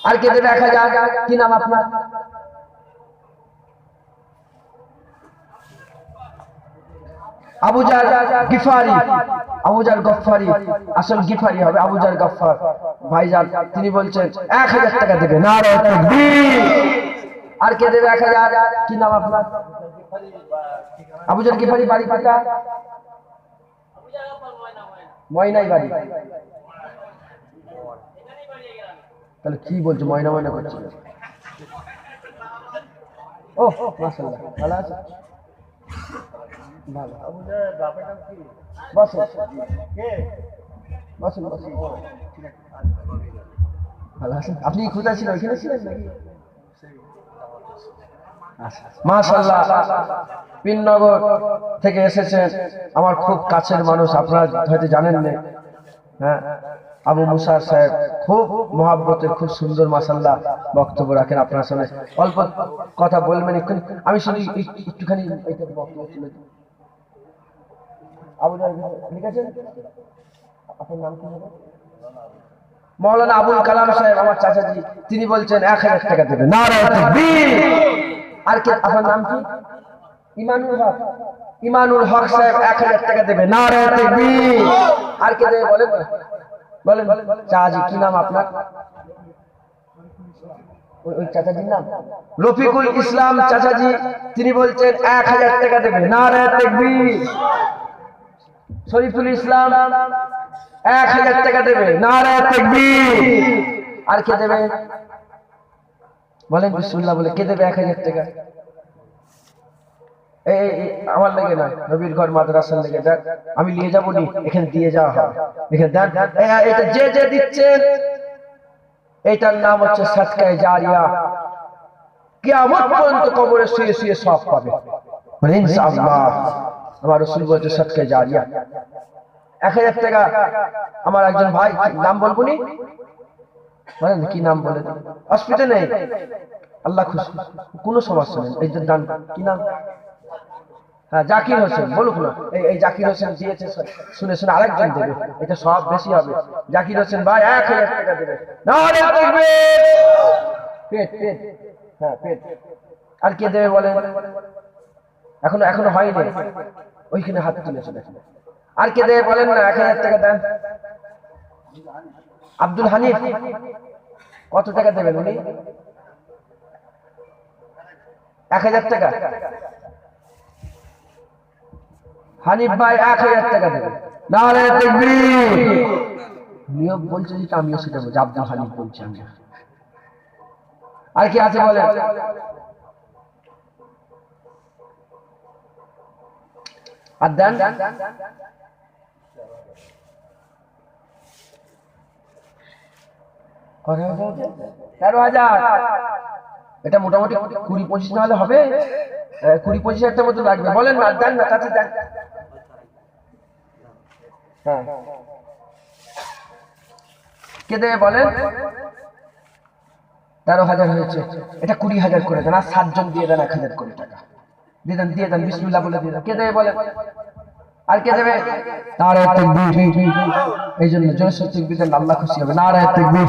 আর কে দেবে 1000? কি নাম আপনার? আবুজার গিফারি। আবুজার গফফারি, আসল গিফারি হবে আবুজার গফফার ভাইজান, তিনি বলছেন 1000 টাকা দেবে। নারায়ে তাকবীর। আর কে দেবে 1000? কি নাম আপনার? আবুজার গিফারি, বাড়ি পাটা ময়নাই বাড়ি। তাহলে কি বলছো? ময়না ময়না করছো? ও মাশাআল্লাহ, ভালো আছে? ভালো। বসো বসো বসো। ভালো আছেন? আপনি কোথায় ছিলেন? ওইখানে ছিলেন নাকি? মাশাআল্লাহ, পিননগর থেকে এসেছেন, আমার খুব কাছের মানুষ, আপনারা হয়তো জানেন না। হ্যাঁ, আবু মুসা সাহেব খুব মহাব্বতের, খুব সুন্দর মাশাআল্লাহ বক্তব্য রাখেন আপনার সামনে। অল্প কথা বলবেন এক্ষুনি, আমি শুধু একটুখানি এইটা বক্তব্য শুনে দিই। আবু লিখেছেন, আপনার নাম কি হবে? মৌলানা আবুল কালাম সাহেব, আমার চাচাজি, তিনি বলছেন 1000 টাকা দেবে। নারায়ে তাকবীর। আর কে? আপনার নাম কি? ইমানুল হক। ইমানুল হক সাহেব 1000 টাকা দেবে। নারায়ে তাকবীর। আর কে দেবে বলেন? বলেন চাচাজি, কি নাম আপনার? ওই চাচাজির নাম রফিকুল ইসলাম চাচাজি, তিনি বলছেন 1000 টাকা দেবে। নারায়ে তাকবীর। শরীফুল ইসলাম 1000 টাকা দেবে। নারায়ে তাকবীর। আর কে দেবে বলেন? বিসমিল্লাহ বলে কে দেবে 1000 টাকা? এই আমার লেগে না, নবীর ঘর মাদ্রাসার লেগে। দেখ আমি নিয়ে যাবো নি, এখানে দিয়ে যাওয়া হবে। এখানে দেখ, এটা যে যে দিচ্ছেন এটার নাম হচ্ছে সাদকায়ে জারিয়া। কিয়ামত পর্যন্ত কবরে শুয়ে শুয়ে সওয়াব পাবে ইনশাআল্লাহ। আমার রাসূল বলেছে সাদকায়ে জারিয়া। 1000 টাকা। আমার একজন ভাই, নাম বলবো নি, বলেন কি নাম বলে? অসুবিধা নেই, আল্লাহ খুশি, কোনো সমস্যা নেই। এই যে দান, কি নাম? হ্যাঁ, জাকির হোসেন, বলুক না। এই জাকির হোসেন দিয়েছে, শুনে শুনে আরেকজন দেবে, এটা সব বেশি হবে। জাকির হোসেন ভাই 1000 টাকা দেবে। নারায়ে তাকবীর। পেট পেট, হ্যাঁ পেট। আর কে দেবে বলেন? এখনো হয়নি, ওইখানে হাত তুলেছে দেখেন। আর কে দেবে বলেন না? 1000 টাকা দেন। আব্দুল হানিফ কত টাকা দেবেন উনি? 1000 টাকা। হানিফ ভাই 1000 টাকা দেবে। নারায়ে তাকবীর। নিয়ম বলছে যেটা আমিও সেটা বলছি, আব্দুল হানিফ বলছি আমি। আর কি আছে বলেন? আর দেন। কত? 13,000। এটা মোটামুটি 20-25 না হলে হবে? 20-25 মতো লাগবে। বলেন না, দেন না চাচা, দেন। হ্যাঁ, কে দেবে বলেন? 13,000 হয়েছে, এটা 20,000 করে দেন। আর 7 জন দিয়ে দেন 1000 করে টাকা দিয়ে দেন, দিয়ে দেন, বিসমিল্লাহ বলে দিয়ে দেন। কে দেবে বলেন? আর কে দেবে? নারায়ে তাকবীর। এই জন্য জোরে তাকবীর দেন, আল্লাহ খুশি হবে। নারায়ে তাকবীর।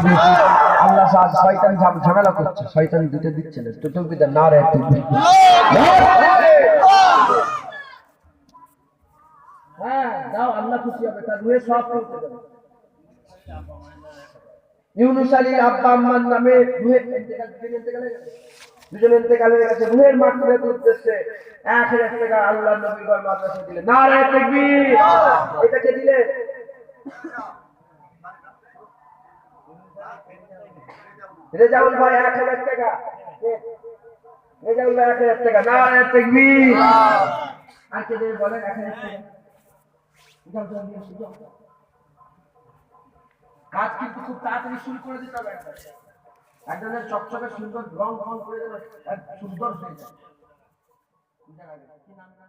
আল্লাহ সাথে শয়তান ঝামেলা করছে, শয়তান দিতে দিচ্ছে না, তো তাকবীর দেন। নারায়ে তাকবীর। হ্যাঁ দাও, আল্লাহ খুশি হবে, তার রুহে সওয়াব করতে দেবে। ইউনুস আলীর আব্বা আম্মার নামে রুহে ইন্তেকাল দুজন ইন্তেকালের কাছে রুহের মাগফিরাতের উদ্দেশ্যে 1000 টাকা আল্লাহর নবীর ঘর মাদ্রাসা দিলেন। নারে তাকবীর। এটা কে দিলেন? রেজাউল ভাই 1000 টাকা। রেজাউল ভাই 1000 টাকা। নারে তাকবীর। আর কে দেবে বলেন 1000 টাকা? যাও যাও নিয়ে আসো, যাও। কাজ কিন্তু খুব তাড়াতাড়ি শুরু করে দিতে হবে। একজনের চকচকে সুন্দর রং করে দেবে, সুন্দর হয়ে যায়। কি নাম?